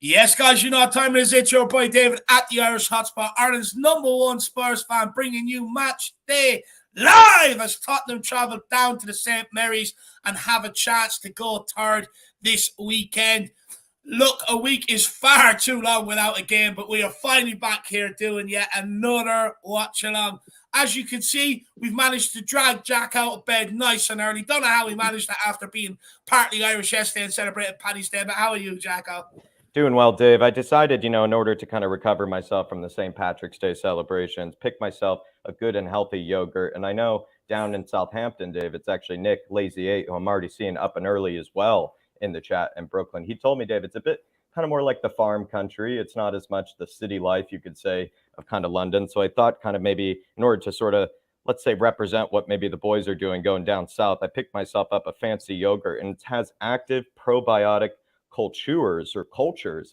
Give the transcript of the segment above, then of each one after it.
Yes, guys, you know what time it is. It's your boy David at the Irish Hotspur, Ireland's #1 Spurs fan, bringing you match day live as Tottenham travel down to the St. Mary's and have a chance to go third this weekend. Look, a week is far too long without a game, but we are finally back here doing yet another watch-along. As you can see, we've managed to drag Jack out of bed nice and early. Don't know how we managed that after being partly Irish yesterday and celebrating Paddy's Day, but how are you, Jacko? Doing well, Dave. I decided, in order to kind of recover myself from the St. Patrick's Day celebrations, pick myself a good and healthy yogurt. And I know down in Southampton, Dave, it's actually Nick Lazy 8, who I'm already seeing up and early as well in the chat in Brooklyn. He told me, Dave, it's a bit kind of more like the farm country. It's not as much the city life, you could say, of kind of London. So I thought kind of maybe in order to sort of, let's say, represent what maybe the boys are doing going down south, I picked myself up a fancy yogurt, and it has active probiotic cultures,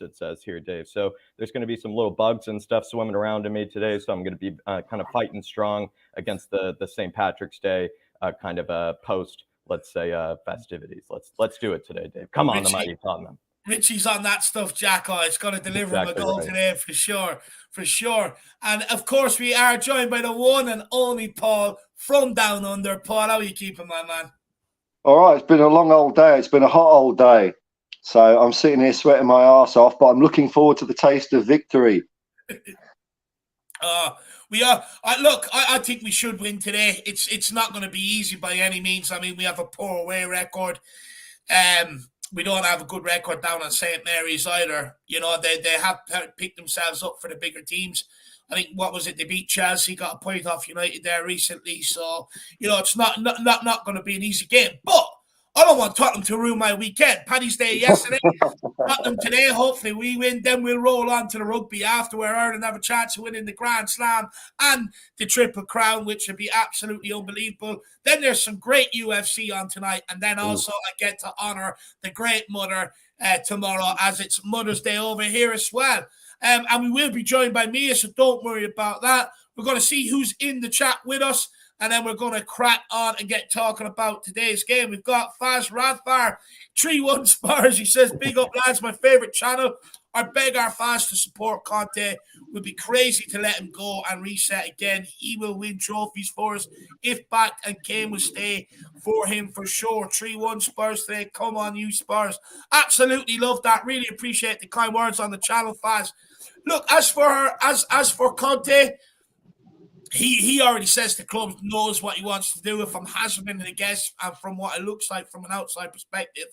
it says here, Dave. So there's going to be some little bugs and stuff swimming around in me today. So I'm going to be kind of fighting strong against the St. Patrick's Day kind of post, let's say, festivities. Let's do it today, Dave. Come on, the mighty Tottenham. Richie's on that stuff, Jacko. It's going to deliver him a goal today for sure. And of course, we are joined by the one and only Paul from Down Under. Paul, how are you keeping, my man? All right, it's been a long old day. It's been a hot old day. So I'm sitting here sweating my ass off, but I'm looking forward to the taste of victory. We are. I think we should win today. It's not going to be easy by any means. I mean, we have a poor away record. We don't have a good record down on St. Mary's either. You know, they have picked themselves up for the bigger teams. I think, what was it? They beat Chelsea, got a point off United there recently. So, it's not going to be an easy game. But I don't want Tottenham to ruin my weekend. Paddy's Day yesterday, Tottenham today. Hopefully we win. Then we'll roll on to the rugby after where Ireland have a chance of winning the Grand Slam and the Triple Crown, which would be absolutely unbelievable. Then there's some great UFC on tonight. And then also I get to honour the great mother tomorrow, as it's Mother's Day over here as well. And we will be joined by Mia, so don't worry about that. We're going to see who's in the chat with us. And then we're going to crack on and get talking about today's game. We've got Faz Radfar, 3-1 Spurs. He says, big up, lads, my favourite channel. I beg our fans to support Conte. It would be crazy to let him go and reset again. He will win trophies for us if backed, and Kane will stay for him for sure. 3-1 Spurs today. Come on, you Spurs. Absolutely love that. Really appreciate the kind words on the channel, Faz. Look, as for Conte, He already says the club knows what he wants to do. If I'm hazarding a guess, and from what it looks like from an outside perspective,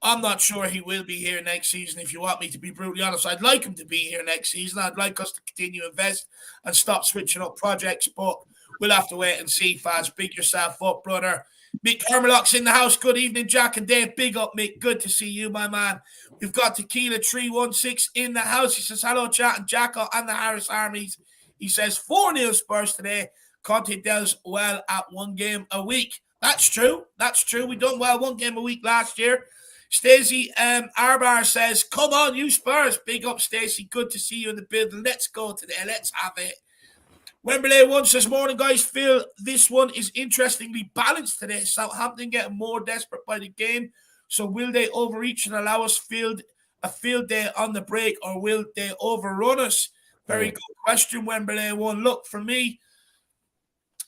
I'm not sure he will be here next season. If you want me to be brutally honest, I'd like him to be here next season. I'd like us to continue to invest and stop switching up projects, but we'll have to wait and see, Faz. Big yourself up, brother. Mick Hermalock's in the house. Good evening, Jack and Dave. Big up, Mick. Good to see you, my man. We've got Tequila 316 in the house. He says, hello, chat, and Jacko and the Harris Armies. He says 4-0 Spurs today. Conte does well at one game a week. That's true. We done well one game a week last year. Stacey Arbar says, come on, you Spurs. Big up, Stacey. Good to see you in the building. Let's go today. Let's have it. Wembley 1 says, morning, guys. Feel this one is interestingly balanced today. Southampton getting more desperate by the game. So will they overreach and allow us a field day on the break, or will they overrun us? Very good question, Wembley 1. Look, for me,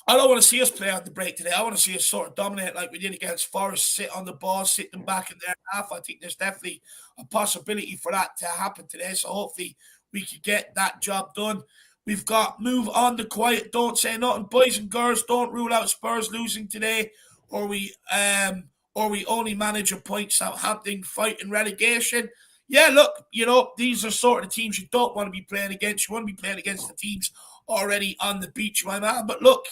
I don't want to see us play on the break today. I want to see us sort of dominate like we did against Forest, sit on the ball, sit them back in their half. I think there's definitely a possibility for that to happen today. So hopefully we could get that job done. We've got move on to quiet, don't say nothing. Boys and girls, don't rule out Spurs losing today, or we only manage a point. Southampton fighting relegation. Yeah, look, these are sort of the teams you don't want to be playing against. You want to be playing against the teams already on the beach, my man. But look,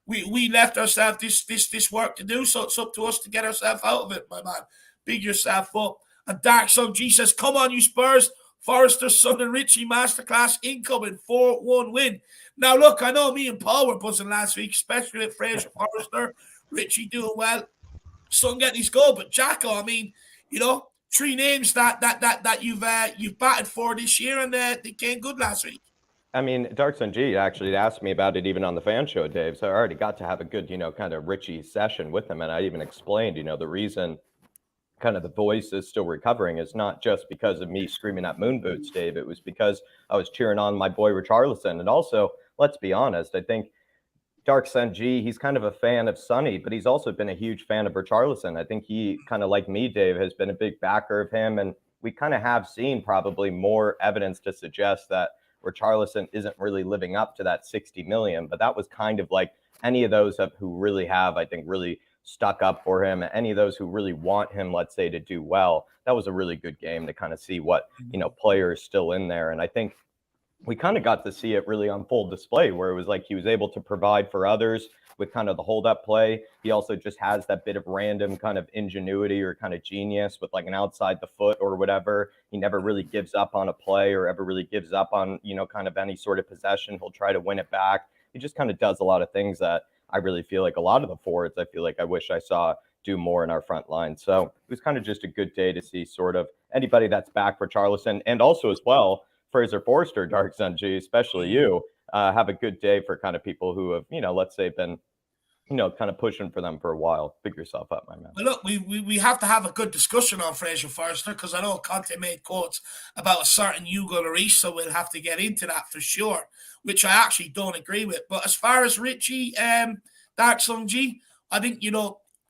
we left ourselves this work to do, so it's up to us to get ourselves out of it, my man. Big yourself up. And Dark Sun G says, come on, you Spurs. Forrester, Son and Richie masterclass incoming. 4-1 win. Now, look, I know me and Paul were buzzing last week, especially with Fraser Forrester. Richie doing well. Son getting his goal. But Jacko, I mean, 3 names that you've batted for this year, and they came good last week. I mean, Dark Sun G actually asked me about it even on the fan show, Dave. So I already got to have a good, kind of Richie session with him. And I even explained, the reason kind of the voice is still recovering is not just because of me screaming at moon boots, Dave. It was because I was cheering on my boy Richarlison. And also, let's be honest, I think Dark Sun G, he's kind of a fan of Sonny, but he's also been a huge fan of Richarlison. I think he kind of like me, Dave, has been a big backer of him. And we kind of have seen probably more evidence to suggest that Richarlison isn't really living up to that 60 million. But that was kind of like any of those who really have, I think, really stuck up for him, any of those who really want him, let's say, to do well. That was a really good game to kind of see what, players still in there. And I think we kind of got to see it really on full display, where it was like he was able to provide for others with kind of the hold-up play. He also just has that bit of random kind of ingenuity or kind of genius with like an outside the foot or whatever. He never really gives up on a play or ever really gives up on, kind of any sort of possession. He'll try to win it back. He just kind of does a lot of things that I really feel like a lot of the forwards, I feel like I wish I saw do more in our front line. So it was kind of just a good day to see sort of anybody that's back for Richarlison, and also as well, Fraser Forster, Dark Sun G, especially you, have a good day for kind of people who have, let's say been, kind of pushing for them for a while. Pick yourself up, my man. Well, look, we have to have a good discussion on Fraser Forster, because I know Conte made quotes about a certain Hugo Lloris, so we'll have to get into that for sure, which I actually don't agree with. But as far as Richie, Dark Sun G, I think,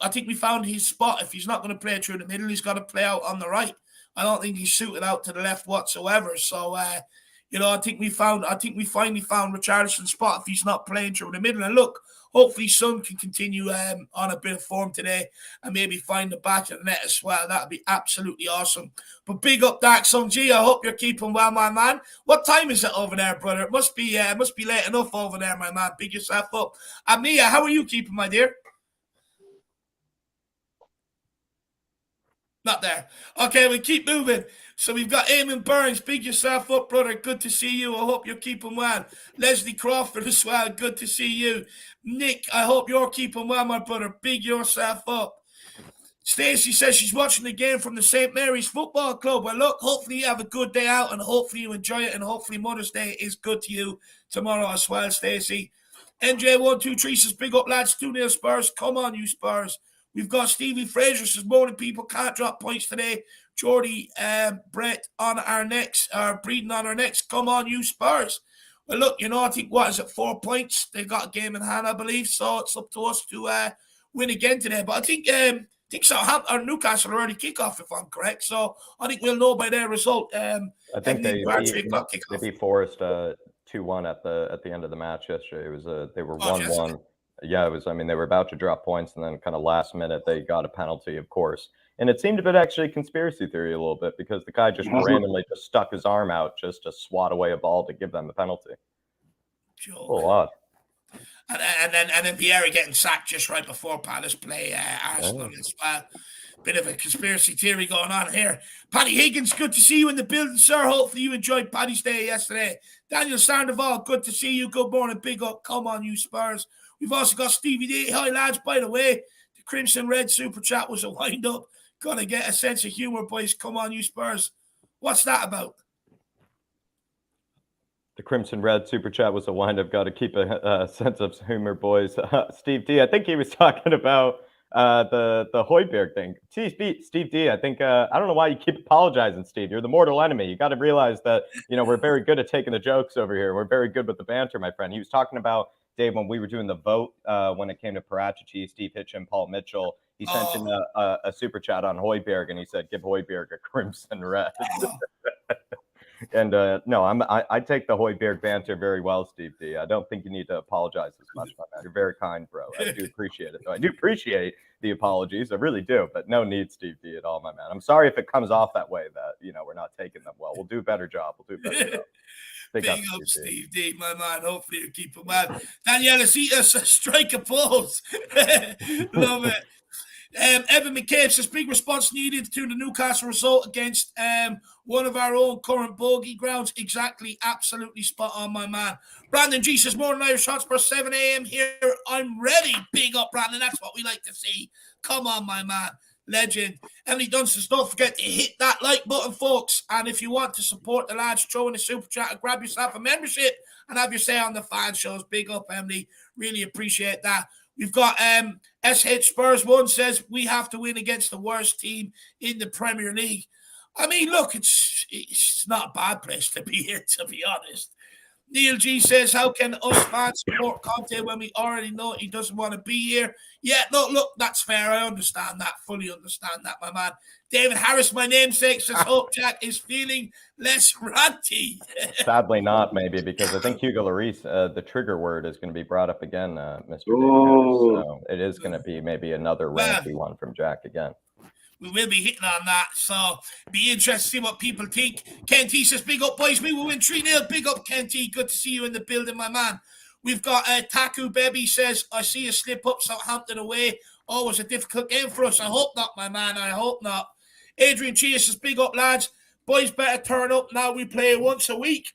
I think we found his spot. If he's not going to play through the middle, he's got to play out on the right. I don't think he's suited out to the left whatsoever. So, I think we finally found Richarlison's spot if he's not playing through the middle. And look, hopefully Son can continue on a bit of form today and maybe find the back of the net as well. That would be absolutely awesome. But big up Dark Sun G. I hope you're keeping well, my man. What time is it over there, brother? It must be late enough over there, my man. Big yourself up. Mia, how are you keeping, my dear? Not there. Okay, we keep moving. So we've got Eamon Burns. Big yourself up, brother. Good to see you. I hope you're keeping well. Leslie Crawford as well. Good to see you. Nick, I hope you're keeping well, my brother. Big yourself up. Stacey says she's watching the game from the St. Mary's Football Club. Well, look, hopefully you have a good day out and hopefully you enjoy it, and hopefully Mother's Day is good to you tomorrow as well, Stacey. NJ123 says, big up, lads. 2-0 Spurs. Come on, you Spurs. We've got Stevie Fraser says, morning people, can't drop points today. Jordy, Brett on our necks, breathing on our necks. Come on, you Spurs. Well, look, I think, 4 points? They've got a game in hand, I believe, so it's up to us to win again today. But I think Southampton or Newcastle are already kickoff, if I'm correct. So I think we'll know by their result. I think they beat Forest 2-1 at the end of the match yesterday. It was they were 1-1. Yeah, it was. I mean, they were about to drop points, and then kind of last minute they got a penalty, of course. And it seemed a bit actually conspiracy theory a little bit, because the guy just randomly just stuck his arm out just to swat away a ball to give them the penalty. A little odd. And then Vieira getting sacked just right before Palace play Arsenal as well. Bit of a conspiracy theory going on here. Paddy Higgins, good to see you in the building, sir. Hopefully you enjoyed Paddy's day yesterday. Daniel Sandoval, good to see you. Good morning, big up. Come on, you Spurs. We've also got Stevie D. Hi, lads. By the way, the Crimson Red Super Chat was a wind-up. Gonna get a sense of humour, boys. Come on, you Spurs. What's that about? The Crimson Red Super Chat was a wind-up. Got to keep a sense of humor, boys. Steve D, I think he was talking about the Højbjerg thing. Steve D, I think, I don't know why you keep apologizing, Steve. You're the mortal enemy. You got to realize that, we're very good at taking the jokes over here. We're very good with the banter, my friend. He was talking about, Dave, when we were doing the vote, when it came to Parachichi, Steve Hitchin, Paul Mitchell, he sent in a super chat on Højbjerg, and he said, give Højbjerg a crimson red. And no, I take the Højbjerg banter very well, Steve D. I don't think you need to apologize as much, my man. You're very kind, bro. I do appreciate it, though. I do appreciate the apologies. I really do, but no need, Steve D, at all, my man. I'm sorry if it comes off that way that, we're not taking them well. We'll do a better job. Big up, Steve D, my man. Hopefully you keep him well. Daniela Cetus, strike a pose. Love it. Evan McCabe says, big response needed to the Newcastle result against one of our own current bogey grounds. Exactly. Absolutely spot on, my man. Brandon G says, morning Irish Hotspur, 7 a.m. here. I'm ready. Big up, Brandon. That's what we like to see. Come on, my man. Legend. Emily Dunn says, don't forget to hit that like button, folks. And if you want to support the lads, throw in a super chat and grab yourself a membership and have your say on the fan shows. Big up, Emily. Really appreciate that. We've got SH Spurs 1 says, we have to win against the worst team in the Premier League. I mean, look, it's not a bad place to be in, to be honest. Neil G says, how can us fans support Conte when we already know he doesn't want to be here? Yeah, look, that's fair. I understand that. Fully understand that, my man. David Harris, my namesake, says, hope Jack is feeling less ranty. Sadly not, maybe, because I think Hugo Lloris, the trigger word is going to be brought up again, Mr. Oh. Davis. So it is going to be maybe another ranty one from Jack again. We will be hitting on that, so be interested to see what people think. Ken T says, big up, boys. We will win 3-0. Big up, Ken T. Good to see you in the building, my man. We've got Taku Baby says, I see a slip up Southampton away. Always a difficult game for us. I hope not, my man. I hope not. Adrian Chia says, big up, lads. Boys better turn up now. We play once a week.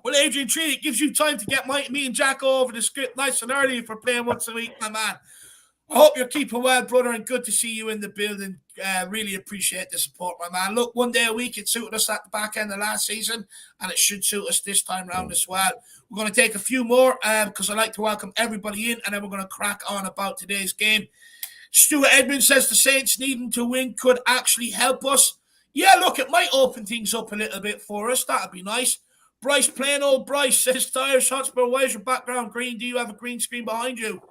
Well, Adrian Chia, it gives you time to get me and Jack over the script nice and early for playing once a week, my man. I hope you're keeping well, brother, and good to see you in the building. Really appreciate the support, my man. Look, one day a week, it suited us at the back end of last season, and it should suit us this time round as well. We're going to take a few more because I like to welcome everybody in, and then we're going to crack on about today's game. Stuart Edmonds says the Saints needing to win could actually help us. Yeah, look, it might open things up a little bit for us. That'd be nice. Bryce, plain old Bryce, says, The Irish Hotspur, why is your background green? Do you have a green screen behind you?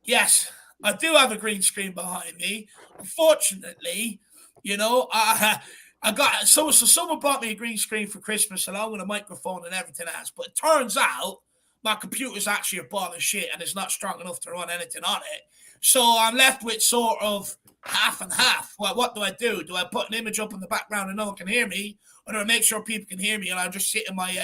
Yes, I do have a green screen behind me. Unfortunately, you know, I got someone bought me a green screen for Christmas along with a microphone and everything else. But it turns out my computer's actually a ball of shit and it's not strong enough to run anything on it. So I'm left with sort of half and half. Well, what do? Do I put an image up in the background and no one can hear me? Or do I make sure people can hear me and I just sit in my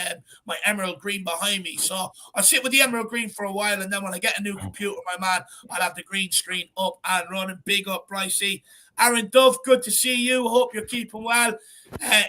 my emerald green behind me? So I'll sit with the emerald green for a while, and then when I get a new computer, my man, I'll have the green screen up and running. Big up, Brycey. Aaron Dove, good to see you. Hope you're keeping well.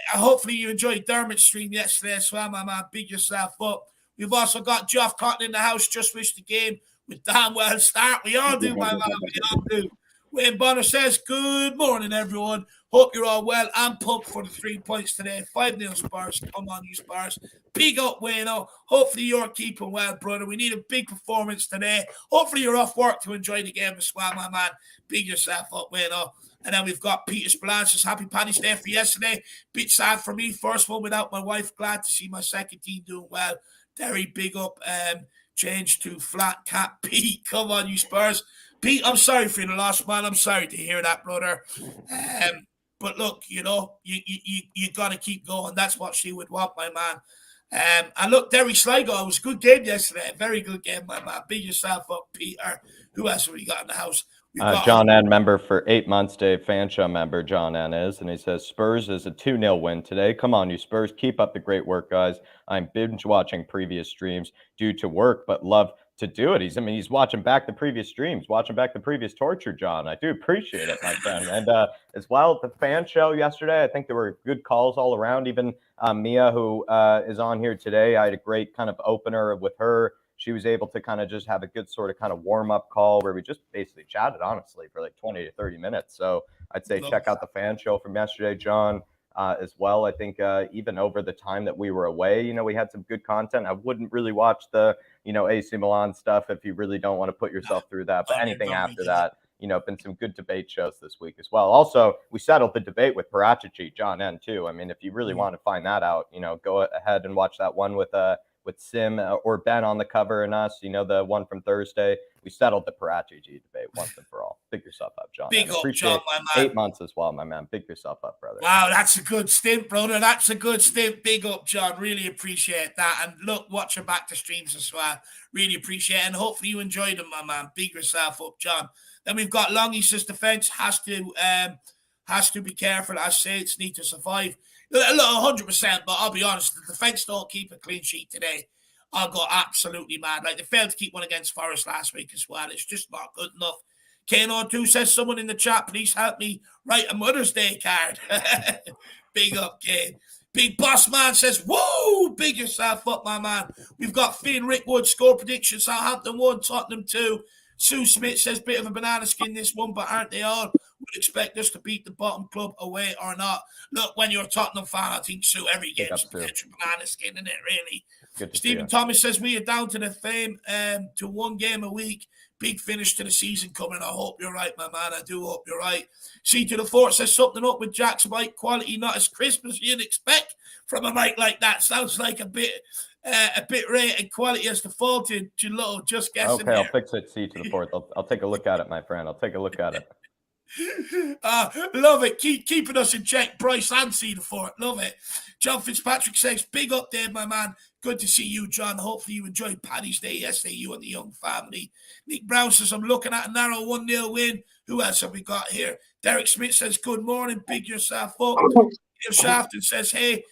Hopefully you enjoyed Dermot's stream yesterday as well, my man. Big yourself up. We've also got Geoff Cotton in the house. Just wish the game would damn well start. We all do, my man. We all do. Wayne Bonner says, good morning, everyone. Hope you're all well. I'm pumped for the 3 points today. 5-0 Spurs. Come on, you Spurs. Big up, Wayno. Hopefully you're keeping well, brother. We need a big performance today. Hopefully you're off work to enjoy the game as well, my man. Big yourself up, Wayno. And then we've got Peter Spillane says, happy Paddy's Day for yesterday. Bit sad for me. First one without my wife. Glad to see my second team doing well. Derry, big up. Change to flat cap. Pete, come on, you Spurs. Pete, I'm sorry for the loss, man. I'm sorry to hear that, brother. But look, you know, you got to keep going. That's what she would want, my man. And look, Derry Sligo, it was a good game yesterday. A very good game, my man. Big yourself up, Peter. Who else have we got in the house? John N, member for 8 months, Dave Fanshaw member, John N is, and he says, Spurs is a 2-0 win today. Come on, you Spurs. Keep up the great work, guys. I'm binge watching previous streams due to work, but love to do it. He's watching back the previous streams, watching back the previous torture, John. I do appreciate it, my friend. And as well, the fan show yesterday, I think there were good calls all around. Even Mia, who is on here today, I had a great kind of opener with her. She was able to kind of just have a good sort of kind of warm-up call where we just basically chatted, honestly, for like 20 to 30 minutes. So I'd say check out the fan show from yesterday, John, as well. I think even over the time that we were away, you know, we had some good content. I wouldn't really watch the, you know, AC Milan stuff if you really don't want to put yourself through that. But anything after that, you know, been some good debate shows this week as well. Also, we settled the debate with Parachichi, John N, too. I mean, if you really want to find that out, you know, go ahead and watch that one with Sim or Ben on the cover and us, you know, the one from Thursday. We settled the Parachichi debate once and for all. Big yourself up, John. Big up, John, my man. 8 months as well, my man. Big yourself up, brother. Wow, that's a good stint, brother. That's a good stint. Big up, John. Really appreciate that. And look, watch your back to streams as well. Really appreciate it. And hopefully you enjoyed them, my man. Big yourself up, John. Then we've got Longy says defense has to be careful as Saints need to survive. Look, 100%, but I'll be honest, the defense don't keep a clean sheet today. I'll go absolutely mad. Like, they failed to keep one against Forest last week as well. It's just not good enough. Kane02 says, someone in the chat, please help me write a Mother's Day card. Big up, Kane. Big Boss Man says, whoa, big yourself up, my man. We've got Finn Rickwood, score prediction, Southampton 1, Tottenham 2. Sue Smith says, bit of a banana skin this one, but aren't they all? Would expect us to beat the bottom club away or not. Look, when you're a Tottenham fan, I think, Sue, every game's a potential banana skin, isn't it, really? Stephen Thomas says, we are down to the fame to one game a week. Big finish to the season coming. I hope you're right, my man. I do hope you're right. C to the Fort says something up with Jack's mic quality, not as crisp as you'd expect from a mic like that. Sounds like a bit rate and quality has defaulted too low. Just guessing. Okay, I'll fix it. C to the fourth. I'll take a look at it, my friend. I'll take a look at it. Love it. Keeping us in check. Bryce and C to Fort. Love it. John Fitzpatrick says, big up there, my man. Good to see you, John. Hopefully you enjoyed Paddy's Day yesterday, you and the young family. Nick Brown says, I'm looking at a narrow 1-0 win. Who else have we got here? Derek Smith says, good morning. Big yourself up. Neil Shafton says, hey,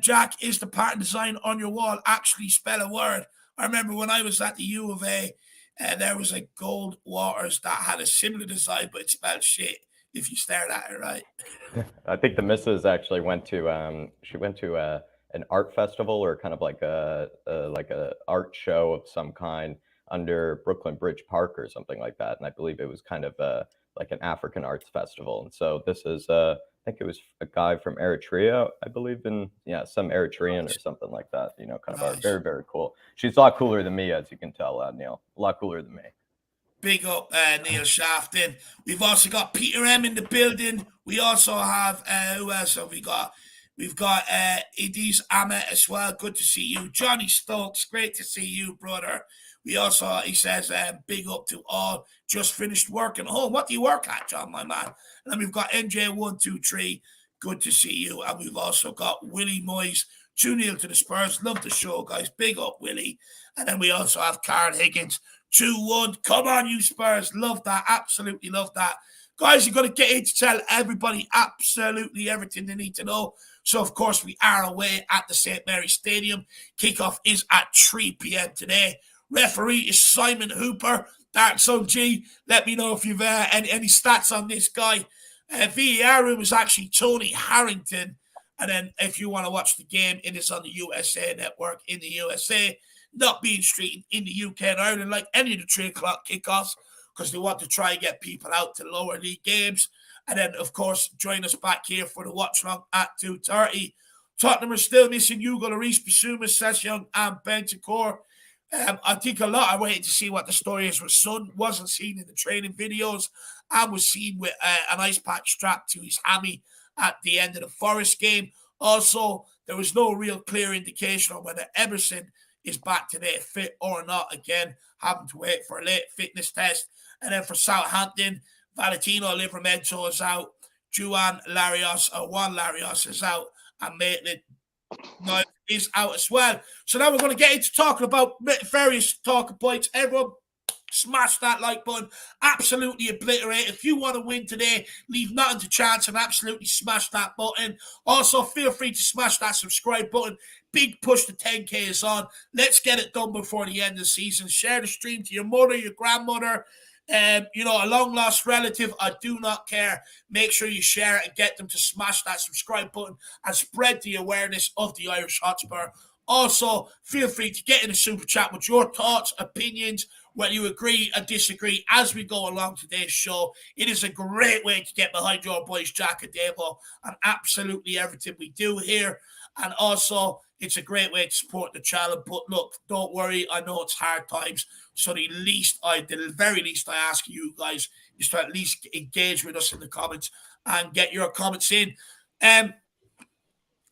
Jack, is the pattern design on your wall actually spell a word? I remember when I was at the U of A, there was a Gold Waters that had a similar design, but it spelled shit if you stared at it right. I think the missus actually went to an art festival, or kind of like a art show of some kind under Brooklyn Bridge Park or something like that. And I believe it was kind of like an African arts festival. And so this is I think it was a guy from Eritrea, I believe, some Eritrean or something like that. You know, kind of art. Very, very cool. She's a lot cooler than me, as you can tell, Neil. A lot cooler than me. Big up, Neil Shafton. We've also got Peter M in the building. We also have, who else have we got? We've got Idis Ahmed as well. Good to see you. Johnny Stokes, great to see you, brother. We also, he says, big up to all. Just finished working. Oh, what do you work at, John, my man? And then we've got NJ123. Good to see you. And we've also got Willie Moyes, 2-0 to the Spurs. Love the show, guys. Big up, Willie. And then we also have Carl Higgins, 2-1. Come on, you Spurs. Love that. Absolutely love that. Guys, you're going to get in to tell everybody absolutely everything they need to know. So, of course, we are away at the St. Mary's Stadium. Kickoff is at 3 p.m. today. Referee is Simon Hooper. Dark Sun G, let me know if you've any stats on this guy. VAR room is actually Tony Harrington. And then if you want to watch the game, it is on the USA Network in the USA. Not being streamed in the UK and Ireland like any of the 3 o'clock kickoffs, because they want to try and get people out to lower league games. And then, of course, join us back here for the watch long at 2:30. Tottenham are still missing Hugo Lloris, Basuma, Session, and Bentancur. I think a lot are waiting to see what the story is with Son. Wasn't seen in the training videos and was seen with an ice pack strapped to his hammy at the end of the Forest game. Also, there was no real clear indication on whether Emerson is back today, fit or not. Again, having to wait for a late fitness test. And then for Southampton, Valentino Livramento is out. Juan Larios is out. And Maitland is out as well. So now we're going to get into talking about various talking points. Everyone, smash that like button. Absolutely obliterate. If you want to win today, leave nothing to chance and absolutely smash that button. Also, feel free to smash that subscribe button. Big push to 10K is on. Let's get it done before the end of the season. Share the stream to your mother, your grandmother, a long-lost relative. I do not care. Make sure you share it and get them to smash that subscribe button and spread the awareness of the Irish Hotspur. Also, feel free to get in the super chat with your thoughts, opinions, whether you agree or disagree as we go along today's show. It is a great way to get behind your boys, Jack and Davo, and absolutely everything we do here. And also, it's a great way to support the channel. But look, don't worry. I know it's hard times. So the very least I ask you guys is to at least engage with us in the comments and get your comments in.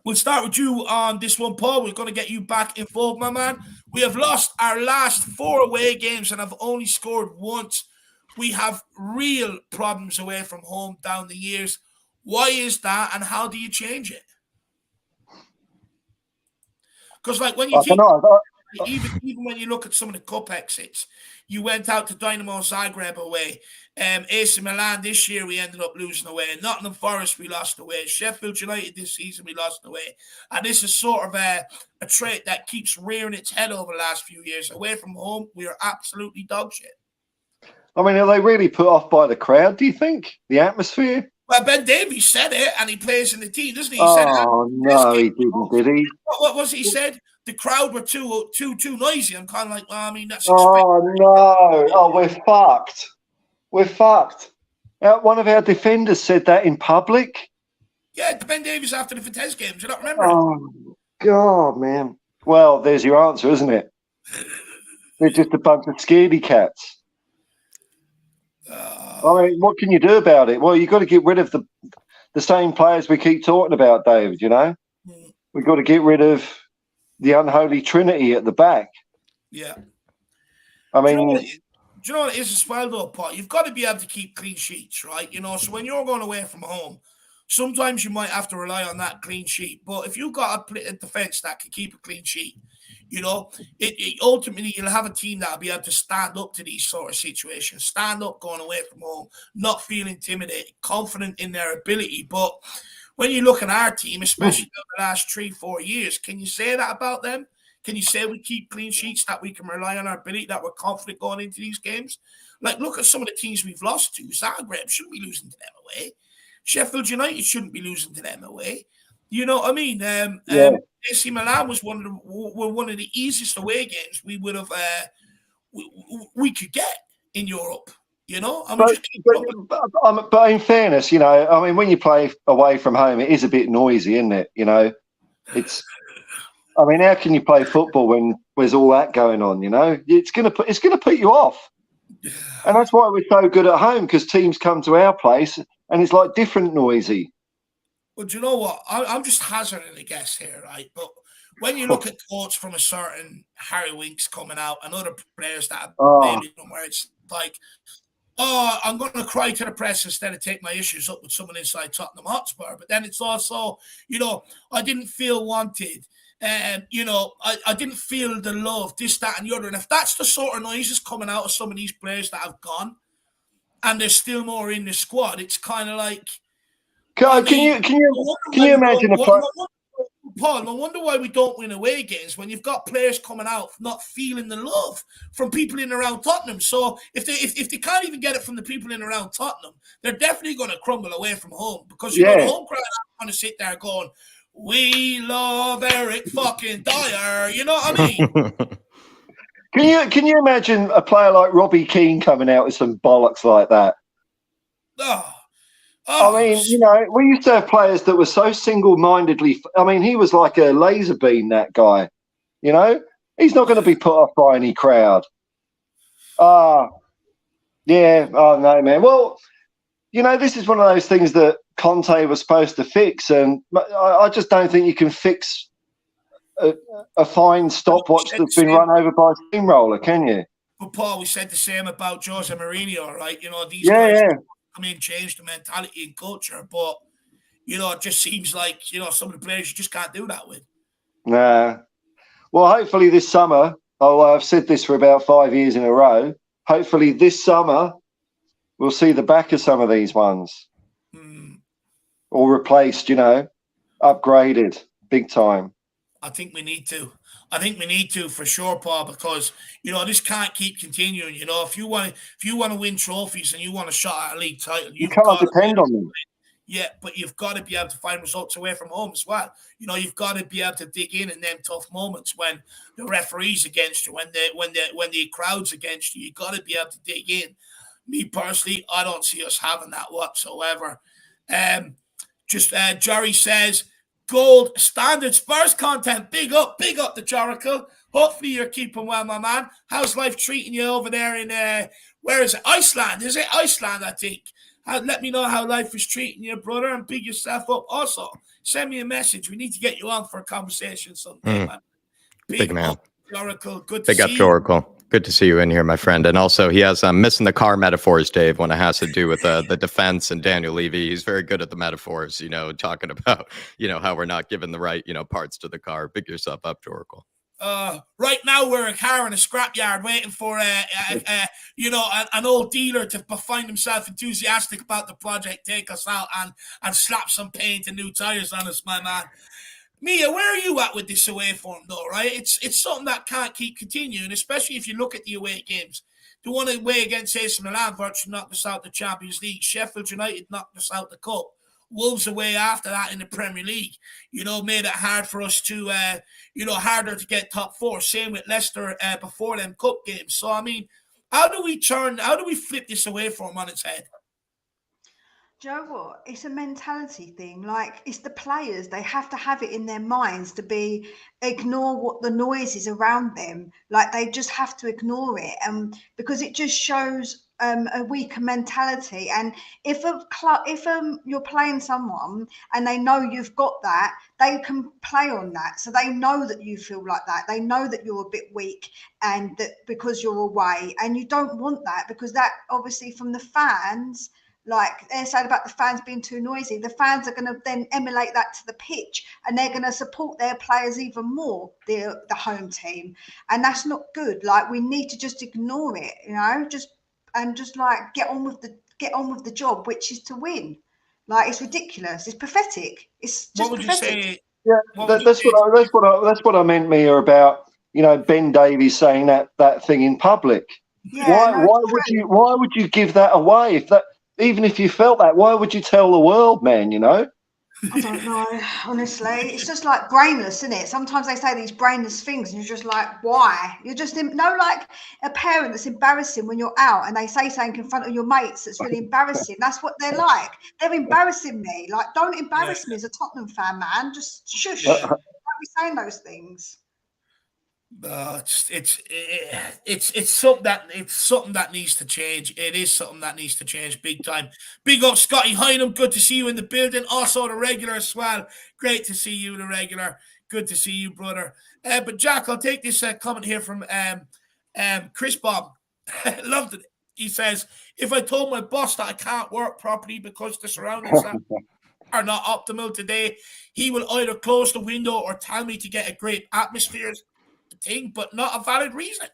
We'll start with you on this one, Paul. We're going to get you back involved, my man. We have lost our last 4 away games and have only scored once. We have real problems away from home down the years. Why is that, and how do you change it? Because, like, when you think, even when you look at some of the cup exits, you went out to Dynamo Zagreb away. AC Milan this year, we ended up losing away. Nottingham Forest, we lost away. Sheffield United this season, we lost away. And this is sort of a trait that keeps rearing its head over the last few years. Away from home, we are absolutely dog shit. I mean, are they really put off by the crowd, do you think? The atmosphere? Well, Ben Davies said it, and he plays in the team, doesn't he? No, he didn't, did he? What was it he said? The crowd were too noisy. I'm kind of like, well, I mean, that's... Oh, no. Oh, we're fucked. We're fucked. One of our defenders said that in public. Yeah, Ben Davies after the Vitesse game. Do you not remember? Oh, God, man. Well, there's your answer, isn't it? They're just a bunch of scaredy cats. I mean, what can you do about it? Well, you've got to get rid of the same players we keep talking about, David, you know? We've got to get rid of the unholy trinity at the back. Yeah. I mean, do you know what it is as well, though, Paul? You've got to be able to keep clean sheets, right? You know, so when you're going away from home, sometimes you might have to rely on that clean sheet. But if you've got a defence that can keep a clean sheet, you know, it ultimately you'll have a team that'll be able to stand up to these sort of situations, stand up going away from home, not feel intimidated, confident in their ability. But when you look at our team, especially the last 3-4 years, can you say that about them? Can you say we keep clean sheets, that we can rely on our ability, that we're confident going into these games? Like, look at some of the teams we've lost to. Zagreb shouldn't be losing to them away. Sheffield United shouldn't be losing to them away. You know what I mean? AC Milan was one of the easiest away games we would have we could get in Europe. You know, but in fairness, you know, I mean, when you play away from home, it is a bit noisy, isn't it? You know, it's. I mean, how can you play football when there's all that going on? You know, it's gonna put you off, and that's why we're so good at home, because teams come to our place and it's like different noisy. Well, do you know what? I'm just hazarding a guess here, right? But when you look at quotes from a certain Harry Winks coming out and other players that maybe where it's like, oh, I'm going to cry to the press instead of take my issues up with someone inside Tottenham Hotspur. But then it's also, you know, I didn't feel wanted. You know, I didn't feel the love, this, that, and the other. And if that's the sort of noises coming out of some of these players that have gone, and there's still more in the squad, it's kind of like. Can you imagine a player? Paul, I wonder why we don't win away games when you've got players coming out not feeling the love from people in and around Tottenham. So if they can't even get it from the people in and around Tottenham, they're definitely going to crumble away from home, because you know the home crowd is going to sit there going, "We love Eric fucking Dyer." You know what I mean? Can you imagine a player like Robbie Keane coming out with some bollocks like that? I mean, you know, we used to have players that were so single-mindedly. I mean, he was like a laser beam, that guy. You know, he's not going to be put off by any crowd. Yeah. Oh, no, man. Well, you know, this is one of those things that Conte was supposed to fix, and I just don't think you can fix a fine stopwatch that's been run over by a steamroller, can you? But, Paul, we said the same about Jose Mourinho, right? You know, these guys come in, change the mentality and culture, but, you know, it just seems like, you know, some of the players you just can't do that with. Nah. Well, hopefully this summer, I've said this for about 5 years in a row, hopefully this summer we'll see the back of some of these ones. Or replaced, you know, upgraded big time. I think we need to for sure, Paul, because, you know, this can't keep continuing. You know, if you want to win trophies and you want a shot at a league title, you can't depend on them. Yeah, but you've got to be able to find results away from home as well. You know, you've got to be able to dig in them tough moments when the referee's against you, when the crowd's against you. You've got to be able to dig in. Me personally, I don't see us having that whatsoever. Jerry says, gold standard Spurs content. Big up the Jericho. Hopefully you're keeping well, my man. How's life treating you over there in where is it? Iceland? Is it Iceland? I think. Let me know how life is treating you, brother, and big yourself up. Also, send me a message. We need to get you on for a conversation someday, man. Big man. Jericho, good to see you. Big up, Jericho. Good to see you in here, my friend. And also, he has missing the car metaphors, Dave, when it has to do with the defense and Daniel Levy. He's very good at the metaphors, you know, talking about, you know, how we're not giving the right, you know, parts to the car. Big yourself up, Jorical. Right now, we're a car in a scrapyard waiting for, you know, an old dealer to find himself enthusiastic about the project, take us out and slap some paint and new tires on us, my man. Mia, where are you at with this away form, though, right? It's something that can't keep continuing, especially if you look at the away games. The one away against AC Milan virtually knocked us out the Champions League. Sheffield United knocked us out the Cup. Wolves away after that in the Premier League, you know, made it hard for us to, you know, harder to get top four. Same with Leicester before them Cup games. So, I mean, how do we flip this away form on its head? Do you know what? It's a mentality thing. Like, it's the players. They have to have it in their minds to ignore what the noise is around them. Like, they just have to ignore it. And because it just shows a weaker mentality. And if you're playing someone and they know you've got that, they can play on that. So they know that you feel like that. They know that you're a bit weak, and that because you're away, and you don't want that, because that obviously from the fans, like they're saying about the fans being too noisy, the fans are going to then emulate that to the pitch, and they're going to support their players even more, the home team, and that's not good. Like, we need to just ignore it, just like get on with the job, which is to win. Like, it's ridiculous. It's pathetic. It's just What would pathetic. you say? Yeah, that's what I meant, Mia, about Ben Davies saying that thing in public. Yeah, Why would you give that away? Even if you felt that, why would you tell the world, man? I don't know, honestly. It's just like brainless, isn't it? Sometimes they say these brainless things, and you're just like, why? You're just like a parent that's embarrassing when you're out and they say something in front of your mates that's really embarrassing. That's what they're like. They're embarrassing me. Like, don't embarrass me as a Tottenham fan, man. Just shush. Don't be saying those things. It's something that needs to change. It is something that needs to change big time. Big up Scotty Hynam, good to see you in the building. Also the regular as well. Great to see you, the regular. Good to see you, brother. But Jack, I'll take this comment here from Chris Bob. Loved it. He says, if I told my boss that I can't work properly because the surroundings are not optimal today, he will either close the window or tell me to get a great atmosphere thing, but not a valid reason.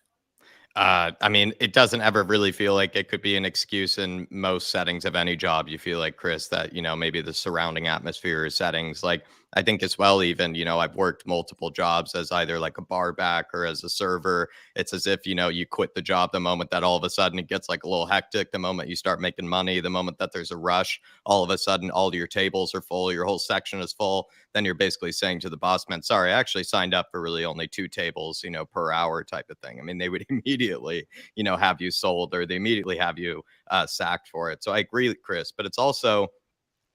I mean, it doesn't ever really feel like it could be an excuse in most settings of any job. You feel like, Chris, that, maybe the surrounding atmosphere settings, like, I think as well, even, I've worked multiple jobs as either like a bar back or as a server. It's as if, you quit the job the moment that all of a sudden it gets like a little hectic, the moment you start making money, the moment that there's a rush, all of a sudden all your tables are full, your whole section is full. Then you're basically saying to the boss man, sorry, I actually signed up for really only 2 tables, per hour type of thing. I mean, they would immediately, have you sold, or they immediately have you sacked for it. So I agree with Chris, but it's also,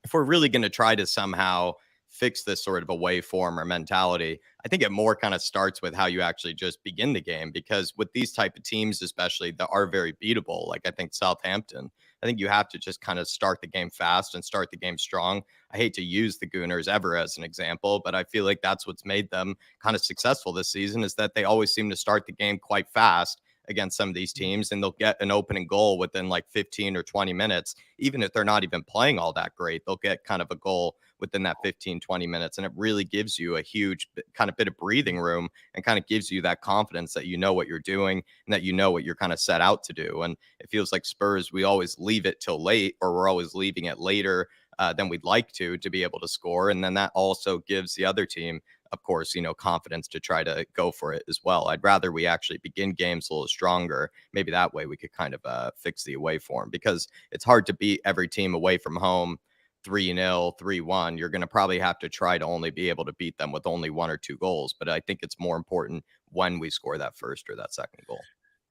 if we're really going to try to somehow fix this sort of away form or mentality, I think it more kind of starts with how you actually just begin the game, because with these type of teams, especially, that are very beatable, like I think Southampton, I think you have to just kind of start the game fast and start the game strong. I hate to use the Gooners ever as an example, but I feel like that's what's made them kind of successful this season, is that they always seem to start the game quite fast against some of these teams, and they'll get an opening goal within like 15 or 20 minutes. Even if they're not even playing all that great, they'll get kind of a goal within that 15, 20 minutes. And it really gives you a huge kind of bit of breathing room, and kind of gives you that confidence that you know what you're doing and that you know what you're kind of set out to do. And it feels like Spurs, we always leave it till late, or we're always leaving it later than we'd like to be able to score. And then that also gives the other team, of course, confidence to try to go for it as well. I'd rather we actually begin games a little stronger. Maybe that way we could kind of fix the away form, because it's hard to beat every team away from home 3-0, 3-1. You're going to probably have to try to only be able to beat them with only 1 or 2 goals. But I think it's more important when we score that first or that second goal.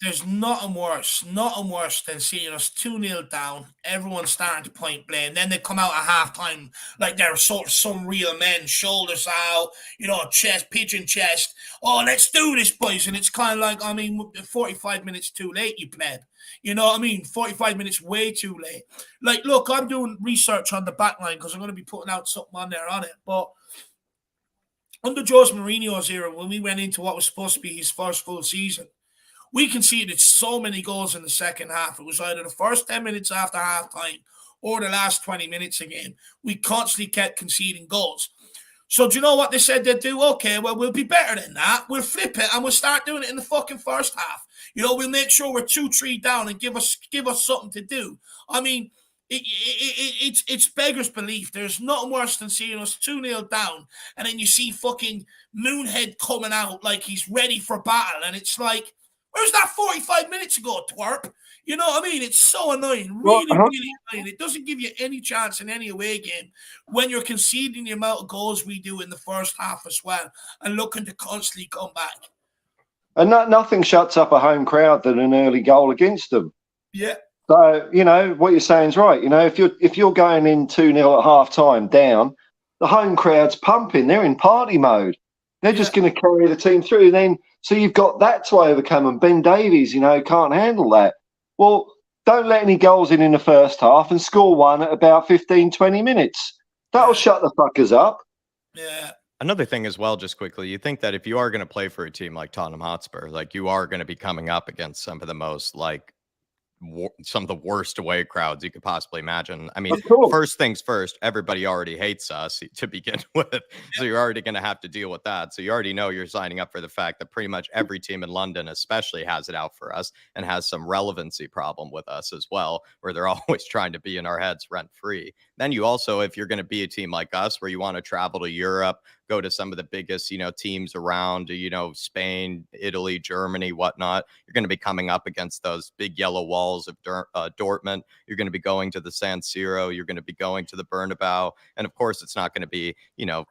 There's nothing worse than seeing us 2-0 down, everyone starting to point blame. Then they come out at halftime like they're sort of some real men, shoulders out, chest, pigeon chest. Oh, let's do this, boys. And it's kind of like, 45 minutes too late, you pleb. 45 minutes way too late. Like, look, I'm doing research on the back line because I'm going to be putting out something on there on it. But under Jose Mourinho's era, when we went into what was supposed to be his first full season, we conceded so many goals in the second half. It was either the first 10 minutes after halftime or the last 20 minutes again. We constantly kept conceding goals. So do you know what they said they'd do? Okay, well, we'll be better than that. We'll flip it and we'll start doing it in the fucking first half. We'll make sure we're 2-3 down and give us something to do. I mean, it's beggars belief. There's nothing worse than seeing us 2-0 down, and then you see fucking Moonhead coming out like he's ready for battle, and it's like, where's that 45 minutes ago, twerp? You know what I mean? It's so annoying. Really annoying. It doesn't give you any chance in any away game when you're conceding the amount of goals we do in the first half as well and looking to constantly come back. And nothing shuts up a home crowd than an early goal against them. Yeah. So, what you're saying is right. If you're going in 2-0 at half-time down, the home crowd's pumping. They're in party mode. They're just going to carry the team through. And then, so you've got that to overcome, and Ben Davies, can't handle that. Well, don't let any goals in the first half and score one at about 15, 20 minutes. That'll shut the fuckers up. Yeah. Another thing as well, just quickly, you think that if you are going to play for a team like Tottenham Hotspur, like you are going to be coming up against some of the most like some of the worst away crowds you could possibly imagine. I mean, first things first, everybody already hates us to begin with. So you're already going to have to deal with that. So you already know you're signing up for the fact that pretty much every team in London especially has it out for us and has some relevancy problem with us as well, where they're always trying to be in our heads rent free. Then you also, if you're going to be a team like us where you want to travel to Europe, go to some of the biggest, teams around, Spain, Italy, Germany, whatnot, you're going to be coming up against those big yellow walls of Dortmund. You're going to be going to the San Siro. You're going to be going to the Bernabeu. And of course, it's not going to be,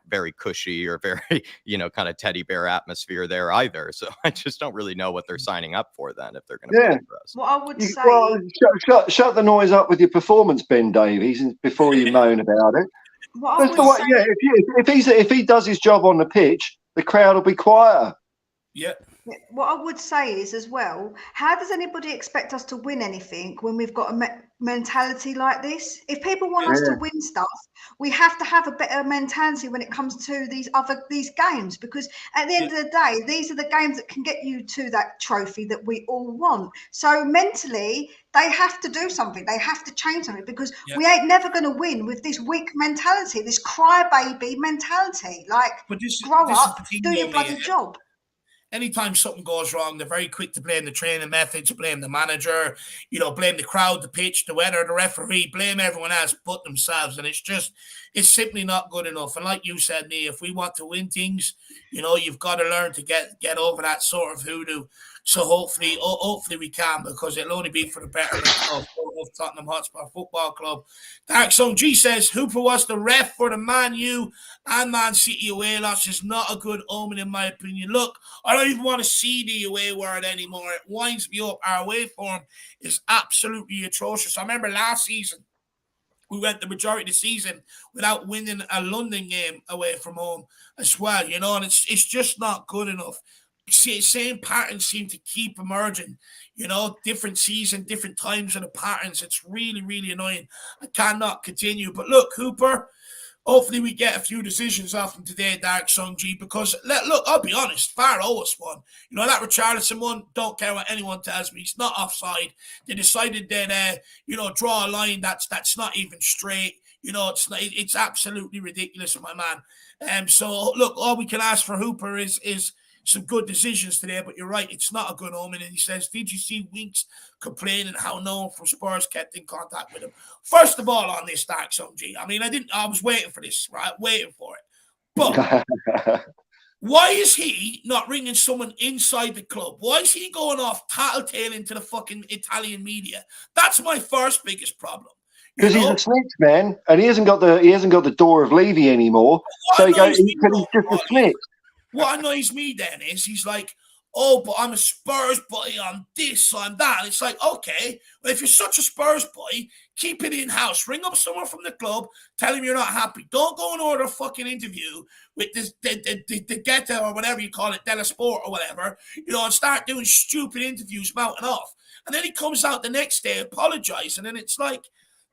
very cushy or very, kind of teddy bear atmosphere there either. So I just don't really know what they're signing up for then if they're going to play for us. What I would say... Shut the noise up with your performance, Ben Davies, before you moan about it. If he does his job on the pitch, the crowd will be quieter. Yeah. What I would say is as well, how does anybody expect us to win anything when we've got a mentality like this? If people want us to win stuff, we have to have a better mentality when it comes to these games, because at the end of the day, these are the games that can get you to that trophy that we all want. So mentally, they have to do something. They have to change something, because we ain't never going to win with this weak mentality, this crybaby mentality. Like, grow up, do your bloody job. Anytime something goes wrong, they're very quick to blame the training methods, blame the manager, blame the crowd, the pitch, the weather, the referee, blame everyone else but themselves. And it's simply not good enough. And like you said, Nia, if we want to win things, you've got to learn to get over that sort of hoodoo. So hopefully we can, because it'll only be for the betterment of Tottenham Hotspur Football Club. Dark Zone G says, Hooper was the ref for the Man U and Man City away loss is not a good omen in my opinion. Look, I don't even want to see the away word anymore. It winds me up. Our away form is absolutely atrocious. I remember last season, we went the majority of the season without winning a London game away from home as well, and it's just not good enough. Same patterns seem to keep emerging, different season, different times of the patterns. It's really, really annoying. I cannot continue. But look, Hooper, hopefully we get a few decisions off him today, Dark Sun G, because look, I'll be honest, Far always won. That Richarlison one, don't care what anyone tells me. It's not offside. They decided that, draw a line that's not even straight. It's absolutely ridiculous, my man. So look, all we can ask for Hooper is some good decisions today, but you're right, it's not a good omen. And he says, did you see Winks complaining how no one from Spurs kept in contact with him? First of all, on this, Dark Zone G, I was waiting for this, right? Waiting for it. But why is he not ringing someone inside the club? Why is he going off tattletaling to the fucking Italian media? That's my first biggest problem. Because he's a snitch, man, and he hasn't got the door of Levy anymore. So he's just a snitch. What annoys me then is he's like, oh, but I'm a Spurs boy, I'm this, I'm that. And it's like, okay, well, if you're such a Spurs boy, keep it in-house. Ring up someone from the club, tell him you're not happy. Don't go and order a fucking interview with this, the Geta or whatever you call it, Della Sport or whatever, and start doing stupid interviews mouthing off. And then he comes out the next day apologizing, and it's like,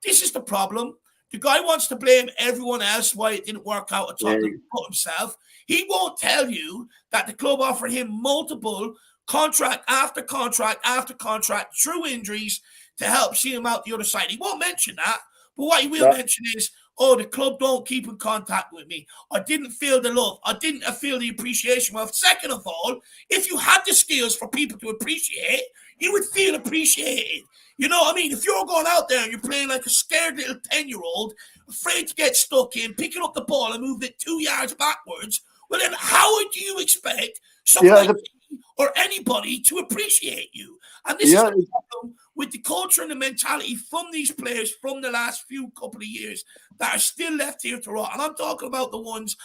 this is the problem. The guy wants to blame everyone else why it didn't work out at Tottenham, but himself. He won't tell you that the club offered him multiple contract after contract after contract through injuries to help see him out the other side. He won't mention that. But what he will mention is, oh, the club don't keep in contact with me. I didn't feel the love. I didn't feel the appreciation. Well, second of all, if you had the skills for people to appreciate, you would feel appreciated. You know what I mean? If you're going out there and you're playing like a scared little 10-year-old, afraid to get stuck in, picking up the ball and moving it 2 yards backwards, well, then how do you expect someone like me or anybody to appreciate you? And this is the problem with the culture and the mentality from these players from the last few couple of years that are still left here to rot. And I'm talking about the ones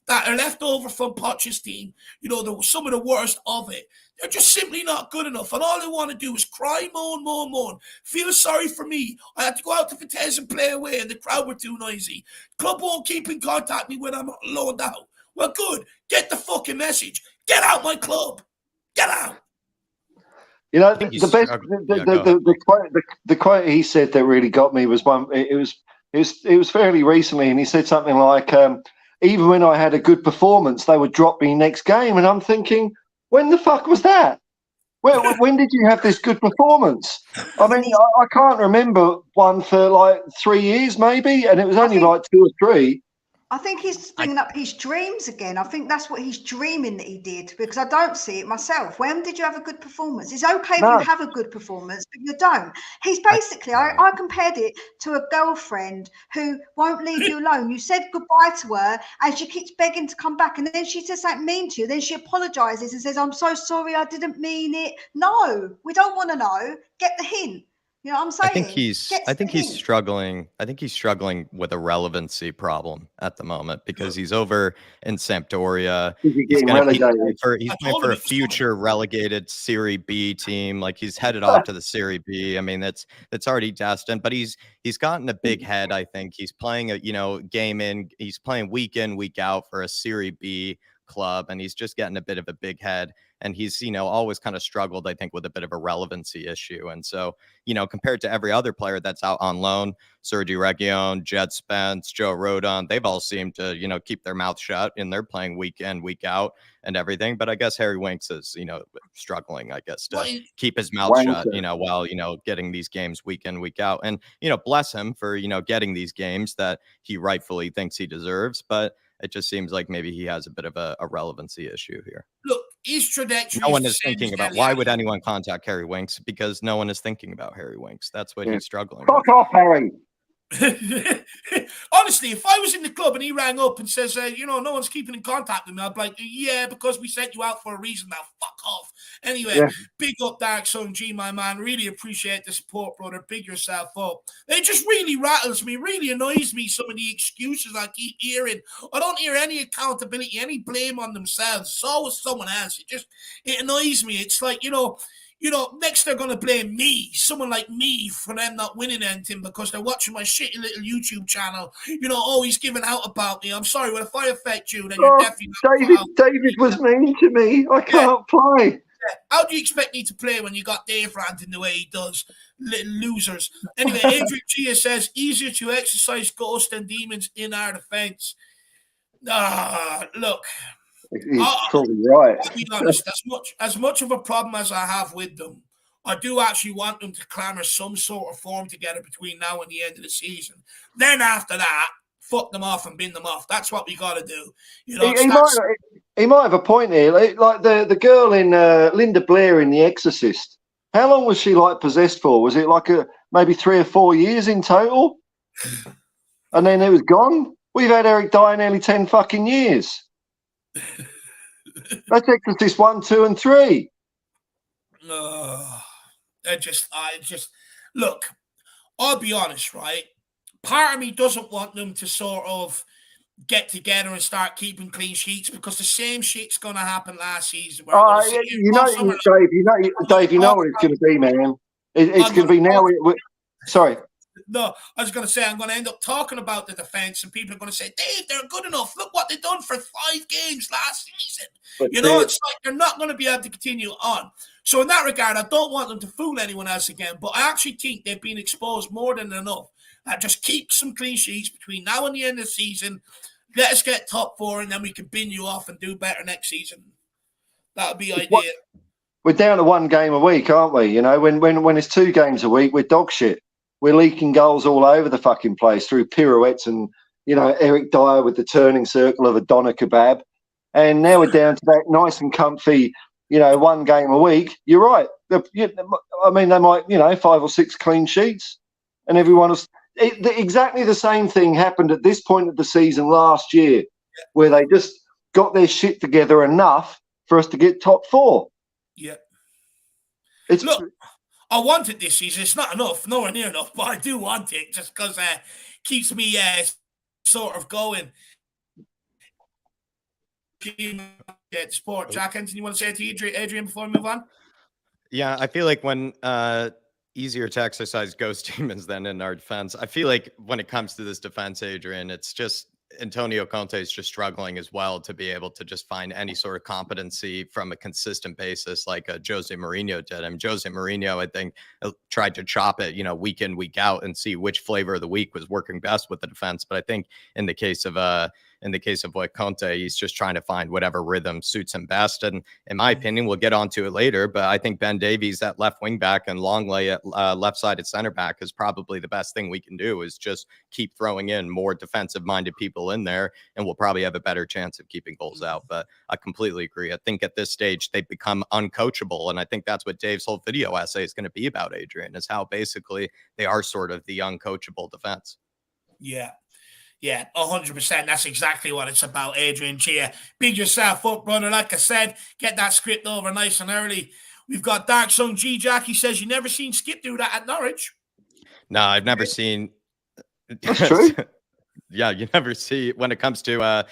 that are left over from Poch's team, some of the worst of it. They're just simply not good enough. And all they want to do is cry, moan, feel sorry for me. I had to go out to Vitesse and play away and the crowd were too noisy. Club won't keep in contact with me when I'm loaned out. Well, good. Get the fucking message. Get out my club. Get out. You know, I think the best, the quote he said that really got me was one. It was fairly recently, and he said something like, "Even when I had a good performance, they would drop me next game." And I'm thinking, when the fuck was that? When did you have this good performance? I mean, I can't remember one for like 3 years, maybe, and it was only like 2 or 3. I think he's bringing up his dreams again. I think that's what he's dreaming that he did, because I don't see it myself. When did you have a good performance? It's okay if you have a good performance, but you don't. He's basically, I compared it to a girlfriend who won't leave you alone. You said goodbye to her and she keeps begging to come back, and then she says something mean to you. Then she apologizes and says, "I'm so sorry, I didn't mean it." No, we don't want to know. Get the hint. You know what I'm saying? I think he's struggling. I think he's struggling with a relevancy problem at the moment, because he's over in Sampdoria. He's playing for a future relegated Serie B team. Like, he's headed off to the Serie B. I mean, that's already destined. But he's gotten a big head. I think he's playing he's playing week in, week out for a Serie B club, and he's just getting a bit of a big head. And he's, always kind of struggled, I think, with a bit of a relevancy issue. And so, compared to every other player that's out on loan, Sergio Reguilon, Jed Spence, Joe Rodon, they've all seemed to, keep their mouth shut, and they're playing week in, week out and everything. But I guess Harry Winks is, struggling, I guess, to keep his mouth shut, while, getting these games week in, week out. And, bless him for, getting these games that he rightfully thinks he deserves. But it just seems like maybe he has a bit of a relevancy issue here. Look, his trajectory. No one is thinking about why would anyone contact Harry Winks, because no one is thinking about Harry Winks. That's what he's struggling with. Fuck off, Harry. Honestly, if I was in the club and he rang up and says, no one's keeping in contact with me, I'd be like, yeah, because we sent you out for a reason. Now, fuck off. Anyway, big up Dark Sun G, my man. Really appreciate the support, brother. Big yourself up. It just really rattles me, really annoys me, some of the excuses I keep hearing. I don't hear any accountability, any blame on themselves. It's always someone else. It annoys me. It's like, next they're going to blame me, someone like me, for them not winning anything because they're watching my shitty little YouTube channel. Always giving out about me. I'm sorry, well, if I affect you, then you're definitely not David was mean to me. I can't play. Yeah. How do you expect me to play when you got Dave ranting the way he does? Little losers. Anyway, Adrian Gia says, easier to exercise ghosts than demons in our defence. Look. He's probably right. I'll be honest, as much of a problem as I have with them, I do actually want them to clamour some sort of form together between now and the end of the season. Then after that, fuck them off and bin them off. That's what we got to do. He might have a point here. Like the girl in Linda Blair in The Exorcist. How long was she possessed for? Was it maybe 3 or 4 years in total? And then it was gone? We've had Eric die nearly 10 fucking years. That's Exorcist 1, 2, and 3. Look, I'll be honest, right? Part of me doesn't want them to sort of get together and start keeping clean sheets, because the same shit's going to happen last season. Dave, you know what it's going to be, man. It's going to be now. Sorry. No, I was going to say, I'm going to end up talking about the defence, and people are going to say, Dave, they're good enough. Look what they've done for 5 games last season. It's like they're not going to be able to continue on. So in that regard, I don't want them to fool anyone else again, but I actually think they've been exposed more than enough. Just keep some clean sheets between now and the end of the season. Let us get top 4, and then we can bin you off and do better next season. That would be ideal. We're down to 1 game a week, aren't we? When it's 2 games a week, we're dog shit. We're leaking goals all over the fucking place through pirouettes and, Eric Dyer with the turning circle of a doner kebab. And now we're down to that nice and comfy, 1 game a week. You're right. I mean, they might, 5 or 6 clean sheets, and everyone was exactly the same thing happened at this point of the season last year, where they just got their shit together enough for us to get top 4. Yeah. Look, I want it this season. It's not enough, nowhere near enough, but I do want it just because it keeps me sort of going. Sport. Jack, anything you want to say to Adrian before we move on? Yeah, I feel like when easier to exercise ghost demons than in our defense, I feel like when it comes to this defense, Adrian, it's just Antonio Conte is just struggling as well to be able to just find any sort of competency from a consistent basis like Jose Mourinho did. I mean, Jose Mourinho, I think, tried to chop it, week in, week out and see which flavor of the week was working best with the defense. But I think in the case of what Conte, he's just trying to find whatever rhythm suits him best. And in my opinion, we'll get onto it later, but I think Ben Davies at left wing back and Longley at left-sided center back is probably the best thing we can do, is just keep throwing in more defensive-minded people in there, and we'll probably have a better chance of keeping goals out. But I completely agree. I think at this stage, they've become uncoachable, and I think that's what Dave's whole video essay is going to be about, Adrian, is how basically they are sort of the uncoachable defense. Yeah, 100%. That's exactly what it's about, Adrian Chia. Big yourself up, brother. Like I said, get that script over nice and early. We've got Dark Sun G. Jackie says, you never seen Skip do that at Norwich. No, I've never seen. That's true. Yeah, you never see when it comes to,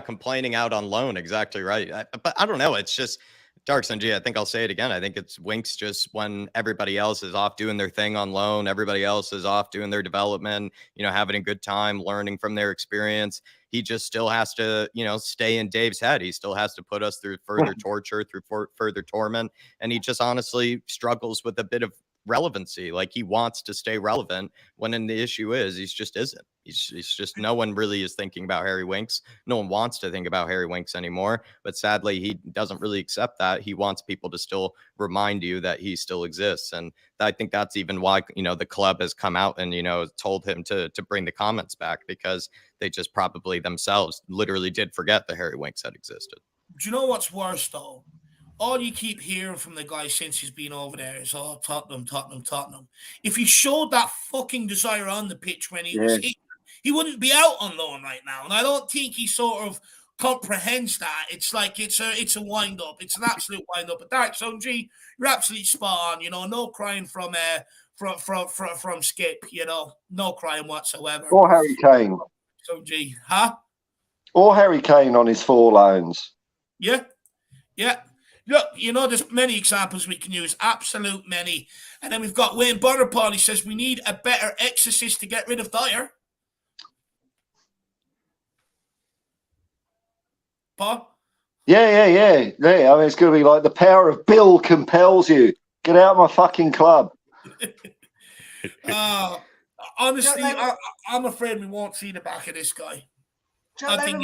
complaining out on loan. Exactly right. But I don't know. It's just Dark Sun G. I think I'll say it again. I think it's Winks just when everybody else is off doing their thing on loan. Everybody else is off doing their development, having a good time, learning from their experience. He just still has to, stay in Dave's head. He still has to put us through further torture, through further torment. And he just honestly struggles with a bit of relevancy. Like, he wants to stay relevant when the issue is he just isn't. He's just, no one really is thinking about Harry Winks. No one wants to think about Harry Winks anymore. But sadly, he doesn't really accept that. He wants people to still remind you that he still exists. And I think that's even why, the club has come out and, told him to bring the comments back, because they just probably themselves literally did forget that Harry Winks had existed. Do you know what's worse, though? All you keep hearing from the guy since he's been over there is, oh, Tottenham, Tottenham, Tottenham. If he showed that fucking desire on the pitch when he was here, he wouldn't be out on loan right now. And I don't think he sort of comprehends that. It's like it's a wind up. It's an absolute wind up. But Dark Sun G, you're absolutely spot on. No crying from Skip. No crying whatsoever. Or Harry Kane. Sun G, huh? Or Harry Kane on his 4 loans. Yeah. Look, there's many examples we can use, absolute many. And then we've got Wayne Butterpaul. He says, we need a better exorcist to get rid of Dyer. Paul? Yeah. I mean, it's going to be like the power of Bill compels you. Get out of my fucking club. Honestly, I'm afraid we won't see the back of this guy. I think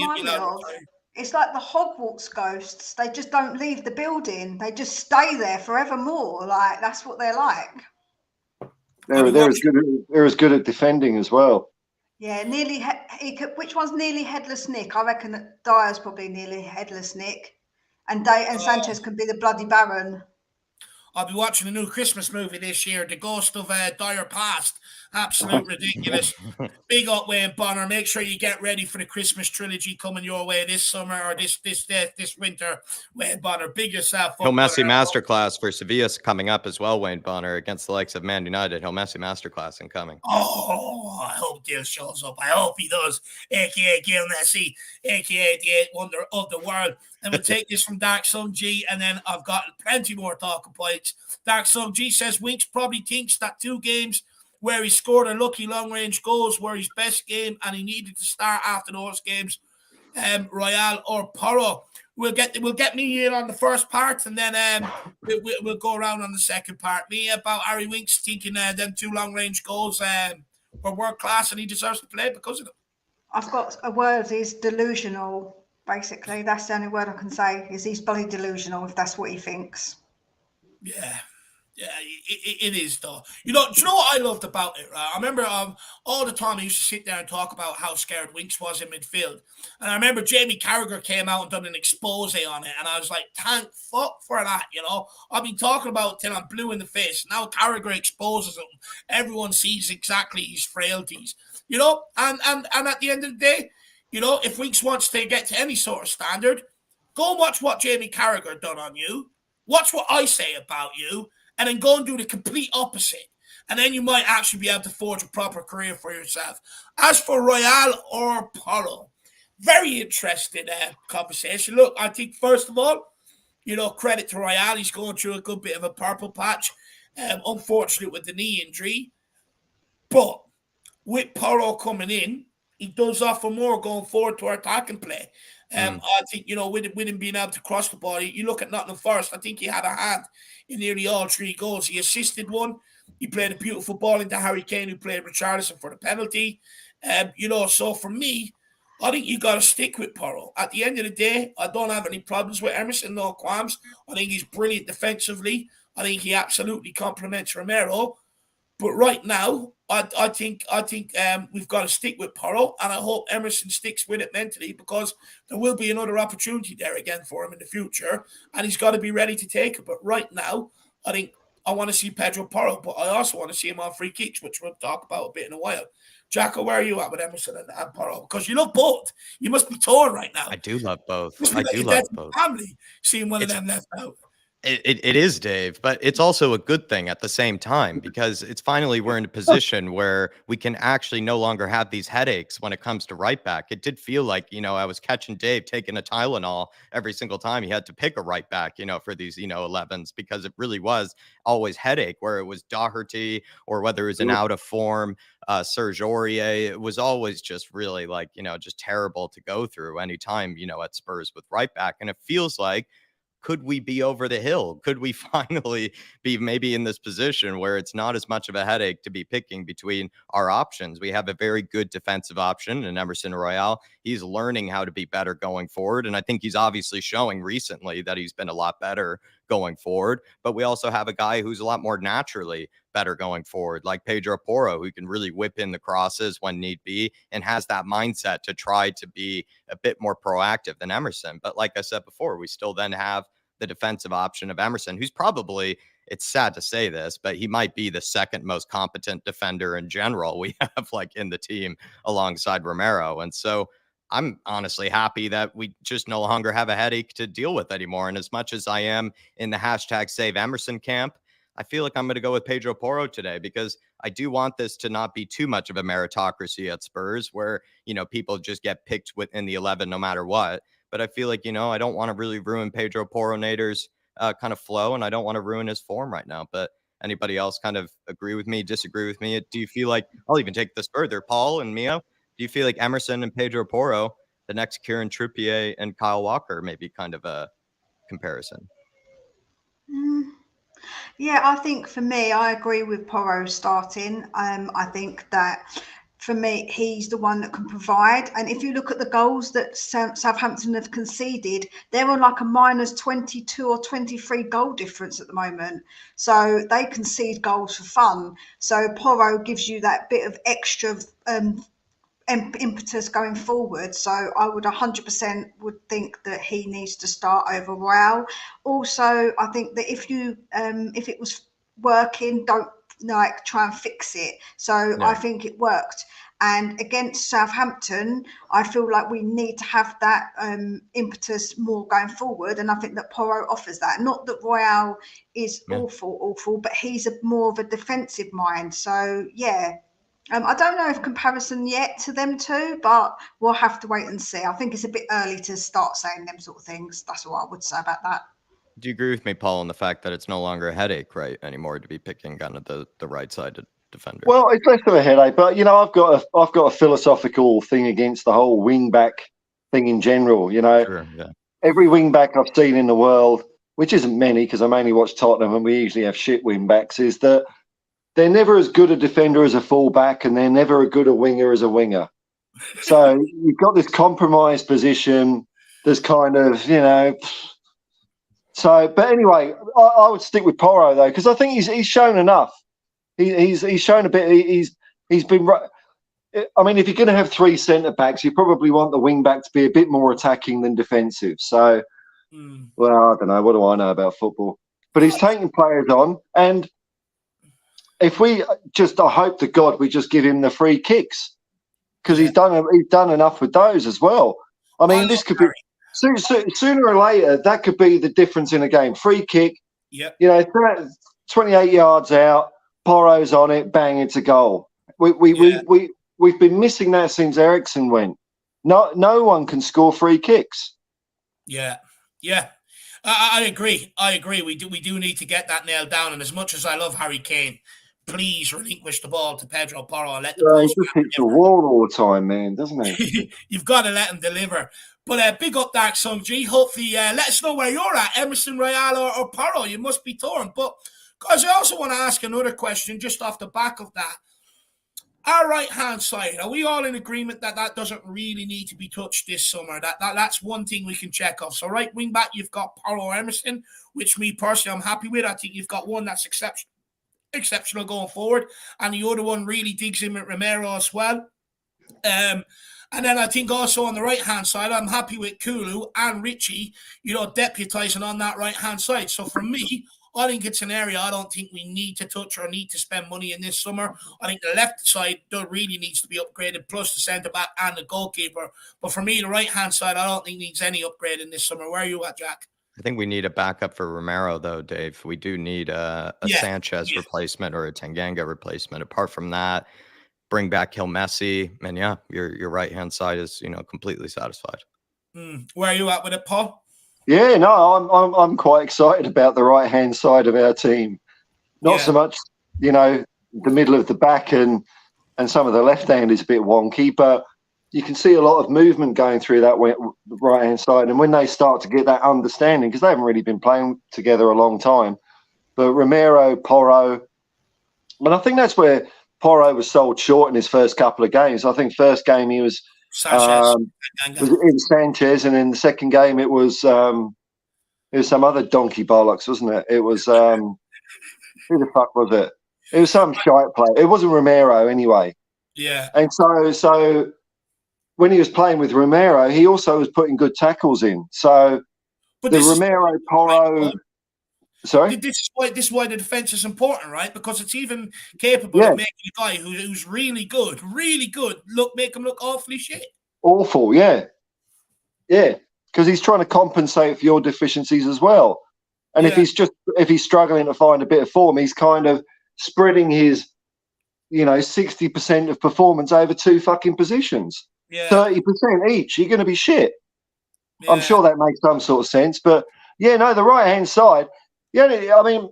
it's like the Hogwarts ghosts. They just don't leave the building. They just stay there forevermore. Like, that's what they're like. They're as good at defending as well. Yeah, which one's nearly headless Nick? I reckon that Dyer's probably nearly headless Nick, and Sanchez can be the bloody Baron. I'll be watching a new Christmas movie this year, The Ghost of Dyer Past. Absolute ridiculous. Big up Wayne Bonner. Make sure you get ready for the Christmas trilogy coming your way this summer or this winter. Wayne Bonner, big yourself up. Hill Messi masterclass for Sevilla coming up as well, Wayne Bonner, against the likes of Man United. Hill Messi masterclass incoming. Oh, I hope Gil shows up. I hope he does. AKA Gil Messi, AKA the 8th wonder of the world. And we'll take this from Dark Sun G, and then I've got plenty more talking points. Dark Sun G says Winks probably thinks that 2 games where he scored a lucky long-range goals were his best game, and he needed to start after those games. Royale or Porro. We'll get me in on the first part, and then we'll go around on the second part. Me about Harry Winks thinking them 2 long-range goals were world class, and he deserves to play because of them. I've got a word. He's delusional. Basically, that's the only word I can say. Is he's bloody delusional if that's what he thinks. Yeah, it is though. Do you know what I loved about it? Right? I remember all the time I used to sit there and talk about how scared Winks was in midfield, and I remember Jamie Carragher came out and done an expose on it, and I was like, "Thank fuck for that." I've been talking about it till I'm blue in the face. Now Carragher exposes him. Everyone sees exactly his frailties. And at the end of the day, if Winks wants to get to any sort of standard, go and watch what Jamie Carragher done on you. Watch what I say about you, and then go and do the complete opposite. And then you might actually be able to forge a proper career for yourself. As for Royale or Porro, very interesting conversation. Look, I think, first of all, credit to Royale. He's going through a good bit of a purple patch. Unfortunate with the knee injury. But with Porro coming in, he does offer more going forward to our attacking play. I think, with him being able to cross the ball, you look at Nottingham Forest, I think he had a hand in nearly all 3 goals. He assisted one. He played a beautiful ball into Harry Kane, who played Richarlison for the penalty. So for me, I think you got to stick with Porro. At the end of the day, I don't have any problems with Emerson, no qualms. I think he's brilliant defensively. I think he absolutely complements Romero. But right now, I think we've got to stick with Porro, and I hope Emerson sticks with it mentally, because there will be another opportunity there again for him in the future, and he's got to be ready to take it. But right now, I think I want to see Pedro Porro, but I also want to see him on free kicks, which we'll talk about a bit in a while. Jacko, where are you at with Emerson and Porro? Because you love both. You must be torn right now. I do love both. You must be I do like love both. family seeing one of them left out. It is, Dave, but it's also a good thing at the same time, because it's finally we're in a position where we can actually no longer have these headaches when it comes to right back. It did feel like, I was catching Dave taking a Tylenol every single time he had to pick a right back, for these, 11s, because it really was always headache, where it was Doherty or whether it was an out of form Serge Aurier. It was always just really like, just terrible to go through anytime, at Spurs with right back. And it feels like, could we be over the hill? Could we finally be maybe in this position where it's not as much of a headache to be picking between our options? We have a very good defensive option in Emerson Royale. He's learning how to be better going forward. And I think he's obviously showing recently that he's been a lot better going forward. But we also have a guy who's a lot more naturally better going forward, like Pedro Porro, who can really whip in the crosses when need be and has that mindset to try to be a bit more proactive than Emerson. But like I said before, we still then have the defensive option of Emerson, who's probably, it's sad to say this, but he might be the second most competent defender in general we have like in the team alongside Romero. And so I'm honestly happy that we just no longer have a headache to deal with anymore. And as much as I am in the hashtag save Emerson camp, I feel like I'm going to go with Pedro Porro today, because I do want this to not be too much of a meritocracy at Spurs where, people just get picked within the 11 no matter what. But I feel like, I don't want to really ruin Pedro Porro Nader's kind of flow, and I don't want to ruin his form right now. But anybody else kind of agree with me, disagree with me? Do you feel like, I'll even take this further, Paul and Mio, do you feel like Emerson and Pedro Porro, the next Kieran Trippier and Kyle Walker, may be kind of a comparison? Yeah, I think for me, I agree with Porro starting. I think that for me, he's the one that can provide. And if you look at the goals that Southampton have conceded, they're on like a minus 22 or 23 goal difference at the moment. So they concede goals for fun. So Porro gives you that bit of extra impetus going forward. So I would 100% would think that he needs to start over Royale. Also, I think that if it was working, don't try and fix it. So yeah. I think it worked. And against Southampton, I feel like we need to have that impetus more going forward. And I think that Porro offers that. Not that Royale is awful, but he's more of a defensive mind. So yeah. I don't know if comparison yet to them two, but we'll have to wait and see. I think it's a bit early to start saying them sort of things. That's what I would say about that. Do you agree with me, Paul, on the fact that it's no longer a headache, right, anymore to be picking kind of the right-sided defender? Well, it's less of a headache, but I've got a philosophical thing against the whole wing-back thing in general. Sure, yeah. Every wing-back I've seen in the world, which isn't many because I mainly watch Tottenham and we usually have shit wing-backs, is that they're never as good a defender as a fullback, and they're never as good a winger as a winger. So you've got this compromised position. There's kind of, So, but anyway, I would stick with Porro though, because I think he's shown enough. He's shown a bit. He's been. I mean, if you're going to have 3 centre backs, you probably want the wing back to be a bit more attacking than defensive. So, well, I don't know. What do I know about football? But he's taking players on, and if we I hope to God we just give him the free kicks, because he's done enough with those as well. I mean, this could be sooner or later that could be the difference in a game. Free kick, 28 yards out, Porro's on it, bang, it's a goal. We've been missing that since Eriksen went. No one can score free kicks. Yeah. I agree. We do need to get that nailed down. And as much as I love Harry Kane, please relinquish the ball to Pedro Porro and let the He postman just hits the deliver. wall all the time, man, doesn't he? You've got to let him deliver. But big up Dark Song G. Hopefully, let us know where you're at, Emerson, Royale, or Porro. You must be torn. But guys, I also want to ask another question just off the back of that. Our right-hand side, are we all in agreement that that doesn't really need to be touched this summer? That's one thing we can check off. So right wing back, you've got Porro Emerson, which me personally I'm happy with. I think you've got one that's exceptional going forward, and the other one really digs in with Romero as well. And then I think also on the right-hand side, I'm happy with Kulu and Richie, deputizing on that right-hand side. So for me, I think it's an area I don't think we need to touch or need to spend money in this summer. I think the left side really needs to be upgraded, plus the centre-back and the goalkeeper. But for me, the right-hand side, I don't think needs any upgrade in this summer. Where are you at, Jack? I think we need a backup for Romero, though, Dave. We do need a Sanchez replacement or a Tanganga replacement. Apart from that, bring back Hill Messi, and your right-hand side is completely satisfied. Where are you at with it, Paul? Yeah, no, I'm quite excited about the right-hand side of our team. Not so much, the middle of the back and some of the left hand is a bit wonky, but you can see a lot of movement going through that right-hand side. And when they start to get that understanding, because they haven't really been playing together a long time, but Romero, Porro, and I think that's where Porro was sold short in his first couple of games. I think first game he was Sanchez. it was Sanchez, and in the second game it was some other donkey bollocks, wasn't it? It was who the fuck was it? It was some shite player. It wasn't Romero anyway. Yeah. And so when he was playing with Romero, he also was putting good tackles in. So but the Romero Porro. Sorry. This is why the defense is important, right? Because it's even capable of making a guy who's really good, make him look awfully shit. Awful, yeah, because he's trying to compensate for your deficiencies as well. And if he's struggling to find a bit of form, he's kind of spreading his, 60% of performance over two fucking positions, 30% each. You're going to be shit. Yeah. I'm sure that makes some sort of sense, but the right hand side. Yeah, I mean,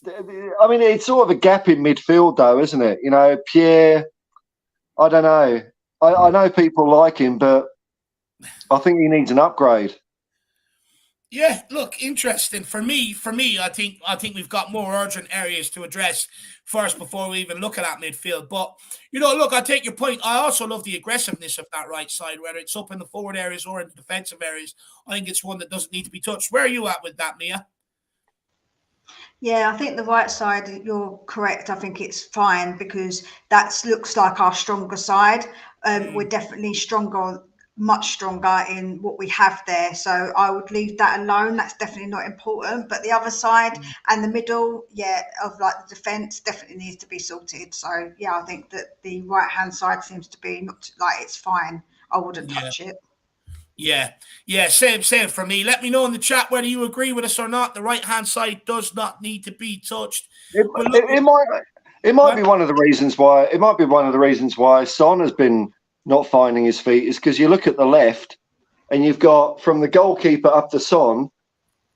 it's sort of a gap in midfield, though, isn't it? Pierre. I don't know. I know people like him, but I think he needs an upgrade. Yeah, look, interesting. For me, I think we've got more urgent areas to address first before we even look at that midfield. But look, I take your point. I also love the aggressiveness of that right side, whether it's up in the forward areas or in the defensive areas. I think it's one that doesn't need to be touched. Where are you at with that, Mia? Yeah, I think the right side, you're correct. I think it's fine because that looks like our stronger side. We're definitely much stronger in what we have there. So I would leave that alone. That's definitely not important. But the other side and the middle, of the defence definitely needs to be sorted. So I think that the right hand side seems to be not it's fine. I wouldn't touch it. Yeah, same for me. Let me know in the chat whether you agree with us or not. The right hand side does not need to be touched. It might be one of the reasons why. It might be one of the reasons why Son has been not finding his feet is because you look at the left and you've got from the goalkeeper up to Son,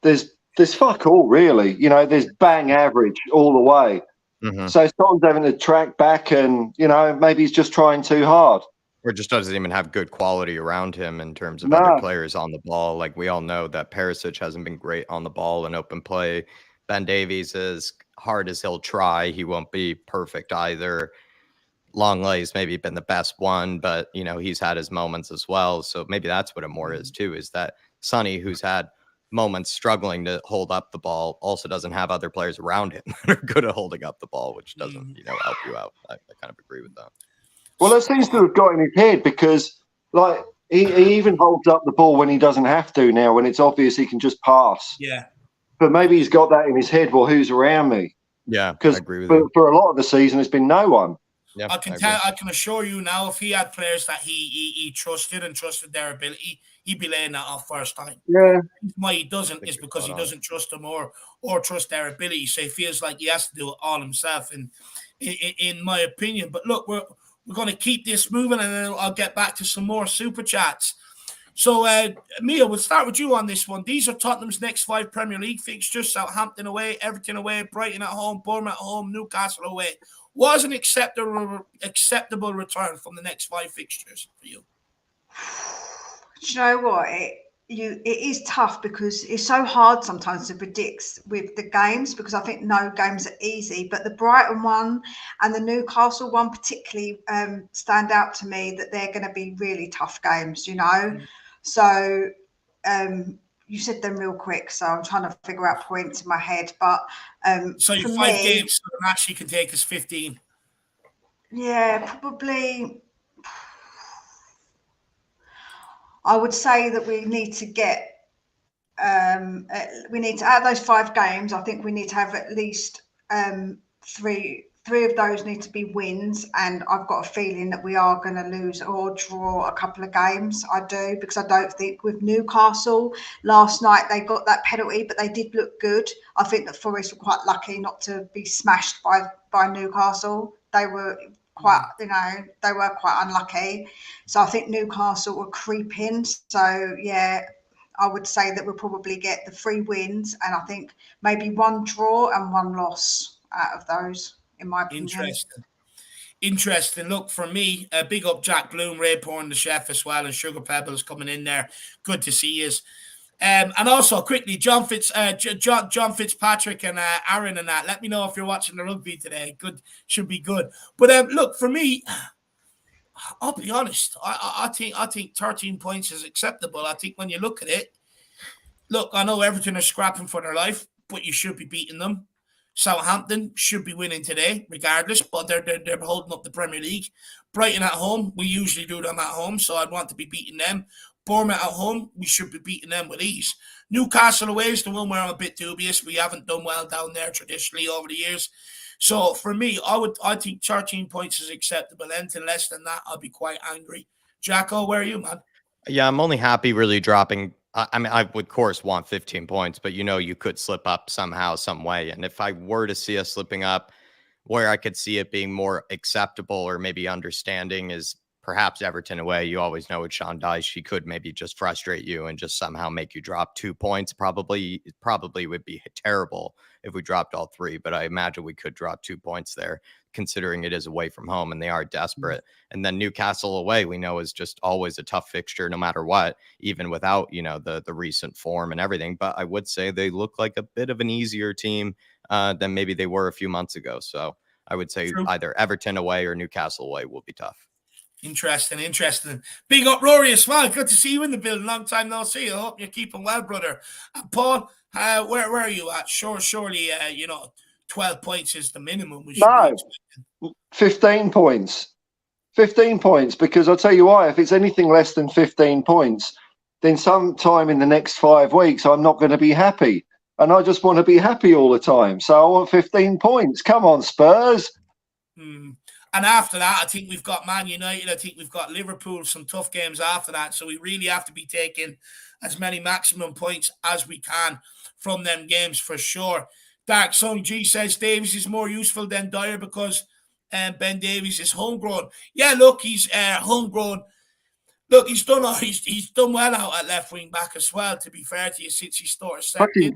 there's fuck all really. There's bang average all the way. Mm-hmm. So Son's having to track back and maybe he's just trying too hard. Or just doesn't even have good quality around him in terms of other players on the ball. Like we all know that Perisic hasn't been great on the ball in open play. Ben Davies, as hard as he'll try, he won't be perfect either. Longlay's maybe been the best one, but he's had his moments as well. So maybe that's what it more is too, is that Sonny, who's had moments struggling to hold up the ball, also doesn't have other players around him that are good at holding up the ball, which doesn't help you out. I kind of agree with that. Well, that seems to have got in his head because, he even holds up the ball when he doesn't have to now, when it's obvious he can just pass. Yeah. But maybe he's got that in his head. Well, who's around me? Yeah, because for a lot of the season, there's been no one. Yeah, I can assure you now, if he had players that he trusted their ability, he'd be laying that off first time. Yeah. Why he doesn't is because he doesn't trust them or trust their ability. So he feels like he has to do it all himself, in my opinion. But look, we're going to keep this moving, and then I'll get back to some more super chats. So, Mia, we'll start with you on this one. These are Tottenham's next 5 Premier League fixtures: Southampton away, Everton away, Brighton at home, Bournemouth at home, Newcastle away. Was an acceptable return from the next 5 fixtures for you? Do you know what? It is tough because it's so hard sometimes to predict with the games, because I think no games are easy. But the Brighton one and the Newcastle one particularly stand out to me, that they're going to be really tough games, you know. So you said them real quick, so I'm trying to figure out points in my head. But so your for 5 me, games, so the match you can take is 15. Yeah, probably. I would say that we need to get, out of those 5 games, I think we need to have at least three of those need to be wins, and I've got a feeling that we are going to lose or draw a couple of games. I do, because I don't think with Newcastle last night they got that penalty, but they did look good. I think that Forest were quite lucky not to be smashed by Newcastle. They were quite unlucky. So I think Newcastle will creep in. So yeah, I would say that we'll probably get the 3 wins, and I think maybe 1 draw and 1 loss out of those, in my opinion. Interesting. Look, for me, big up Jack Bloom, Ray Porn, the chef as well, and Sugar Pebbles coming in there. Good to see you. And also, quickly, John Fitzpatrick and Aaron and that. Let me know if you're watching the rugby today. Good, should be good. But look, for me, I'll be honest. I think 13 points is acceptable. I think when you look at it, look, I know Everton are scrapping for their life, but you should be beating them. Southampton should be winning today, regardless, but they're holding up the Premier League. Brighton at home, we usually do them at home, so I'd want to be beating them. Bournemouth at home, we should be beating them with ease. Newcastle away is the one where I'm a bit dubious. We haven't done well down there traditionally over the years. So for me, I think 13 points is acceptable. Anything less than that, I'll be quite angry. Jacko, where are you, man? Yeah, I'm only happy really dropping. I mean, I would, of course, want 15 points, but you could slip up somehow, some way. And if I were to see us slipping up, where I could see it being more acceptable or maybe understanding is perhaps Everton away. You always know with Sean Dyche, he could maybe just frustrate you and just somehow make you drop 2 points. Probably would be terrible if we dropped all 3, but I imagine we could drop 2 points there, considering it is away from home and they are desperate. And then Newcastle away, we know, is just always a tough fixture no matter what, even without, the recent form and everything. But I would say they look like a bit of an easier team than maybe they were a few months ago. So I would say either Everton away or Newcastle away will be tough. Interesting. Big up Rory as well. Good to see you in the building. Long time no see. I hope you're keeping well, brother. Paul, where are you at? Surely, 12 points is the minimum. We should 15 points. 15 points, because I'll tell you why. If it's anything less than 15 points, then sometime in the next 5 weeks, I'm not going to be happy. And I just want to be happy all the time. So I want 15 points. Come on, Spurs. And after that, I think we've got Man United. I think we've got Liverpool, some tough games after that. So we really have to be taking as many maximum points as we can from them games for sure. Dark Song G says Davies is more useful than Dyer because Ben Davies is homegrown. Yeah, look, he's homegrown. Look, he's done well out at left wing back as well, to be fair to you, since he started.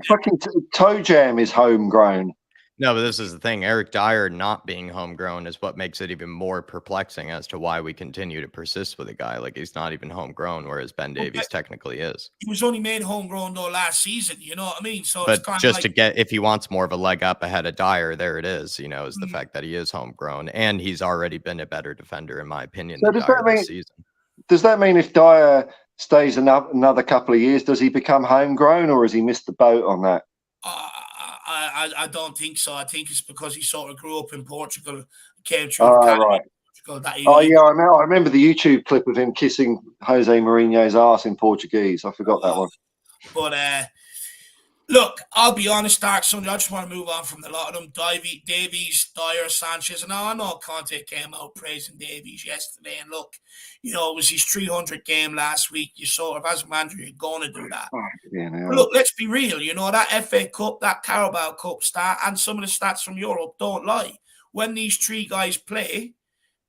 Fucking Toe Jam is homegrown. No, but this is the thing. Eric Dyer not being homegrown is what makes it even more perplexing as to why we continue to persist with a guy. Like, he's not even homegrown, whereas Ben Davies technically is. He was only made homegrown though last season, you know what I mean? So but it's kind just of to get, if he wants more of a leg up ahead of Dyer, there it is, is the fact that he is homegrown and he's already been a better defender, in my opinion, than Dyer this season. Does that mean if Dyer stays another couple of years, does he become homegrown, or has he missed the boat on that? I don't think so. I think it's because he sort of grew up in Portugal, came through right. Portugal. I remember the YouTube clip of him kissing Jose Mourinho's ass in Portuguese. I forgot that one. But look, I'll be honest, Dark Sunday, I just want to move on from the lot of them. Davies, Dyer, Sanchez, and I know Conte came out praising Davies yesterday. And look, it was his 300 game last week. You sort of, as a manager, you're going to do that. But look, let's be real. That FA Cup, that Carabao Cup stat, and some of the stats from Europe don't lie. When these 3 guys play,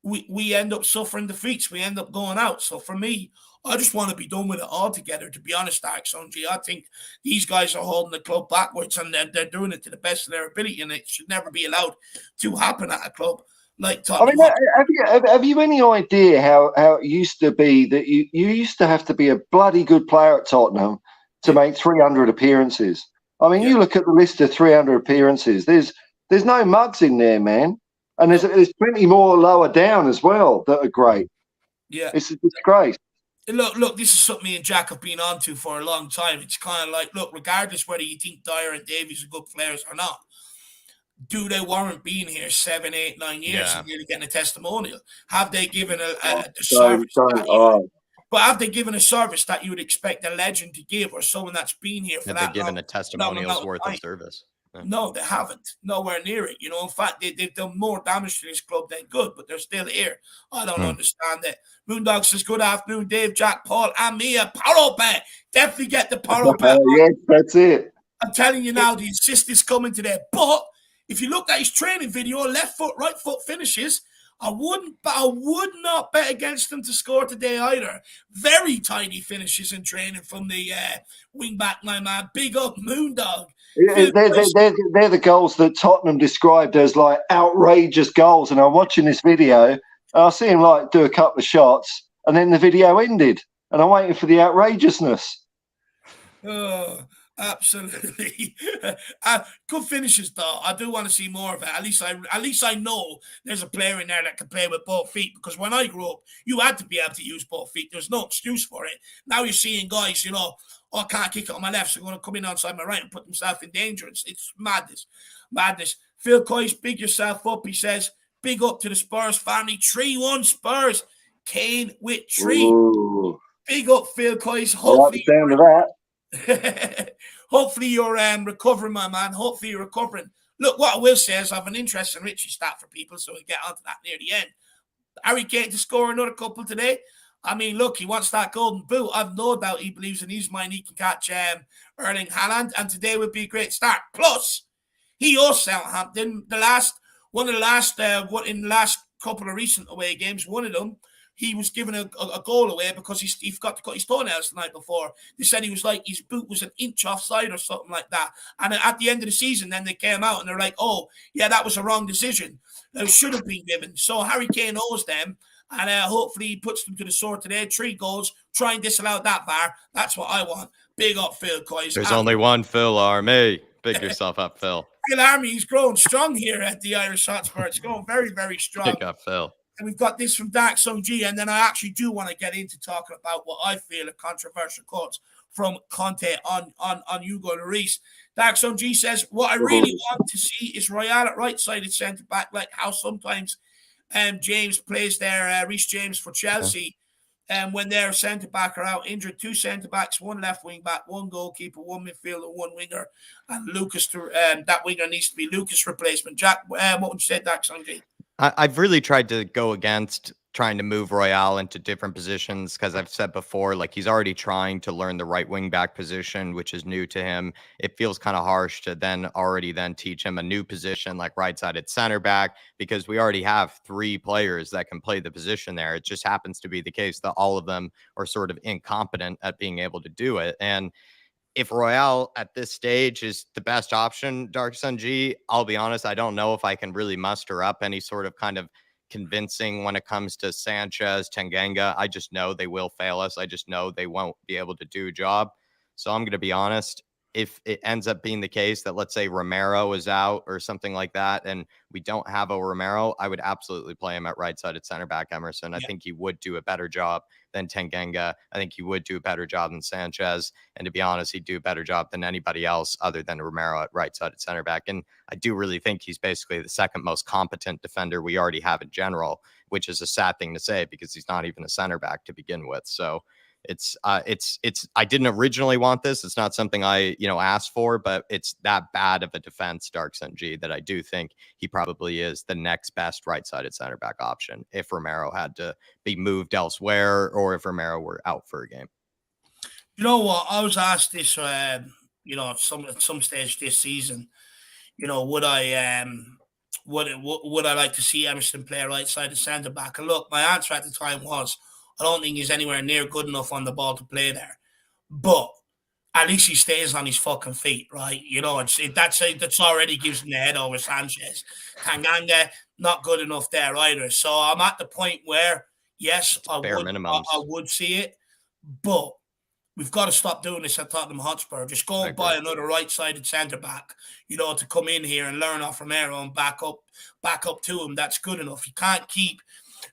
we end up suffering defeats. We end up going out. So for me, I just want to be done with it altogether, to be honest, Sonji. I think these guys are holding the club backwards, and they're doing it to the best of their ability, and it should never be allowed to happen at a club like I mean, Tottenham. have you any idea how it used to be that you used to have to be a bloody good player at Tottenham to make 300 appearances? I mean, you look at the list of 300 appearances. There's no mugs in there, man, and there's plenty more lower down as well that are great. Yeah, it's a disgrace. Look, this is something me and Jack have been on to for a long time. It's kind of like, look, regardless whether you think Dyer and Davies are good players or not, do they warrant being here 7, 8, 9 years and really getting a testimonial? Have they given a service? But have they given a service that you would expect a legend to give, or someone that's been here for that long? Have they given a testimonial's worth of service? No, they haven't. Nowhere near it. In fact, they've done more damage to this club than good, but they're still here. I don't understand it. Moondog says, good afternoon, Dave, Jack, Paul, and Mia. Power bet. Definitely get the power bet. Yes, that's it. I'm telling you now, the assist is coming today. But if you look at his training video, left foot, right foot finishes, I would not bet against them to score today either. Very tiny finishes in training from the wing back, my man. Big up, Moondog. They're the goals that Tottenham described as like outrageous goals. And I'm watching this video, and I see him like do a couple of shots, and then the video ended, and I'm waiting for the outrageousness. Oh, absolutely. Good finishes, though. I do want to see more of it. At least I know there's a player in there that can play with both feet. Because when I grew up, you had to be able to use both feet. There's no excuse for it. Now you're seeing guys, I can't kick it on my left, so I'm going to come in outside my right and put themselves in danger. It's madness. Phil Coyce, big yourself up. He says, big up to the Spurs family. 3-1 Spurs. Kane with 3. Ooh. Big up, Phil Coyce. Hopefully, I like the sound of that. Hopefully you're recovering, my man. Hopefully you're recovering. Look, what I will say is I have an interesting Richie stat for people, so we'll get onto that near the end. Harry Kane to score another couple today. I mean, look, he wants that golden boot. I've no doubt he believes in his mind he can catch Erling Haaland, and today would be a great start. Plus, he owes Southampton in the last couple of recent away games. One of them, he was given a goal away because he forgot to cut his toenails the night before. They said he was like, his boot was an inch offside or something like that. And at the end of the season, then they came out and they're like, oh, yeah, that was a wrong decision. It should have been given. So Harry Kane owes them. And hopefully he puts them to the sword today. 3 goals. Try and disallow that VAR. That's what I want. Big up, Phil Coyce. There's only one Phil Army. Big yourself up, Phil. Phil Army, he's growing strong here at the Irish Hotspur. It's going very, very strong. Big up, Phil. And we've got this from Dark Song G. And then I actually do want to get into talking about what I feel are controversial quotes from Conte on Hugo Lloris. Dark Song G says, what I really want to see is Royale at right-sided centre-back, like how sometimes James plays there, Reece James for Chelsea. And when their centre-back are out injured, 2 centre-backs, 1 left wing-back, 1 goalkeeper, 1 midfielder, 1 winger. And Lucas, that winger needs to be Lucas' replacement. Jack, what would you say, Dark Song G? I've really tried to go against trying to move Royale into different positions because I've said before, like he's already trying to learn the right wing back position, which is new to him. It feels kind of harsh to then teach him a new position like right-sided center back because we already have 3 players that can play the position there. It just happens to be the case that all of them are sort of incompetent at being able to do it. And if Royale at this stage is the best option, Dark Sun G, I'll be honest, I don't know if I can really muster up any sort of kind of convincing when it comes to Sanchez, Tanganga. I just know they will fail us. I just know they won't be able to do a job. So I'm going to be honest. If it ends up being the case that, let's say, Romero is out or something like that, and we don't have a Romero, I would absolutely play him at right-sided center back, Emerson. I think he would do a better job than Tanganga. I think he would do a better job than Sanchez. And to be honest, he'd do a better job than anybody else other than Romero at right-sided center back. And I do really think he's basically the second most competent defender we already have in general, which is a sad thing to say because he's not even a center back to begin with. So it's I didn't originally want this. It's not something I, asked for, but it's that bad of a defense, Dark Sun G, that I do think he probably is the next best right-sided center back option if Romero had to be moved elsewhere or if Romero were out for a game. You know what? I was asked this, at some stage this season, would I would I like to see Emerson play right side of centre back? And look, my answer at the time was, I don't think he's anywhere near good enough on the ball to play there. But at least he stays on his fucking feet, right? You know, that's already gives him the head over Sanchez. Tanganga, not good enough there either. So I'm at the point where, yes, I would see it, but we've got to stop doing this at Tottenham Hotspur. Just go and buy another right-sided centre-back, you know, to come in here and learn off Romero and back up to him. That's good enough. You can't keep...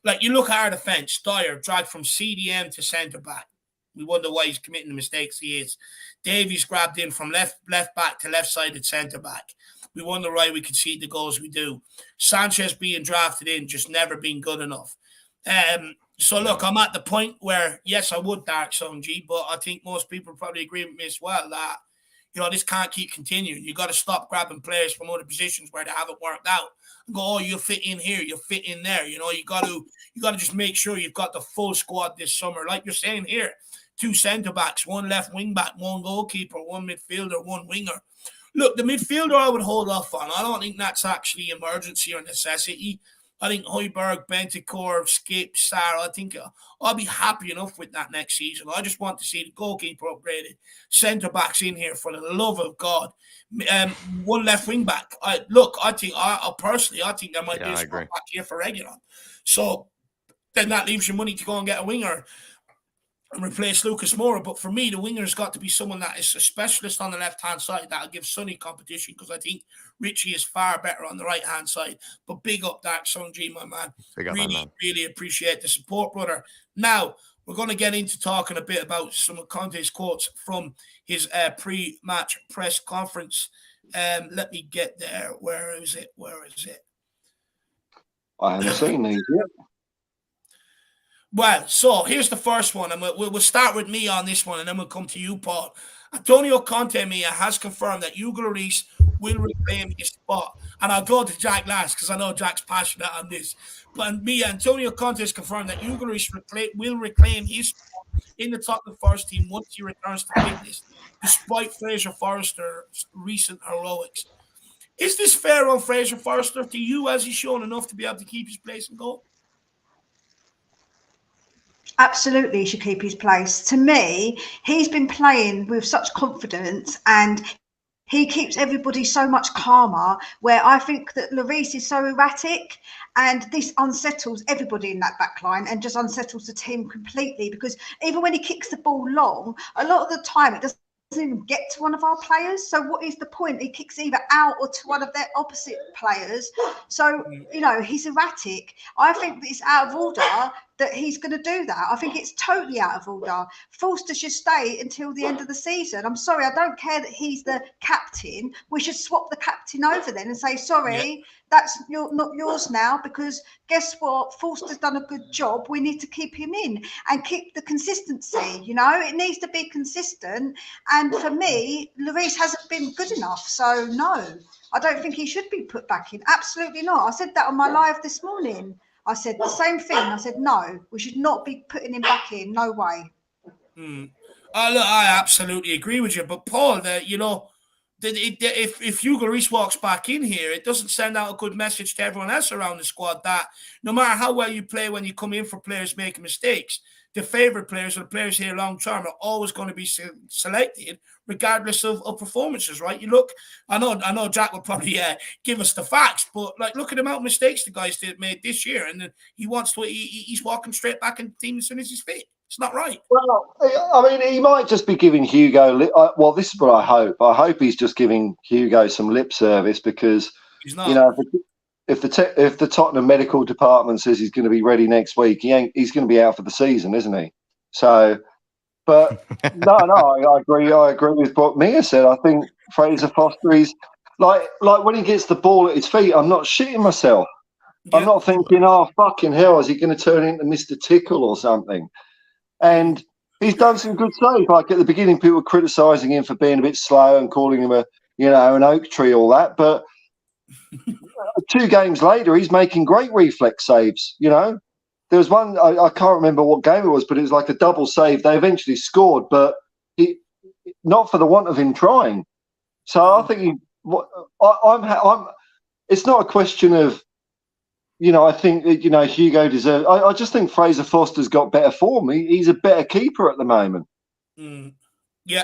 Like, you look at our defence, Dyer dragged from CDM to centre-back. We wonder why he's committing the mistakes he is. Davies grabbed in from left back to left-sided centre-back. We wonder why we concede the goals we do. Sanchez being drafted in, just never been good enough. So, look, I'm at the point where, yes, I would dark Sung-Ji, but I think most people probably agree with me as well that, you know, this can't keep continuing. You got to stop grabbing players from other positions where they haven't worked out and go, oh, you fit in here, you fit in there. You know, you got to just make sure you've got the full squad this summer. Like you're saying here, 2 centre-backs, 1 left wing-back, 1 goalkeeper, 1 midfielder, 1 winger. Look, the midfielder I would hold off on. I don't think that's actually emergency or necessity. I think Højbjerg, Bentancur, Skip, Sarr, I think I'll be happy enough with that next season. I just want to see the goalkeeper upgraded, centre-backs in here for the love of God. 1 left wing-back. I think there might be a spot back here for Reguilon. So then that leaves you money to go and get a winger and replace Lucas Moura. But for me, the winger's got to be someone that is a specialist on the left-hand side that'll give Sonny competition, because I think Richie is far better on the right-hand side. But big up Dark Sung-Ji, my man. Really appreciate the support, brother. Now, we're going to get into talking a bit about some of Conte's quotes from his pre-match press conference. Let me get there. Where is it? I haven't seen these yet. Well, so here's the first one, and we'll start with me on this one, and then we'll come to you, Paul. Antonio Conte, Mia, has confirmed that Hugo Lloris will reclaim his spot. And I'll go to Jack last, because I know Jack's passionate on this. But Mia, Antonio Conte has confirmed that Hugo Lloris will reclaim his spot in the Tottenham first team once he returns to fitness, despite Fraser Forster's recent heroics. Is this fair on Fraser Forster? To you, has he shown enough to be able to keep his place and goal? Absolutely, he should keep his place. To me, he's been playing with such confidence and he keeps everybody so much calmer, where I think that Lloris is so erratic, and this unsettles everybody in that back line and just unsettles the team completely, because even when he kicks the ball long, a lot of the time it doesn't even get to one of our players. So what is the point? He kicks either out or to one of their opposite players. So, you know, he's erratic. I think that it's out of order that he's going to do that. I think it's totally out of order. Forster should stay until the end of the season. I'm sorry, I don't care that he's the captain. We should swap the captain over then and say, sorry, that's not yours now, because guess what? Forster's done a good job. We need to keep him in and keep the consistency. You know, it needs to be consistent. And for me, Lloris hasn't been good enough. So no, I don't think he should be put back in. Absolutely not. I said that on my live this morning. I said the same thing. I said, no, we should not be putting him back in. No way. Look, I absolutely agree with you. But Paul, if Hugo Lloris walks back in here, it doesn't send out a good message to everyone else around the squad that no matter how well you play when you come in for players making mistakes, the favourite players or the players here long term are always going to be selected regardless of performances, right? You look, I know Jack will probably give us the facts, but like look at the amount of mistakes the guys made this year, and then he's walking straight back in the team as soon as he's fit. It's not right. Well, I mean, he might just be giving Hugo. Well, this is what I hope. I hope he's just giving Hugo some lip service, because he's not. You know, if the Tottenham medical department says he's going to be ready next week, he's going to be out for the season, isn't he? So, but no, I agree. I agree with what Mia said. I think Fraser Forster is like when he gets the ball at his feet, I'm not shitting myself. Yeah. I'm not thinking, oh fucking hell, is he going to turn into Mr. Tickle or something? And he's done some good saves. Like at the beginning, people were criticising him for being a bit slow and calling him an oak tree, all that. But 2 games later, he's making great reflex saves. You know, there was one, I can't remember what game it was, but it was like a double save. They eventually scored, but not for the want of him trying. So I think it's not a question of, I think that, Hugo deserves. I just think Fraser Forster's got better form. He's a better keeper at the moment. Yeah.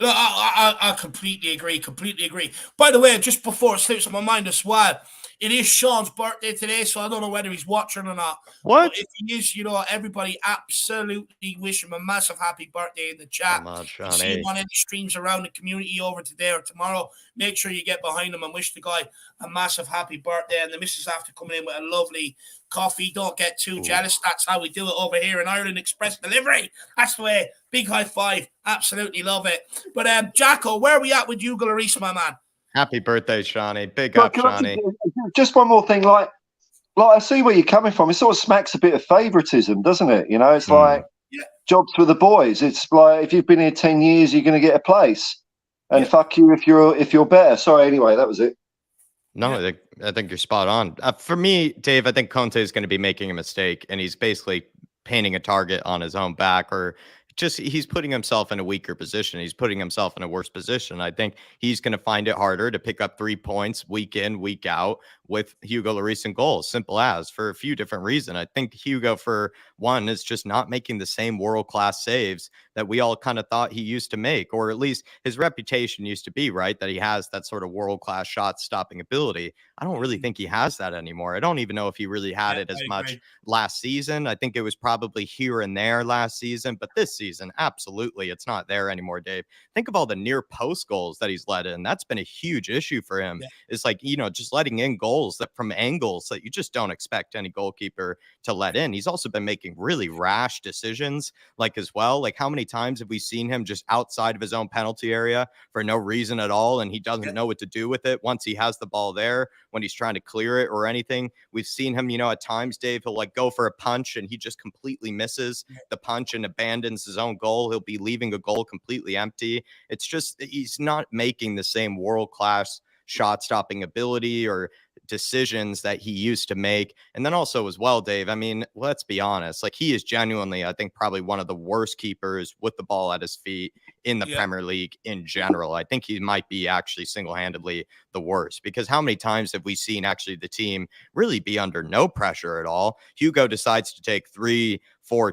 Look, I completely agree. Completely agree. By the way, just before it slips my mind as well, it is Sean's birthday today, so I don't know whether he's watching or not. What? But if he is, everybody absolutely wish him a massive happy birthday in the chat. Come on, If you Sean. see him on any streams around the community over today or tomorrow, make sure you get behind him and wish the guy a massive happy birthday. And the missus after coming in with a lovely coffee. Don't get too jealous. That's how we do it over here in Ireland Express Delivery. That's the way. Big high five. Absolutely love it. But Jacko, where are we at with Hugo Lloris, my man? Happy birthday, Shawnee. Big up, Shawnee. Just one more thing, like I see where you're coming from. It sort of smacks a bit of favouritism, doesn't it? It's like jobs for the boys. It's like if you've been here 10 years, you're going to get a place, and fuck you if you're better. Sorry, anyway, that was it. No, I think you're spot on. For me, Dave, I think Conte is going to be making a mistake, and he's basically painting a target on his own back, or just he's putting himself in a weaker position. He's putting himself in a worse position. I think he's going to find it harder to pick up 3 points week in, week out with Hugo Lloris in goals. Simple as, for a few different reasons. I think Hugo, for one, is just not making the same world-class saves that we all kind of thought he used to make, or at least his reputation used to be, right? That he has that sort of world-class shot-stopping ability. I don't really think he has that anymore. I don't even know if he really had it as much last season. I think it was probably here and there last season, but this season, absolutely, it's not there anymore, Dave. Think of all the near post goals that he's let in. That's been a huge issue for him. It's like, just letting in goals that from angles that you just don't expect any goalkeeper to let in. He's also been making really rash decisions, as well. Like, how many times have we seen him just outside of his own penalty area for no reason at all, and he doesn't know what to do with it once he has the ball there, when he's trying to clear it or anything. We've seen him, at times, Dave, he'll go for a punch and he just completely misses the punch and abandons his own goal. He'll be leaving a goal completely empty. It's just, he's not making the same world-class shot-stopping ability or decisions that he used to make. And then also as well, Dave, I mean, let's be honest, he is genuinely, I think, probably one of the worst keepers with the ball at his feet in the Premier League in general. I think he might be actually single-handedly the worst, because how many times have we seen actually the team really be under no pressure at all? Hugo decides to take 3-4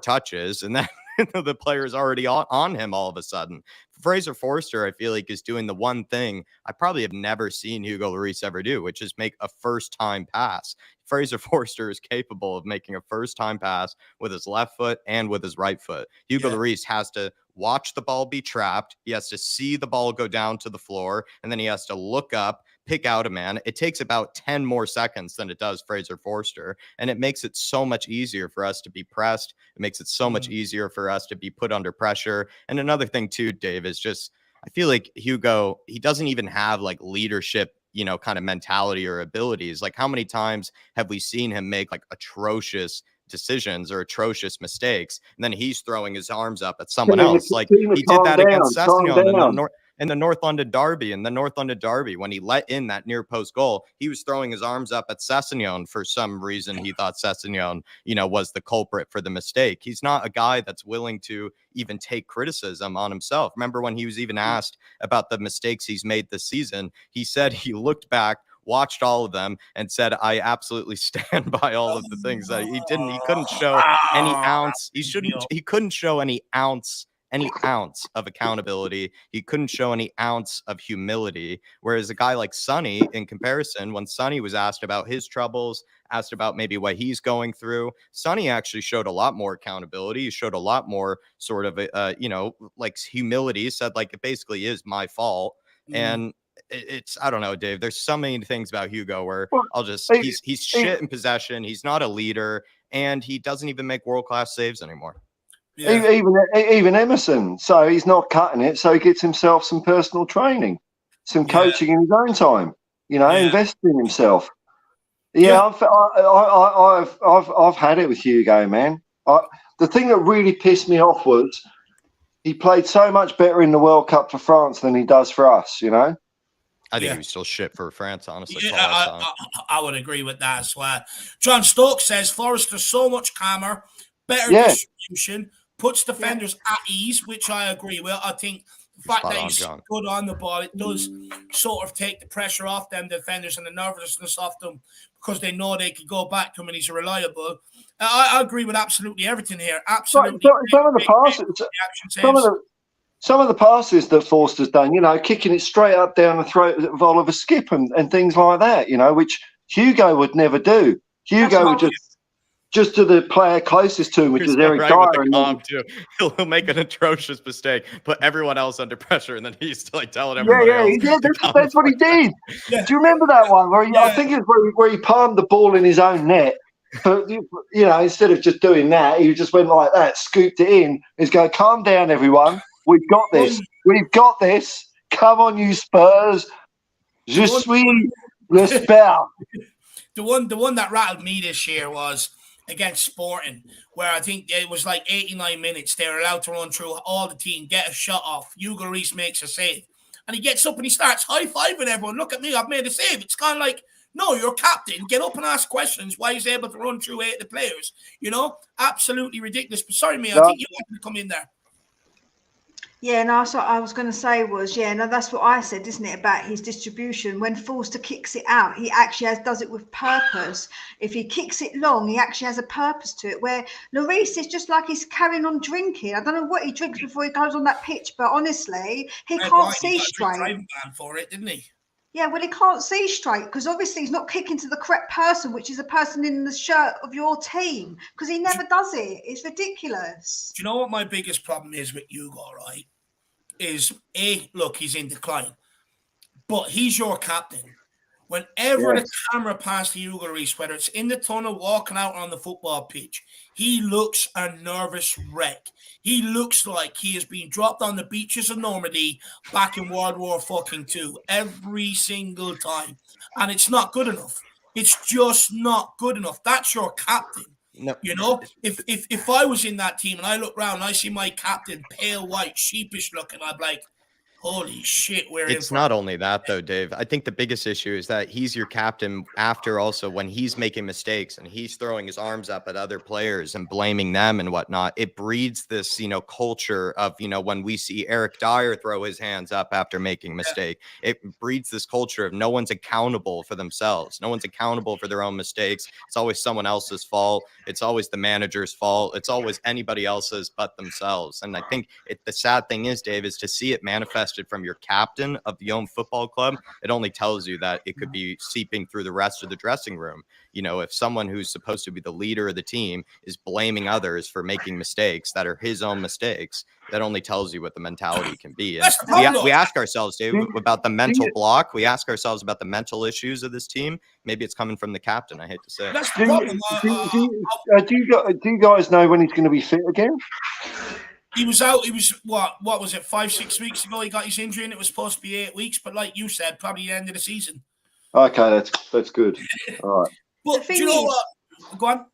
touches, and then the player's already on him all of a sudden. Fraser Forster, I feel like, is doing the one thing I probably have never seen Hugo Lloris ever do, which is make a first-time pass. Fraser Forster is capable of making a first-time pass with his left foot and with his right foot. Hugo Lloris has to watch the ball be trapped. He has to see the ball go down to the floor, and then he has to look up, pick out a man. It takes about 10 more seconds than it does Fraser Forster, and it makes it so much easier for us to be pressed. It makes it so much easier for us to be put under pressure. And another thing too, Dave, is just, I feel like Hugo, he doesn't even have leadership, kind of mentality or abilities. How many times have we seen him make atrocious decisions or atrocious mistakes, and then he's throwing his arms up at someone else? He did that against Sessignon in the North London derby. In the North London derby, when he let in that near post goal, he was throwing his arms up at Sessignon for some reason. He thought Sessignon, was the culprit for the mistake. He's not a guy that's willing to even take criticism on himself. Remember when he was even asked about the mistakes he's made this season, he said he looked back, watched all of them, and said, I absolutely stand by all of the things that he didn't. He couldn't show any ounce. He couldn't show any ounce of accountability. He couldn't show any ounce of humility. Whereas a guy like Sonny, in comparison, when Sonny was asked about his troubles, asked about maybe what he's going through, Sonny actually showed a lot more accountability. He showed a lot more sort of, humility, said it basically is my fault. And it's, I don't know, Dave, there's so many things about Hugo where he's shit in possession. He's not a leader, and he doesn't even make world-class saves anymore. Yeah. Even Emerson, so he's not cutting it, so he gets himself some personal training, some coaching in his own time, investing in himself. I've had it with Hugo, man. The thing that really pissed me off was he played so much better in the World Cup for France than he does for us, I think he was still shit for France, honestly. I would agree with that as well. John Stokes says Forrester's so much calmer, better distribution, puts defenders at ease, which I agree with. I think fact Spot that on, he's John. good on the ball, it does sort of take the pressure off them defenders and the nervousness off them because they know they could go back to him and he's reliable. I agree with absolutely everything here. Absolutely. Some of the passes, some of the passes that Forster's done, kicking it straight up down the throat of Oliver Skip and things like that, which Hugo would never do. Hugo would just to the player closest to him, which is Eric Dyer. Too. He'll make an atrocious mistake, put everyone else under pressure, and then he's telling everybody else. That's what he did. Yeah. Do you remember that one where I think it was where he palmed the ball in his own net? But instead of just doing that, he just went like that, scooped it in. He's going, calm down, everyone. We've got this. We've got this. Come on, you Spurs. Je suis le Spurs. The one that rattled me this year was against Sporting, where I think it was like 89 minutes. They're allowed to run through all the team, get a shot off. Hugo Lloris makes a save. And he gets up and he starts high-fiving everyone. Look at me, I've made a save. It's kind of like, no, you're captain. Get up and ask questions why he's able to run through 8 of the players. Absolutely ridiculous. But sorry, mate, I think you wanted to come in there. Yeah, no, so I was going to say was, that's what I said, isn't it, about his distribution. When Forster kicks it out, he actually does it with purpose. If he kicks it long, he actually has a purpose to it, where Lloris is just like he's carrying on drinking. I don't know what he drinks before he goes on that pitch, but honestly, he can't see straight. He got a ban for it, didn't he? Yeah, well, he can't see straight because obviously he's not kicking to the correct person, which is a person in the shirt of your team, because he never does it. It's ridiculous. Do you know what my biggest problem is with Hugo, right? Is look, he's in decline, but he's your captain. Whenever the camera passes to Hugo Lloris, whether it's in the tunnel, walking out on the football pitch, he looks a nervous wreck. He looks like he has been dropped on the beaches of Normandy back in World War II every single time. And it's not good enough. It's just not good enough. That's your captain. No. If I was in that team and I look around and I see my captain, pale white, sheepish looking, I'd be like, holy shit, it's not only that, though, Dave. I think the biggest issue is that he's your captain after also when he's making mistakes and he's throwing his arms up at other players and blaming them and whatnot. It breeds this, culture of, when we see Eric Dyer throw his hands up after making a mistake, it breeds this culture of no one's accountable for themselves. No one's accountable for their own mistakes. It's always someone else's fault. It's always the manager's fault. It's always anybody else's but themselves. And I think the sad thing is, Dave, is to see it manifest from your captain of the own football club. It only tells you that it could be seeping through the rest of the dressing room. If someone who's supposed to be the leader of the team is blaming others for making mistakes that are his own mistakes, that only tells you what the mentality can be. And we ask ourselves, Dave, about the mental block. We ask ourselves about the mental issues of this team. Maybe it's coming from the captain. I hate to say it. Do you guys know when he's going to be fit again? He was out. He was what was it? 5-6 weeks ago. He got his injury, and it was supposed to be 8 weeks. But like you said, probably the end of the season. Okay, that's good. All right. But do you know what? Go on.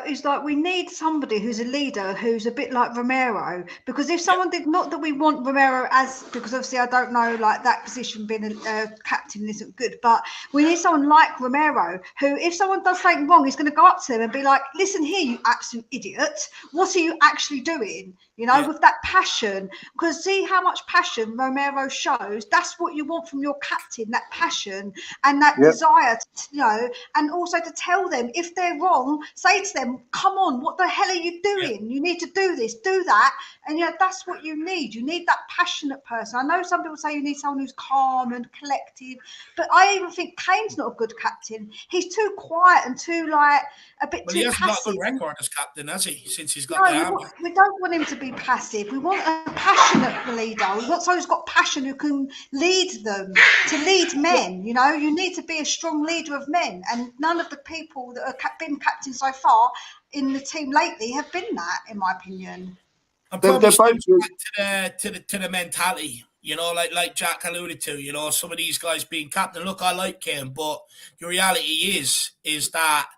It's like we need somebody who's a leader, who's a bit like Romero, because if someone did, not that we want Romero as, because obviously I don't know, like that position being a captain isn't good, but we need someone like Romero who, if someone does something wrong, he's going to go up to them and be like, listen here, you absolute idiot, what are you actually doing? With that passion, because see how much passion Romero shows. That's what you want from your captain, that passion and that desire to, and also to tell them if they're wrong, say to them, come on, what the hell are you doing? You need to do this, do that. And that's what you need. You need that passionate person. I know some people say you need someone who's calm and collective, but I even think Kane's not a good captain. He's too quiet and too a bit too passive. He hasn't got a good record as captain, has he? Since he's got the army. We don't want him to be passive. We want a passionate leader. We want someone who's got passion, who can lead them, to lead men. You need to be a strong leader of men, and none of the people that have been captain so far in the team lately have been that, in my opinion. And probably back to the mentality, like Jack alluded to. Some of these guys being captain. Look, I like Kane, but the reality is that.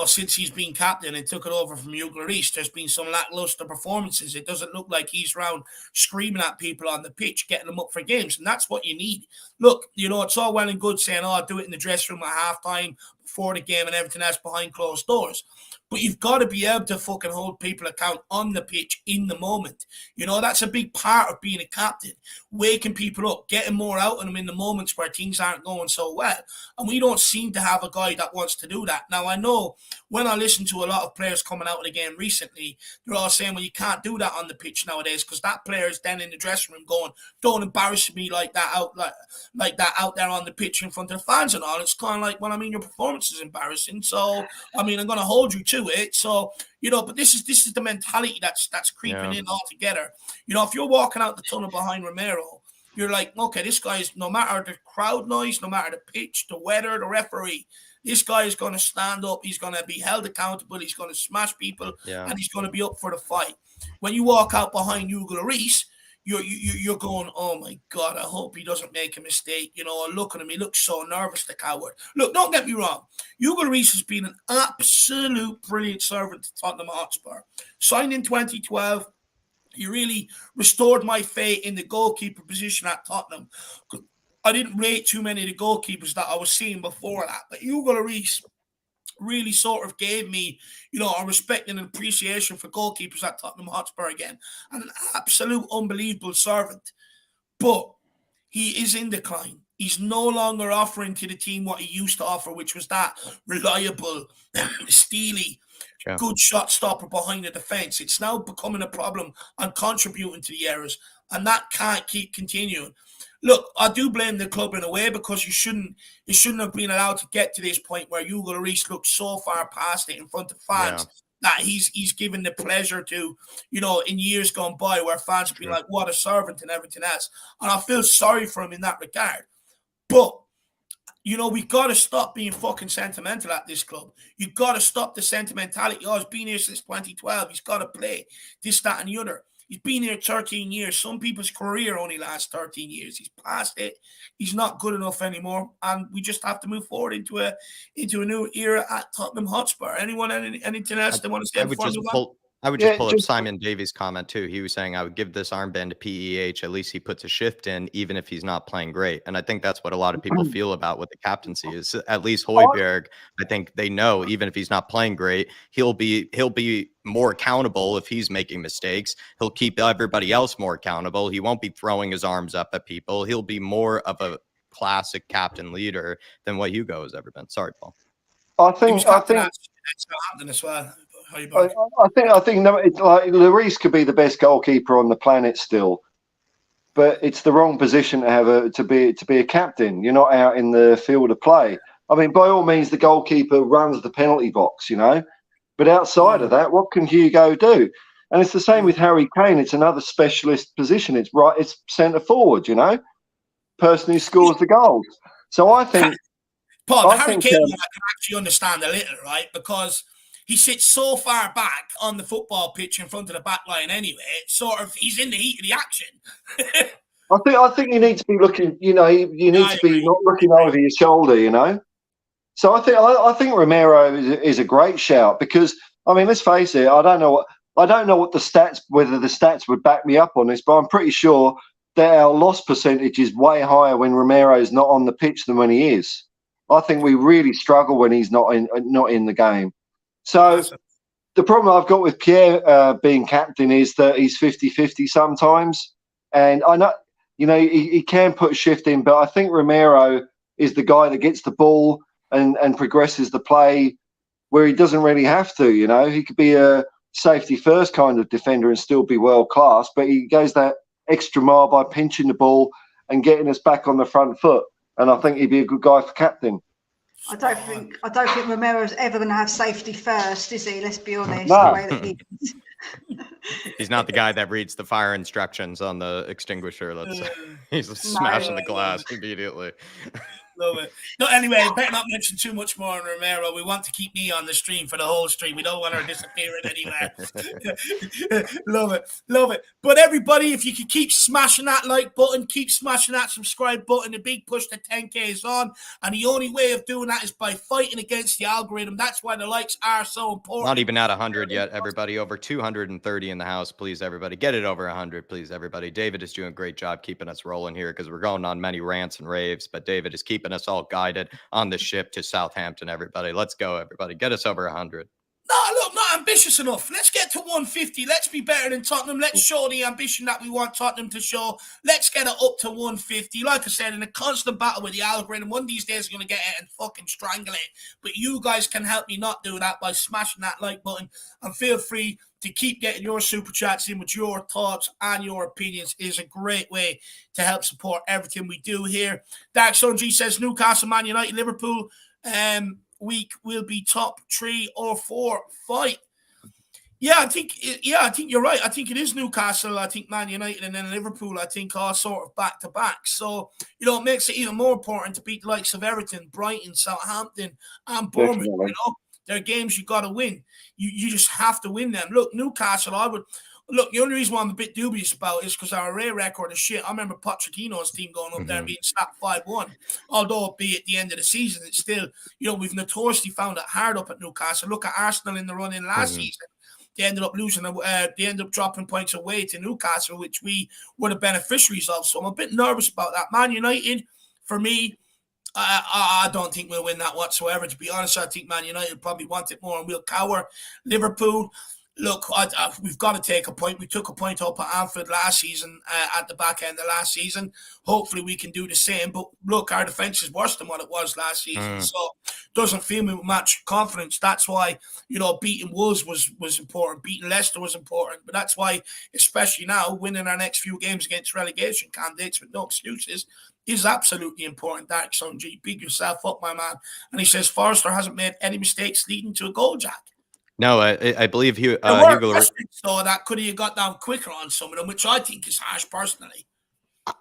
Since he's been captain and took it over from Hugo Lloris, there's been some lackluster performances. It doesn't look like he's around screaming at people on the pitch, getting them up for games, and that's what you need. Look, it's all well and good saying, I'll do it in the dressing room at halftime, before the game, and everything else behind closed doors. but you've got to be able to fucking hold people account on the pitch in the moment. You know, that's a big part of being a captain, waking people up, getting more out of them in the moments where things aren't going so well. And we don't seem to have a guy that wants to do that. Now, I know when I listen to a lot of players coming out of the game recently, they're all saying, well, you can't do that on the pitch nowadays because that player is then in the dressing room going, don't embarrass me like that out there on the pitch in front of the fans and all. It's kind of like, well, I mean, your performance is embarrassing, so I mean, I'm going to hold you to it. So, you know, but this is the mentality that's creeping in altogether. You know, if you're walking out the tunnel behind Romero, you're like, okay, this guy is, no matter the crowd noise, no matter the pitch, the weather, the referee, this guy is going to stand up. He's going to be held accountable. He's going to smash people, and he's going to be up for the fight. When you walk out behind Hugo Lloris, you're going, oh my God, I hope he doesn't make a mistake. You know, look at him. He looks so nervous, the coward. Look, don't get me wrong. Hugo Lloris has been an absolute brilliant servant to Tottenham Hotspur. Signed in 2012. He really restored my faith in the goalkeeper position at Tottenham. I didn't rate too many of the goalkeepers that I was seeing before that. But Hugo Lloris really sort of gave me, you know, a respect and an appreciation for goalkeepers at Tottenham Hotspur again. And an absolute unbelievable servant. But he is in decline. He's no longer offering to the team what he used to offer, which was that reliable, steely, good shot stopper behind the defence. It's now becoming a problem and contributing to the errors. And that can't keep continuing. Look, I do blame the club in a way because it shouldn't have been allowed to get to this point where Hugo Lloris looks so far past it in front of fans that he's given the pleasure to, you know, in years gone by where fans have been like, what a servant and everything else. And I feel sorry for him in that regard. But, you know, we've got to stop being fucking sentimental at this club. You've got to stop the sentimentality. Oh, he's been here since 2012. He's got to play this, that, and the other. He's been here 13 years. Some people's career only lasts 13 years. He's past it. He's not good enough anymore. And we just have to move forward into a new era at Tottenham Hotspur. Anyone, anything else they want to say? I would just pull up Simon Davies' comment too. He was saying, I would give this armband to PEH. At least he puts a shift in, even if he's not playing great. And I think that's what a lot of people feel about what the captaincy is. At least Højbjerg, I think they know, even if he's not playing great, he'll be more accountable if he's making mistakes. He'll keep everybody else more accountable. He won't be throwing his arms up at people. He'll be more of a classic captain leader than what Hugo has ever been. Sorry, Paul. I think as well. I think no, it's like Lloris could be the best goalkeeper on the planet still, but it's the wrong position to have to be a captain. You're not out in the field of play. I mean, by all means, the goalkeeper runs the penalty box, you know, but outside of that, what can Hugo do? And it's the same with Harry Kane. It's another specialist position. It's centre forward, you know, person who scores the goals. So I think, Paul, Harry Kane, I can actually understand a little, right, because he sits so far back on the football pitch in front of the back line anyway. It's sort of, he's in the heat of the action. I think you need to be looking, you know, you need to be not looking over your shoulder, you know. So I think Romero is a great shout because, I mean, let's face it, I don't know what the stats, whether the stats would back me up on this, but I'm pretty sure that our loss percentage is way higher when Romero is not on the pitch than when he is. I think we really struggle when he's not in the game. So the problem I've got with Pierre being captain is that he's 50-50 sometimes. And I know, you know, he can put a shift in, but I think Romero is the guy that gets the ball and progresses the play where he doesn't really have to, you know. He could be a safety first kind of defender and still be world class, but he goes that extra mile by pinching the ball and getting us back on the front foot. And I think he'd be a good guy for captain. I don't think Romero's ever going to have safety first, is he? Let's be honest. No. The way that he is. He's not the guy that reads the fire instructions on the extinguisher. He's smashing the glass immediately. Love it. No, anyway, better not mention too much more on Romero. We want to keep me on the stream for the whole stream. We don't want her disappearing anywhere. Love it. Love it. But everybody, if you could keep smashing that like button, keep smashing that subscribe button. The big push to 10K is on. And the only way of doing that is by fighting against the algorithm. That's why the likes are so important. Not even at 100 yet, everybody. Over 230 in the house. Please, everybody. Get it over 100, please, everybody. David is doing a great job keeping us rolling here because we're going on many rants and raves. But David is keeping us all guided on the ship to Southampton, everybody. Let's go, everybody. Get us over 100. No, look, not ambitious enough. Let's get to 150. Let's be better than Tottenham. Let's show the ambition that we want Tottenham to show. Let's get it up to 150. Like I said, in a constant battle with the algorithm, one of these days I'm going to get it and fucking strangle it. But you guys can help me not do that by smashing that like button. And feel free to keep getting your super chats in with your thoughts and your opinions. It is a great way to help support everything we do here. Dark Sun G says Newcastle, Man United, Liverpool. Week will be top 3 or 4 fight. Yeah, I think you're right. I think it is Newcastle. I think Man United and then Liverpool. I think are sort of back to back. So it makes it even more important to beat the likes of Everton, Brighton, Southampton, and Bournemouth. They're games you got to win. You just have to win them. Look, Newcastle. The only reason why I'm a bit dubious about it is because our away record is shit. I remember Pochettino's team going up there and being slapped 5-1. Although it be at the end of the season, it's still, we've notoriously found it hard up at Newcastle. Look at Arsenal in the run-in last season. They ended up losing. They ended up dropping points away to Newcastle, which we were the beneficiaries of. So I'm a bit nervous about that. Man United, for me, I don't think we'll win that whatsoever. To be honest, I think Man United probably want it more and we'll cower. Liverpool, look, we've got to take a point. We took a point up at Anfield last season, at the back end of last season. Hopefully we can do the same. But look, our defence is worse than what it was last season. So doesn't fill me with much confidence. That's why, beating Wolves was important. Beating Leicester was important. But that's why, especially now, winning our next few games against relegation candidates with no excuses is absolutely important. Dark Sun G, big yourself up, my man. And he says Forster hasn't made any mistakes leading to a goal, Jack. No, I believe Hugo Lloris. So that could have got down quicker on some of them, which I think is harsh personally.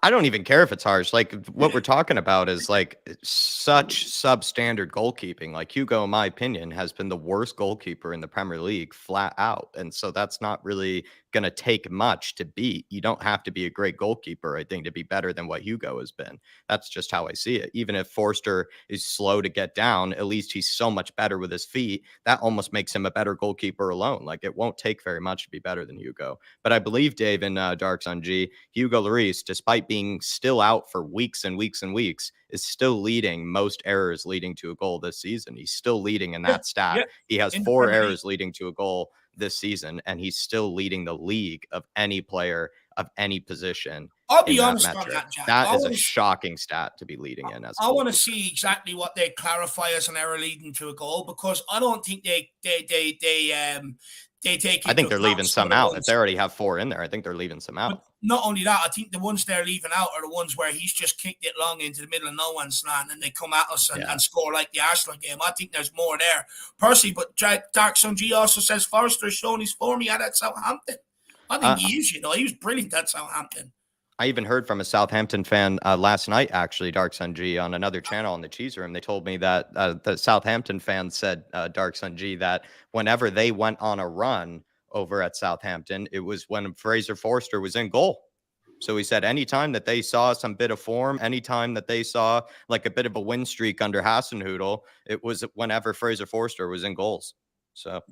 I don't even care if it's harsh. Like what we're talking about is like such substandard goalkeeping. Like Hugo, in my opinion, has been the worst goalkeeper in the Premier League flat out. And so that's not really going to take much to beat. You don't have to be a great goalkeeper, I think, to be better than what Hugo has been. That's just how I see it. Even if Forster is slow to get down, at least he's so much better with his feet. That almost makes him a better goalkeeper alone. Like it won't take very much to be better than Hugo. But I believe, Dave, in Dark Sun G, Hugo Lloris, despite being still out for weeks and weeks and weeks, is still leading most errors leading to a goal this season. He's still leading in that stat. Yeah. He has 4 errors leading to a goal this season, and he's still leading the league of any player of any position. I'll be honest on that, Jack. That is a shocking stat to be leading in. As I want to see exactly what they clarify as an error leading to a goal, because I don't think they take. I think they're leaving some out. If they already have 4 in there, I think they're leaving some out. But not only that, I think the ones they're leaving out are the ones where he's just kicked it long into the middle of no one's land and they come at us and score like the Arsenal game. I think there's more there, personally. But Dark Sun G also says Forster's shown his form he had at Southampton. I think he is, he was brilliant at Southampton. I even heard from a Southampton fan last night, actually, Dark Sun G, on another channel on the Cheese Room. They told me that the Southampton fan said, Dark Sun G, that whenever they went on a run over at Southampton, it was when Fraser Forster was in goal. So he said anytime that they saw some bit of form, anytime that they saw like a bit of a win streak under Hasenhüttl, it was whenever Fraser Forster was in goals. So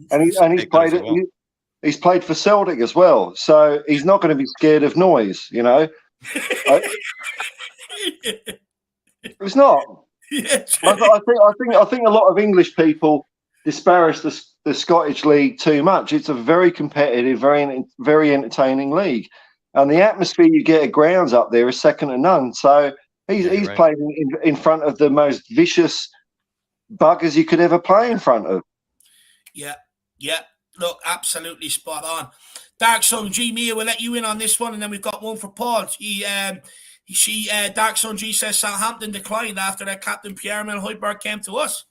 he's played for Celtic as well, so he's not going to be scared of noise, It's not. I think a lot of English people disparage the Scottish league too much. It's a very competitive, very entertaining league, and the atmosphere you get at grounds up there is second to none. So he's playing in front of the most vicious buggers you could ever play in front of. Yeah. Look, absolutely spot on. Dark Sun G, Mia, we'll let you in on this one, and then we've got one for Paul. Dark Sun G says Southampton declined after their captain Pierre-Emile Højbjerg came to us.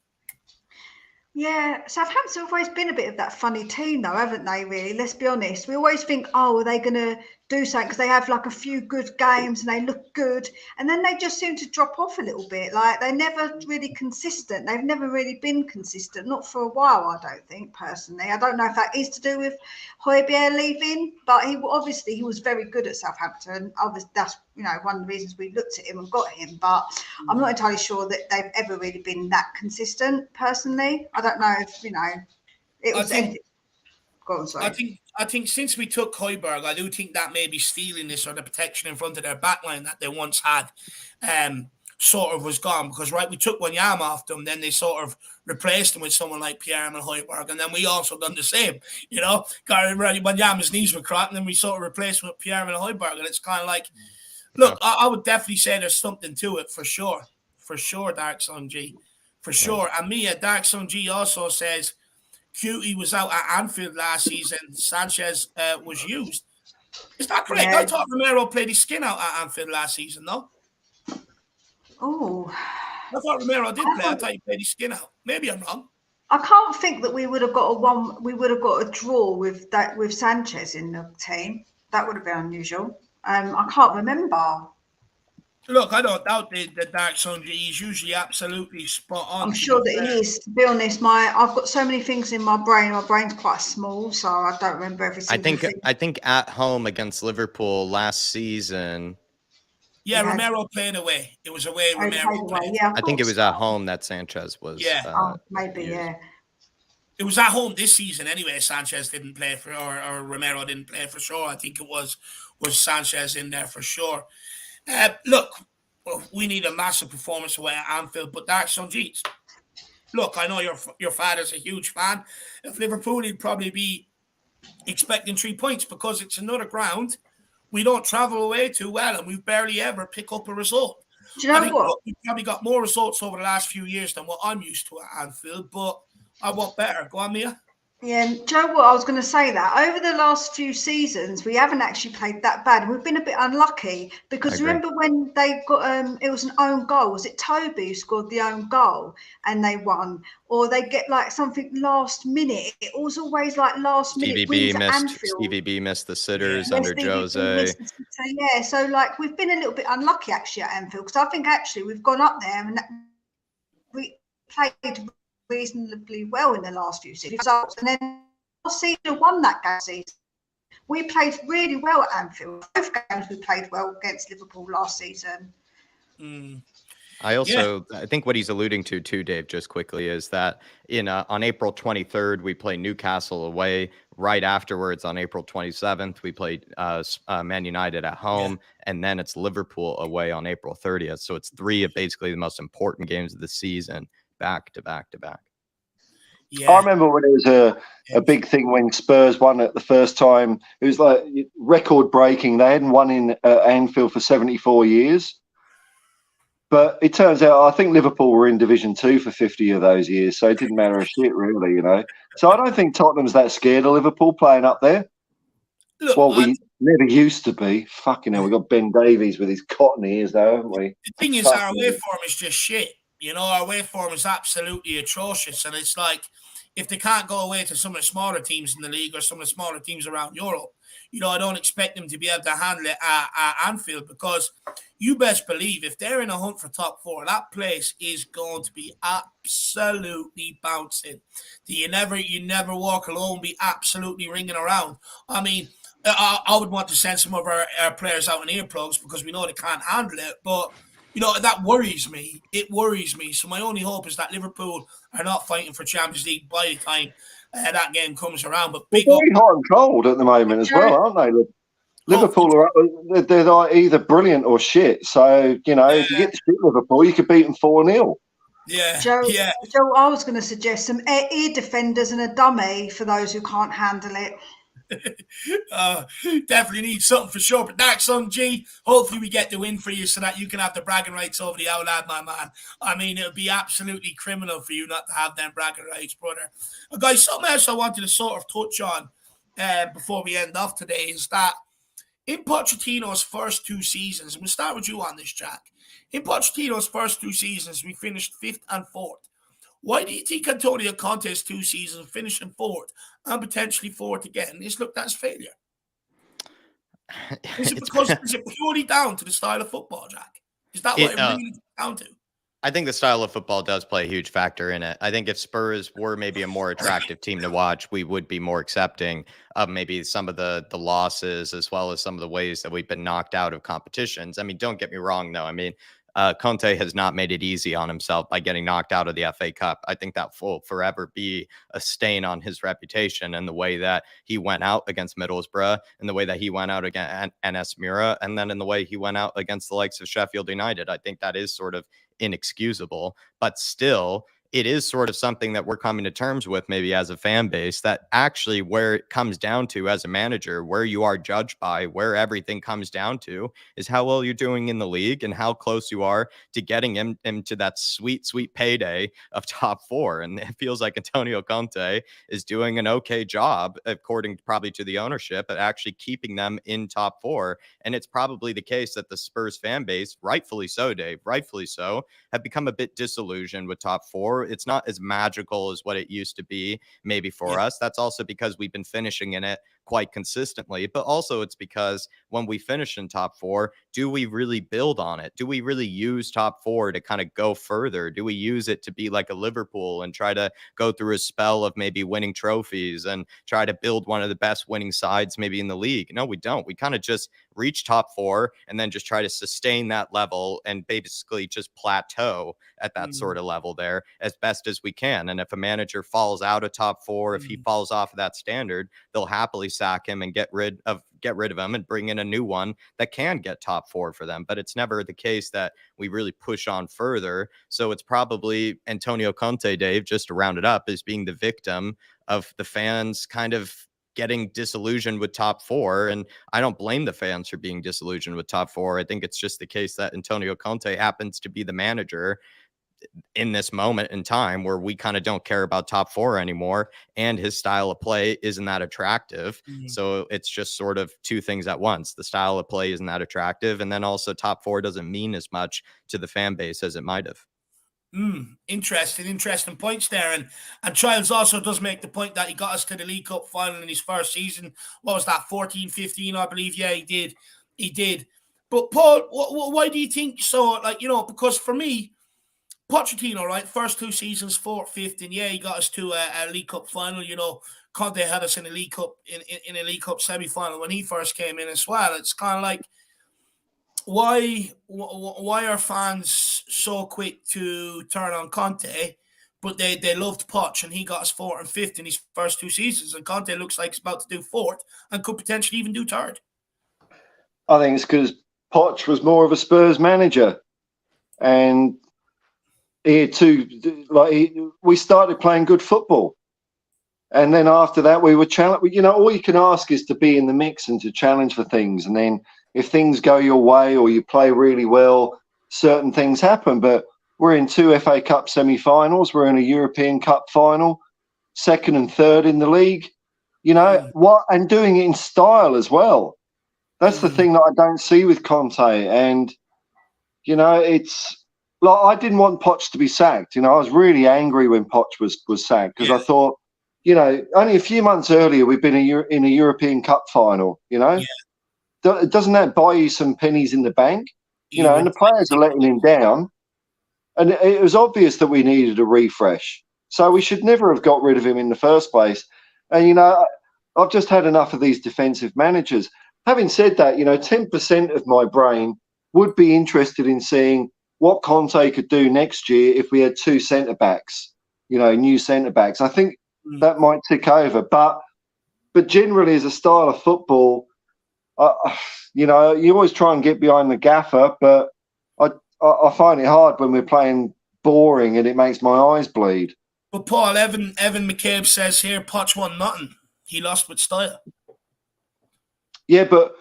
Yeah, Southampton have always been a bit of that funny team, though, haven't they, really? Let's be honest. We always think, are they going to do something? Because they have like a few good games and they look good. And then they just seem to drop off a little bit. Like, they're never really consistent. They've never really been consistent. Not for a while, I don't think, personally. I don't know if that is to do with Højbjerg leaving, but he was very good at Southampton. Obviously, that's one of the reasons we looked at him and got him. But I'm not entirely sure that they've ever really been that consistent, personally. I don't know if, it was anything. Go on, sorry. I think since we took Højbjerg, I do think that may be stealing this or the protection in front of their backline that they once had. sort of was gone because, right, we took Wanyama off them, then they sort of replaced him with someone like Pierre-Emile Højbjerg, and then we also done the same, you know. Wanyama's knees were cracked, and then we sort of replaced him with Pierre-Emile Højbjerg, and it's kind of like, look, I would definitely say there's something to it for sure, Dark Sun G, for sure. And Mia, Dark Sun G also says Cutie was out at Anfield last season. Sanchez was used. Is that correct? Yeah. I thought Romero played his skin out at Anfield last season, no? Oh, I thought Romero did play. I thought he played his skin out. Maybe I'm wrong. I can't think that we would have got a draw with Sanchez in the team. That would have been unusual. I can't remember. Look, I don't doubt the Dark Sun G. He's usually absolutely spot on. I'm sure that he is. To be honest, I've got so many things in my brain. My brain's quite small, so I don't remember every single thing. I think at home against Liverpool last season. Yeah, Romero played away. It was away. Romero played. Yeah, I think it was at home that Sanchez was. Yeah, maybe. used. Yeah. It was at home this season anyway. Sanchez didn't play for, or Romero didn't play for sure. I think it was Sanchez in there for sure. Look, we need a massive performance away at Anfield, but Dark Sun G's. Look, I know your father's a huge fan. If Liverpool, he'd probably be expecting 3 points because it's another ground we don't travel away too well, and we barely ever pick up a result. Do you know what? Look, we've probably got more results over the last few years than what I'm used to at Anfield, but I want better. Go on, Mia. Yeah, do you know what? I was going to say that over the last few seasons, we haven't actually played that bad. And we've been a bit unlucky because remember when they got, it was an own goal. Was it Toby who scored the own goal and they won? Or they get like something last minute. It was always like last minute wins at Anfield. Stevie B missed the sitters under Jose. Yeah, so like we've been a little bit unlucky actually at Anfield because I think actually we've gone up there and we played reasonably well in the last few seasons, and then last season won that game season. We played really well at Anfield. Both games we played well against Liverpool last season. I think what he's alluding to too, Dave, just quickly, is that on April 23rd we play Newcastle away. Right afterwards, on April 27th, we played Man United at home, and then it's Liverpool away on April 30th. So it's three of basically the most important games of the season, back to back to back. Yeah. I remember when it was a big thing when Spurs won it the first time. It was like record breaking. They hadn't won in Anfield for 74 years. But it turns out I think Liverpool were in Division 2 for 50 of those years, so it didn't matter a shit really, you know. So I don't think Tottenham's that scared of Liverpool playing up there. Look, we never used to be. Fucking hell, we got Ben Davies with his cotton ears, though, haven't we? The thing is, our away form is just shit. You know, our away form is absolutely atrocious. And it's like, if they can't go away to some of the smaller teams in the league or some of the smaller teams around Europe, you know, I don't expect them to be able to handle it at Anfield because you best believe if they're in a hunt for top four, that place is going to be absolutely bouncing. You never walk alone, be absolutely ringing around. I mean, I would want to send some of our players out in earplugs because we know they can't handle it, but you know, that worries me. It worries me. So my only hope is that Liverpool are not fighting for Champions League by the time that game comes around. But they're very hot and cold at the moment as well, aren't they? Liverpool they're either brilliant or shit. So, you know, if you get to beat Liverpool, you could beat them 4-0. Yeah, Joe, I was going to suggest some ear defenders and a dummy for those who can't handle it. Definitely need something for sure. But Dark Sun G, hopefully we get the win for you so that you can have the bragging rights over the Outland, my man. I mean, it would be absolutely criminal for you not to have them bragging rights, brother. Guys, something else I wanted to sort of touch on before we end off today is that in Pochettino's first two seasons, and we'll start with you on this, Jack. In Pochettino's first two seasons, we finished 5th and 4th. Why do you think Antonio Conte's two seasons finishing 4th and potentially 4th again is looked at as failure? Is it purely down to the style of football, Jack? Is that what it really comes down to? I think the style of football does play a huge factor in it. I think if Spurs were maybe a more attractive team to watch, we would be more accepting of maybe some of the losses as well as some of the ways that we've been knocked out of competitions. I mean, don't get me wrong, though. I mean, Conte has not made it easy on himself by getting knocked out of the FA Cup. I think that will forever be a stain on his reputation, and the way that he went out against Middlesbrough, and the way that he went out against NS Mura, and then in the way he went out against the likes of Sheffield United. I think that is sort of inexcusable, but still, it is sort of something that we're coming to terms with, maybe as a fan base, that actually where it comes down to as a manager, where you are judged by, where everything comes down to, is how well you're doing in the league and how close you are to getting him into that sweet, sweet payday of top 4. And it feels like Antonio Conte is doing an okay job, according probably to the ownership, at actually keeping them in top 4. And it's probably the case that the Spurs fan base, rightfully so, Dave, rightfully so, have become a bit disillusioned with top 4. It's not as magical as what it used to be, maybe for us. That's also because we've been finishing in it quite consistently, but also it's because when we finish in top 4, do we really build on it? Do we really use top 4 to kind of go further? Do we use it to be like a Liverpool and try to go through a spell of maybe winning trophies and try to build one of the best winning sides maybe in the league? No, we don't. We kind of just reach top 4 and then just try to sustain that level and basically just plateau at that sort of level there as best as we can. And if a manager falls out of top 4, if he falls off of that standard, they'll happily sack him and get rid of him and bring in a new one that can get top 4 for them. But it's never the case that we really push on further. So it's probably Antonio Conte, Dave, just to round it up, is being the victim of the fans kind of getting disillusioned with top 4. And I don't blame the fans for being disillusioned with top 4. I think it's just the case that Antonio Conte happens to be the manager in this moment in time where we kind of don't care about top 4 anymore, and his style of play isn't that attractive. So it's just sort of two things at once. The style of play isn't that attractive, and then also top 4 doesn't mean as much to the fan base as it might have. Interesting points there. And Childs also does make the point that he got us to the League Cup final in his first season. What was that, 14-15, I believe? Yeah, he did. But Paul, why do you think so? Like, because for me, Pochettino, right, first 2 seasons, 4th, 5th, and yeah, he got us to a League Cup final. Conte had us in a League Cup in a League Cup semi-final when he first came in as well. It's kind of like, why are fans so quick to turn on Conte, but they loved Poch, and he got us 4th and 5th in his first 2 seasons, and Conte looks like he's about to do 4th and could potentially even do 3rd. I think it's because Poch was more of a Spurs manager, and we started playing good football, and then after that we were challenged. All you can ask is to be in the mix and to challenge for things, and then if things go your way or you play really well, certain things happen. But we're in 2 FA Cup semi-finals, we're in a European Cup final, 2nd and 3rd in the league, and doing it in style as well. That's the thing that I don't see with Conte. And it's like, I didn't want Poch to be sacked. I was really angry when Poch was sacked, because I thought, only a few months earlier we've been in a European Cup final. Doesn't that buy you some pennies in the bank? And the players are letting him down, and it was obvious that we needed a refresh. So we should never have got rid of him in the first place. And I've just had enough of these defensive managers. Having said that, 10% of my brain would be interested in seeing what Conte could do next year if we had 2 centre-backs, new centre-backs. I think that might tick over. But generally, as a style of football, you always try and get behind the gaffer, but I find it hard when we're playing boring and it makes my eyes bleed. But Paul, Evan McCabe says here, Poch won nothing. He lost with style. Yeah, but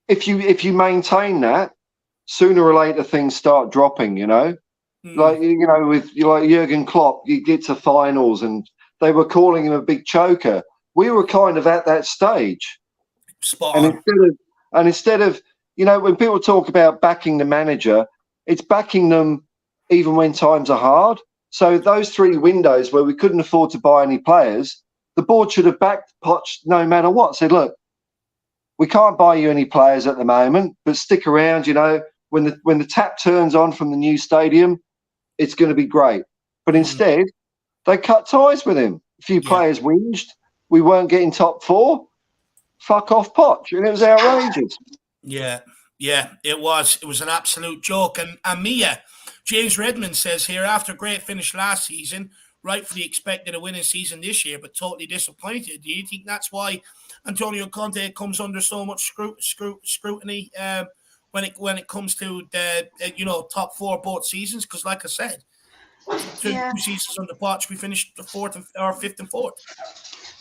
if you maintain that, sooner or later things start dropping. Like with Jurgen Klopp, you get to finals and they were calling him a big choker. We were kind of at that stage. Spot on. And instead of when people talk about backing the manager, it's backing them even when times are hard. So those 3 windows where we couldn't afford to buy any players, the board should have backed Poch no matter what. Said, look, we can't buy you any players at the moment, but stick around. When the tap turns on from the new stadium, it's going to be great. But instead, they cut ties with him. A few players whinged. We weren't getting top 4. Fuck off, Poch. And it was outrageous. Yeah. Yeah, it was. It was an absolute joke. And Mia, James Redmond says here, after a great finish last season, rightfully expected a winning season this year, but totally disappointed. Do you think that's why Antonio Conte comes under so much scrutiny when it comes to the top four both seasons? Because like I said, two Yeah. seasons on the Poch, we finished the fifth and fourth.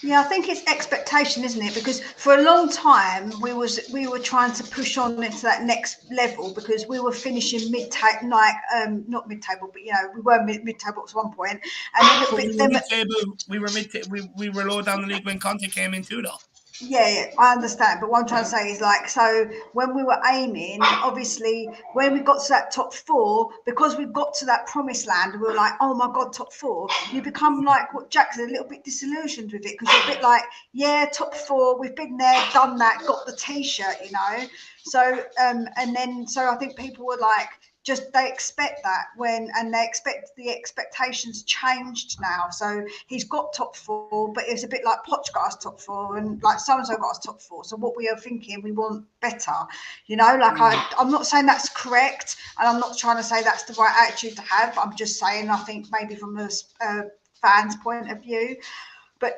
Yeah, I think it's expectation, isn't it? Because for a long time we were trying to push on into that next level because we were finishing mid-table, like not mid-table, but we were mid-table at one point. And we were low down the league when Conte came in too, though. Yeah, I understand. But what I'm trying to say is so when we were aiming, obviously, when we got to that top four, because we got to that promised land, we were like, oh my God, top four. You become like what Jack said, a little bit disillusioned with it because you're a bit like, yeah, top four, we've been there, done that, got the T-shirt, So, so I think people were like, they expect that they expect the expectations changed now. So he's got top four, but it's a bit like Poch got us top four and like so-and-so got us top four. So what we are thinking, we want better, I'm not saying that's correct. And I'm not trying to say that's the right attitude to have. I'm just saying, I think maybe from a fan's point of view, but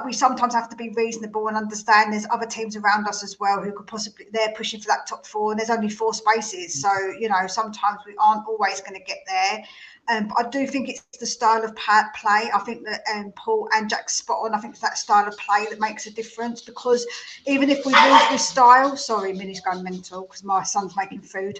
we sometimes have to be reasonable and understand there's other teams around us as well who could they're pushing for that top four and there's only 4 spaces. So, sometimes we aren't always going to get there. But I do think it's the style of play. I think that Paul and Jack's spot on. I think it's that style of play that makes a difference because even if we lose with style, sorry, Minnie's going mental because my son's making food.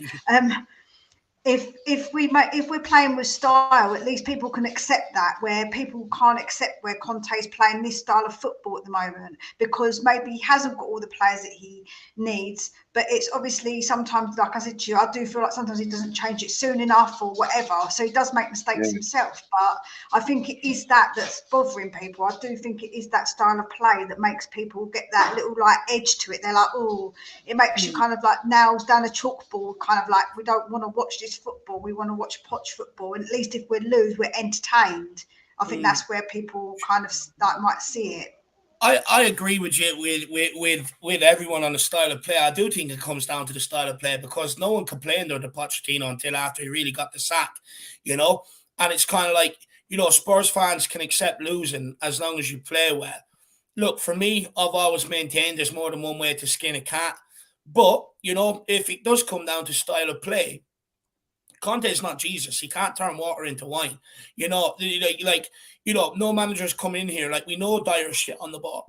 If we're playing with style, at least people can accept that, where people can't accept where Conte's playing this style of football at the moment because maybe he hasn't got all the players that he needs. But it's obviously sometimes, like I said to you, I do feel like sometimes he doesn't change it soon enough or whatever. So he does make mistakes himself. But I think it is that's bothering people. I do think it is that style of play that makes people get that little like edge to it. They're like, oh, it makes you kind of like nails down a chalkboard, kind of like we don't want to watch this football. We want to watch Poch football. And at least if we lose, we're entertained. I think that's where people kind of might see it. I agree with you with everyone on the style of play. I do think it comes down to the style of play because no one complained under Pochettino until after he really got the sack, And it's kind of like, Spurs fans can accept losing as long as you play well. Look, for me, I've always maintained there's more than one way to skin a cat. But, if it does come down to style of play, Conte is not Jesus. He can't turn water into wine. No managers come in here. Like, we know Dyer's shit on the ball.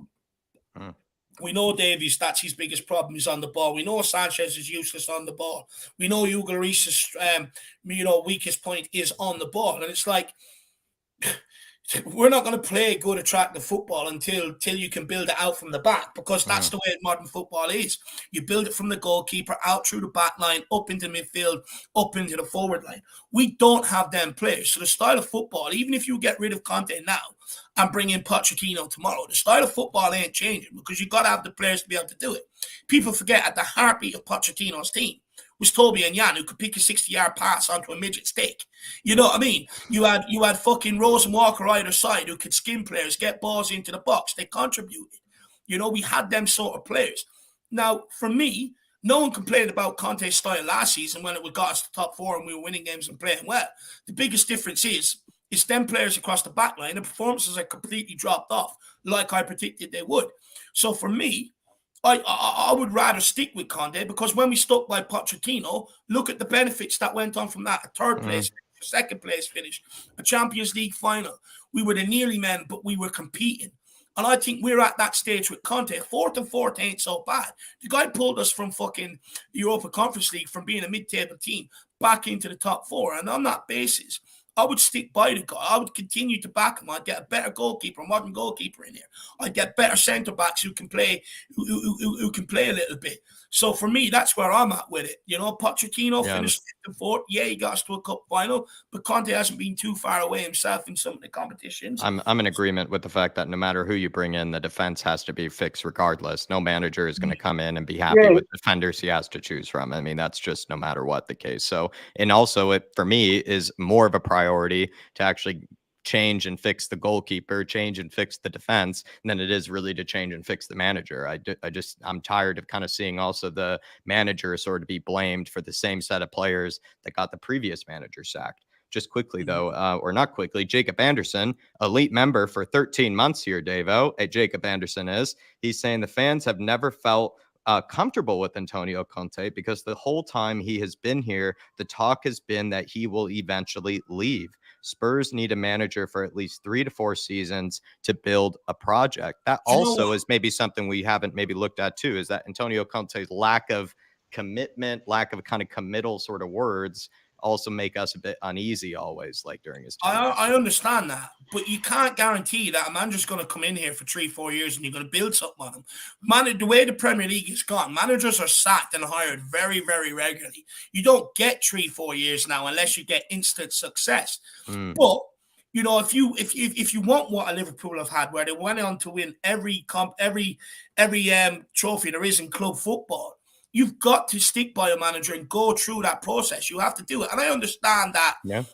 We know Davies, that's his biggest problem, is on the ball. We know Sanchez is useless on the ball. We know Lloris's, weakest point is on the ball. And it's like, we're not going to play good, attractive football until you can build it out from the back because that's the way modern football is. You build it from the goalkeeper, out through the back line, up into midfield, up into the forward line. We don't have them players. So the style of football, even if you get rid of Conte now and bring in Pochettino tomorrow, the style of football ain't changing because you've got to have the players to be able to do it. People forget at the heartbeat of Pochettino's team was Toby and Jan, who could pick a 60-yard pass onto a midget stick. You know what I mean? You had fucking Rose and Walker either side who could skin players, get balls into the box. They contributed. We had them sort of players. Now, for me, no one complained about Conte's style last season when it got us to top four and we were winning games and playing well. The biggest difference is them players across the back line. The performances are completely dropped off, like I predicted they would. So for me, I would rather stick with Conte because when we stuck by Pochettino, look at the benefits that went on from that. A third place, second place finish, a Champions League final. We were the nearly men, but we were competing. And I think we're at that stage with Conte. Fourth and fourth ain't so bad. The guy pulled us from fucking the Europa Conference League from being a mid-table team back into the top four. And on that basis, I would stick by the guy. I would continue to back him. I'd get a better goalkeeper, a modern goalkeeper in here. I'd get better centre backs who can play, who can play a little bit. So for me, that's where I'm at with it. Pochettino finished fifth and fourth. Yeah, he got us to a cup final, but Conte hasn't been too far away himself in some of the competitions. I'm in agreement with the fact that no matter who you bring in, the defense has to be fixed regardless. No manager is going to come in and be happy with defenders he has to choose from. I mean, that's just no matter what the case. So, and also it for me is more of a priority to actually change and fix the goalkeeper, change and fix the defense, than it is really to change and fix the manager. I'm tired of kind of seeing also the manager sort of be blamed for the same set of players that got the previous manager sacked. Just quickly, though, or not quickly, Jacob Anderson, elite member for 13 months here, Davo. Jacob Anderson he's saying the fans have never felt comfortable with Antonio Conte because the whole time he has been here, the talk has been that he will eventually leave. Spurs need a manager for at least 3 to 4 seasons to build a project. That also is maybe something we haven't maybe looked at too, is that Antonio Conte's lack of commitment, lack of kind of committal sort of words also make us a bit uneasy always, like during his time. I understand that, but you can't guarantee that a manager's going to come in here for 3-4 years and you're going to build something on him. The way the Premier League has gone, managers are sacked and hired very, very regularly. You don't get 3-4 years now unless you get instant success. But you know, if you want what a Liverpool have had, where they went on to win every trophy there is in club football, you've got to stick by a manager and go through that process. You have to do it. And I understand that, with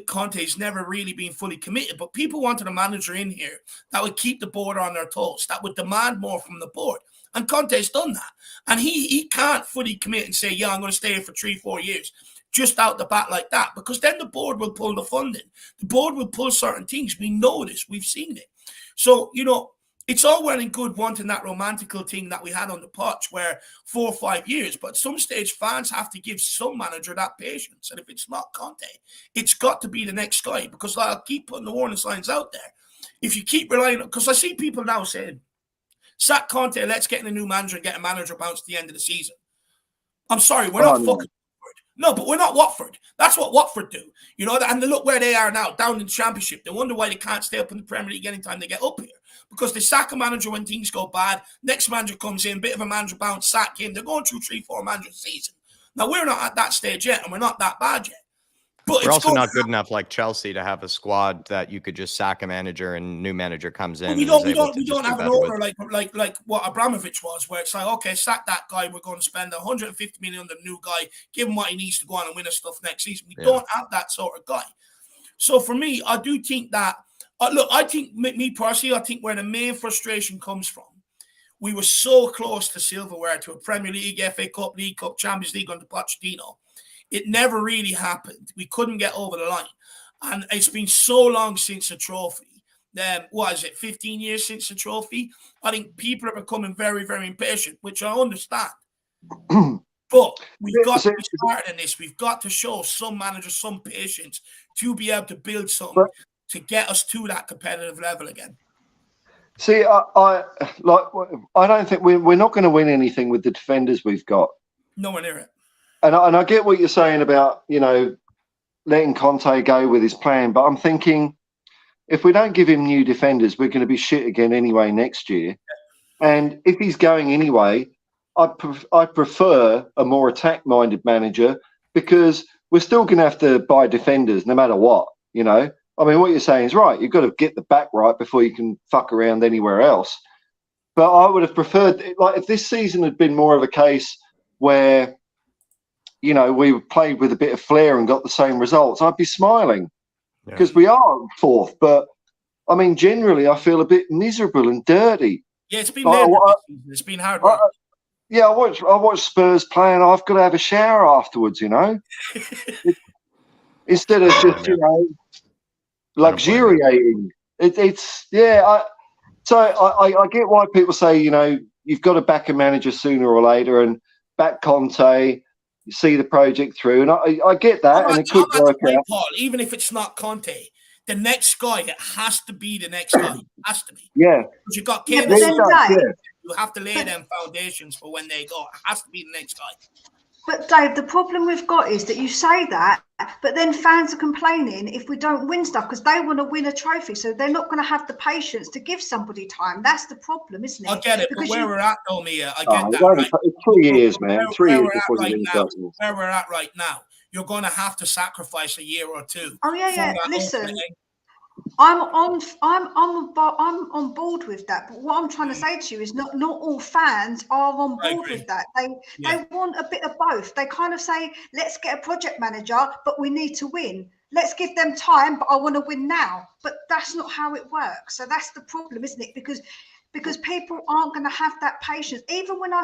Conte, he's never really been fully committed. But people wanted a manager in here that would keep the board on their toes, that would demand more from the board. And Conte's done that. And he can't fully commit and say, yeah, I'm going to stay here for 3-4 years, just out the bat like that. Because then the board will pull the funding. The board will pull certain things. We know this. We've seen it. So, you know, it's all well and good wanting that romantical thing that we had on the Poch where 4 or 5 years, but at some stage fans have to give some manager that patience. And if it's not Conte, it's got to be the next guy, because I'll keep putting the warning signs out there. If you keep relying on, because I see people now saying, sack Conte, let's get in a new manager and get a manager bounce at the end of the season. I'm sorry, we're not fucking Watford. No, but we're not Watford. That's what Watford do. You know, and look where they are now, down in the Championship. They wonder why they can't stay up in the Premier League anytime they get up here. Because they sack a manager when things go bad. Next manager comes in, bit of a manager bounce, sack him. They're going through 3-4 manager season. Now, we're not at that stage yet, and we're not that bad yet. But we're also not good enough like Chelsea to have a squad that you could just sack a manager and new manager comes in. We don't have an order like what Abramovich was, where it's like, okay, sack that guy. We're going to spend 150 million on the new guy, give him what he needs to go on and win us stuff next season. We don't have that sort of guy. So for me, I do think that, look, I think, me personally, I think where the main frustration comes from, we were so close to silverware, to a Premier League, FA Cup, League Cup, Champions League under Pochettino. It never really happened. We couldn't get over the line. And it's been so long since a trophy. What is it, 15 years since the trophy? I think people are becoming very, very impatient, which I understand. But we've got to be smarter than this. We've got to show some managers some patience to be able to build something to get us to that competitive level again. See, I don't think we're not going to win anything with the defenders we've got. Nowhere near it. And I get what you're saying about, you know, letting Conte go with his plan, but I'm thinking if we don't give him new defenders, we're going to be shit again anyway next year. And if he's going anyway, I prefer a more attack-minded manager, because we're still going to have to buy defenders no matter what, you know. I mean, what you're saying is right. You've got to get the back right before you can fuck around anywhere else. But I would have preferred, like, if this season had been more of a case where, you know, we played with a bit of flair and got the same results, I'd be smiling, because we are fourth. But, I mean, generally, I feel a bit miserable and dirty. Yeah, it's been it's been hard work. I watch Spurs play, and I've got to have a shower afterwards, you know, instead of just, you know, luxuriating. I get why people say, you know, you've got to back a manager sooner or later, and back Conte, you see the project through, and I get that, and it could work out. Paul, even if it's not Conte, the next guy, it has to be the next guy. It has to be. Yeah. Because you've got Kane. You have to lay them foundations for when they go. It has to be the next guy. But Dave, the problem we've got is that you say that, but then fans are complaining if we don't win stuff, because they want to win a trophy, so they're not going to have the patience to give somebody time. That's the problem, isn't it? I get it, but where we're at, though, Mia, I get that. Right? 3 years, man. 3 years before you win something. Where we're at right now, you're going to have to sacrifice a year or two. Oh yeah. Listen, I'm on board with that. But what I'm trying to say to you is not all fans are on board with that. They want a bit of both. They kind of say, let's get a project manager, but we need to win. let's give them time, but I want to win now. But that's not how it works. So that's the problem, isn't it? Because people aren't going to have that patience. Even when I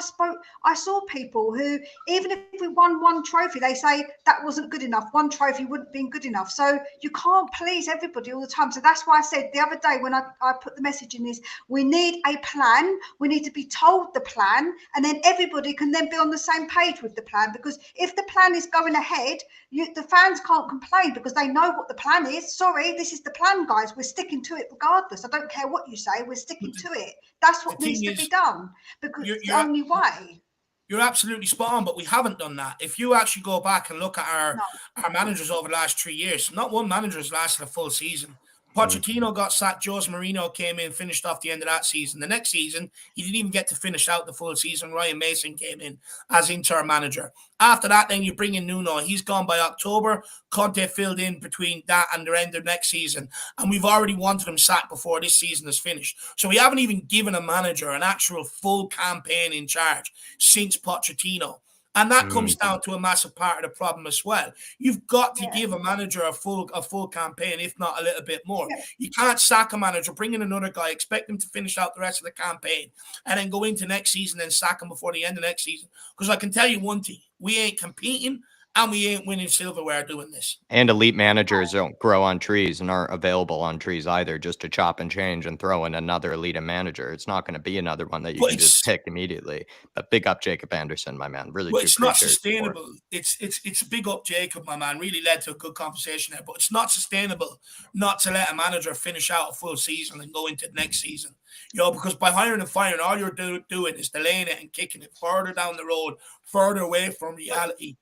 saw people who, even if we won one trophy, they say that wasn't good enough. One trophy wouldn't have been good enough. So you can't please everybody all the time. So that's why I said the other day when I put the message in is, we need a plan. We need to be told the plan, and then everybody can then be on the same page with the plan. Because if the plan is going ahead, the fans can't complain because they know what the plan is. Sorry, this is the plan, guys. We're sticking to it regardless. I don't care what you say. We're sticking to it. That's what needs to be done, because it's the only way. You're absolutely spot on, but we haven't done that. If you actually go back and look at our managers over the last 3 years, not one manager has lasted a full season. Pochettino got sacked. Jose Mourinho came in, finished off the end of that season. The next season, he didn't even get to finish out the full season. Ryan Mason came in as interim manager. After that, then you bring in Nuno. He's gone by October. Conte filled in between that and the end of next season. And we've already wanted him sacked before this season is finished. So we haven't even given a manager an actual full campaign in charge since Pochettino. And that comes down to a massive part of the problem as well. You've got to give a manager a full campaign, if not a little bit more. Yeah. You can't sack a manager, bring in another guy, expect him to finish out the rest of the campaign, and then go into next season and sack him before the end of next season. Because I can tell you one thing, we ain't competing and we ain't winning silverware doing this. And elite managers don't grow on trees and aren't available on trees either, just to chop and change and throw in another elite manager. It's not going to be another one that you can just pick immediately. But big up Jacob Anderson, my man. Really, it's not sustainable. It's big up Jacob, my man. Really led to a good conversation there. But it's not sustainable not to let a manager finish out a full season and go into the next season. You know, because by hiring and firing, all you're doing is delaying it and kicking it further down the road, further away from reality.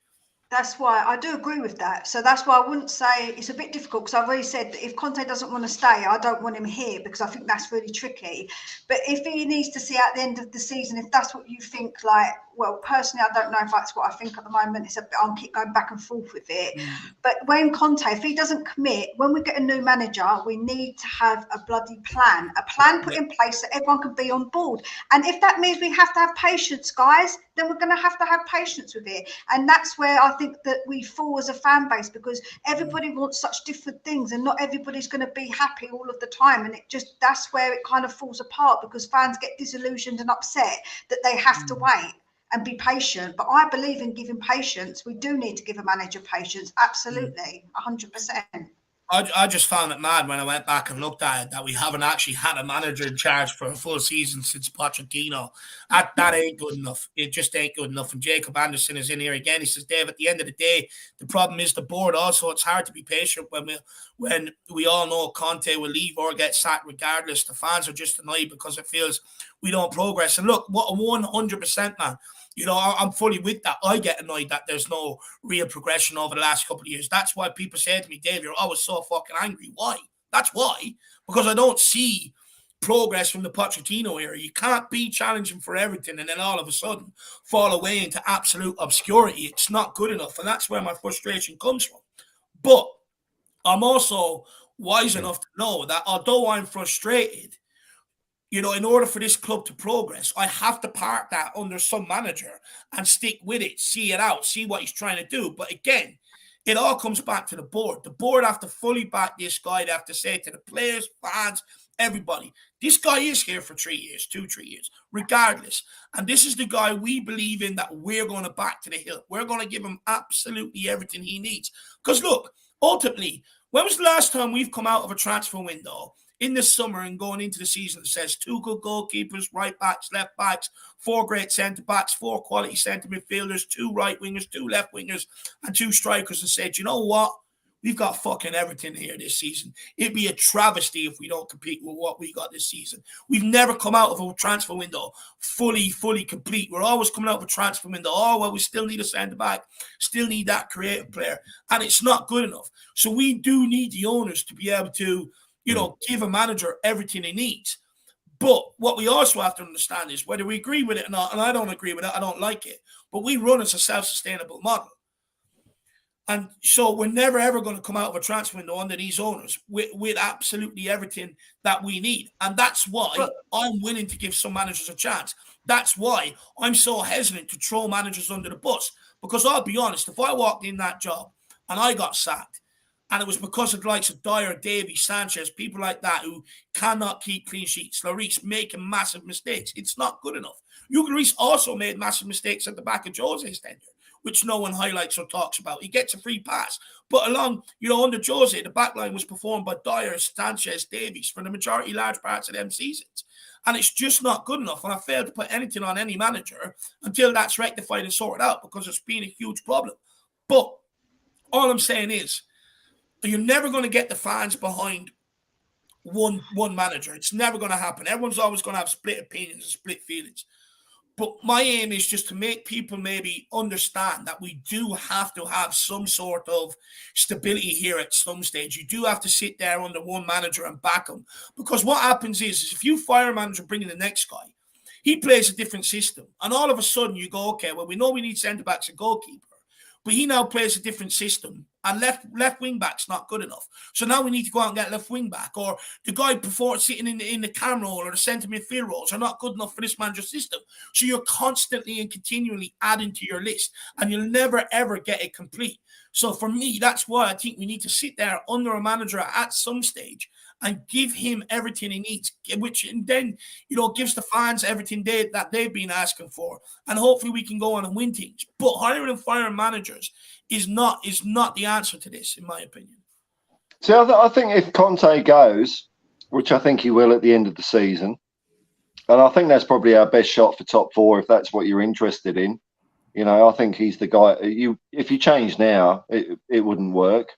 That's why I do agree with that. So that's why I wouldn't say it's a bit difficult, because I've already said that if Conte doesn't want to stay, I don't want him here, because I think that's really tricky. But if he needs to see at the end of the season, if that's what you think, like, well, personally, I don't know if that's what I think at the moment. It's a bit, I'll keep going back and forth with it. But when Conte, if he doesn't commit, when we get a new manager, we need to have a bloody plan put in place so everyone can be on board. And if that means we have to have patience, guys, then we're going to have patience with it. And that's where I think that we fall as a fan base, because everybody wants such different things and not everybody's going to be happy all of the time. And that's where it kind of falls apart, because fans get disillusioned and upset that they have to wait and be patient. But I believe in giving patience. We do need to give a manager patience. Absolutely. 100%. I just found it mad when I went back and looked at it that we haven't actually had a manager in charge for a full season since Pochettino. That ain't good enough. It just ain't good enough. And Jacob Anderson is in here again. He says, Dave, at the end of the day, the problem is the board also. It's hard to be patient when we all know Conte will leave or get sacked regardless. The fans are just annoyed because it feels we don't progress. And look, what a 100%, man. You know, I'm fully with that. I get annoyed that there's no real progression over the last couple of years. That's why people say to me, Dave, you're always so fucking angry. Why? That's why. Because I don't see progress from the Pochettino era. You can't be challenging for everything and then all of a sudden fall away into absolute obscurity. It's not good enough. And that's where my frustration comes from. But I'm also wise enough to know that although I'm frustrated, you know, in order for this club to progress, I have to park that under some manager and stick with it, see it out, see what he's trying to do. But again, it all comes back to the board. The board have to fully back this guy. They have to say to the players, fans, everybody, this guy is here for 3 years, 2-3 years, regardless. And this is the guy we believe in that we're going to back to the hill. We're going to give him absolutely everything he needs. Because look, ultimately, when was the last time we've come out of a transfer window in the summer and going into the season that says 2 good goalkeepers, right backs, left backs, 4 great centre backs, 4 quality centre midfielders, 2 right wingers, 2 left wingers, and 2 strikers, and said, you know what? We've got fucking everything here this season. It'd be a travesty if we don't compete with what we got this season. We've never come out of a transfer window fully complete. We're always coming out of a transfer window. Oh, well, we still need a centre back, still need that creative player, and it's not good enough. So we do need the owners to be able to, you know, give a manager everything he needs. But what we also have to understand is whether we agree with it or not, and I don't agree with it, I don't like it, but we run as a self-sustainable model. And so we're never, ever going to come out of a transfer window under these owners with absolutely everything that we need. And that's why I'm willing to give some managers a chance. That's why I'm so hesitant to throw managers under the bus. Because I'll be honest, if I walked in that job and I got sacked, And it was because of the likes of Dyer, Davies, Sanchez, people like that who cannot keep clean sheets. Lloris making massive mistakes. It's not good enough. Hugo Lloris also made massive mistakes at the back of Jose's tenure, which no one highlights or talks about. He gets a free pass. But along, under Jose, the back line was performed by Dyer, Sanchez, Davies for the majority, large parts of them seasons. And it's just not good enough. And I failed to put anything on any manager until that's rectified and sorted out, because it's been a huge problem. But all I'm saying is, you're never going to get the fans behind one manager. It's never going to happen. Everyone's always going to have split opinions and split feelings. But my aim is just to make people maybe understand that we do have to have some sort of stability here at some stage. You do have to sit there under one manager and back him. Because what happens is if you fire a manager, bring in the next guy, he plays a different system. And all of a sudden you go, okay, well, we know we need centre-backs and goalkeeper. But he now plays a different system, and left wing back's not good enough. So now we need to go out and get left wing back, or the guy before sitting in the cam role or the centre midfield roles are not good enough for this manager's system. So you're constantly and continually adding to your list, and you'll never ever get it complete. So for me, that's why I think we need to sit there under a manager at some stage and give him everything he needs, which then, gives the fans everything that they've been asking for. And hopefully we can go on and win things. But hiring and firing managers is not the answer to this, in my opinion. So I think if Conte goes, which I think he will at the end of the season, and I think that's probably our best shot for top four, if that's what you're interested in. I think he's the guy. If you change now, it wouldn't work.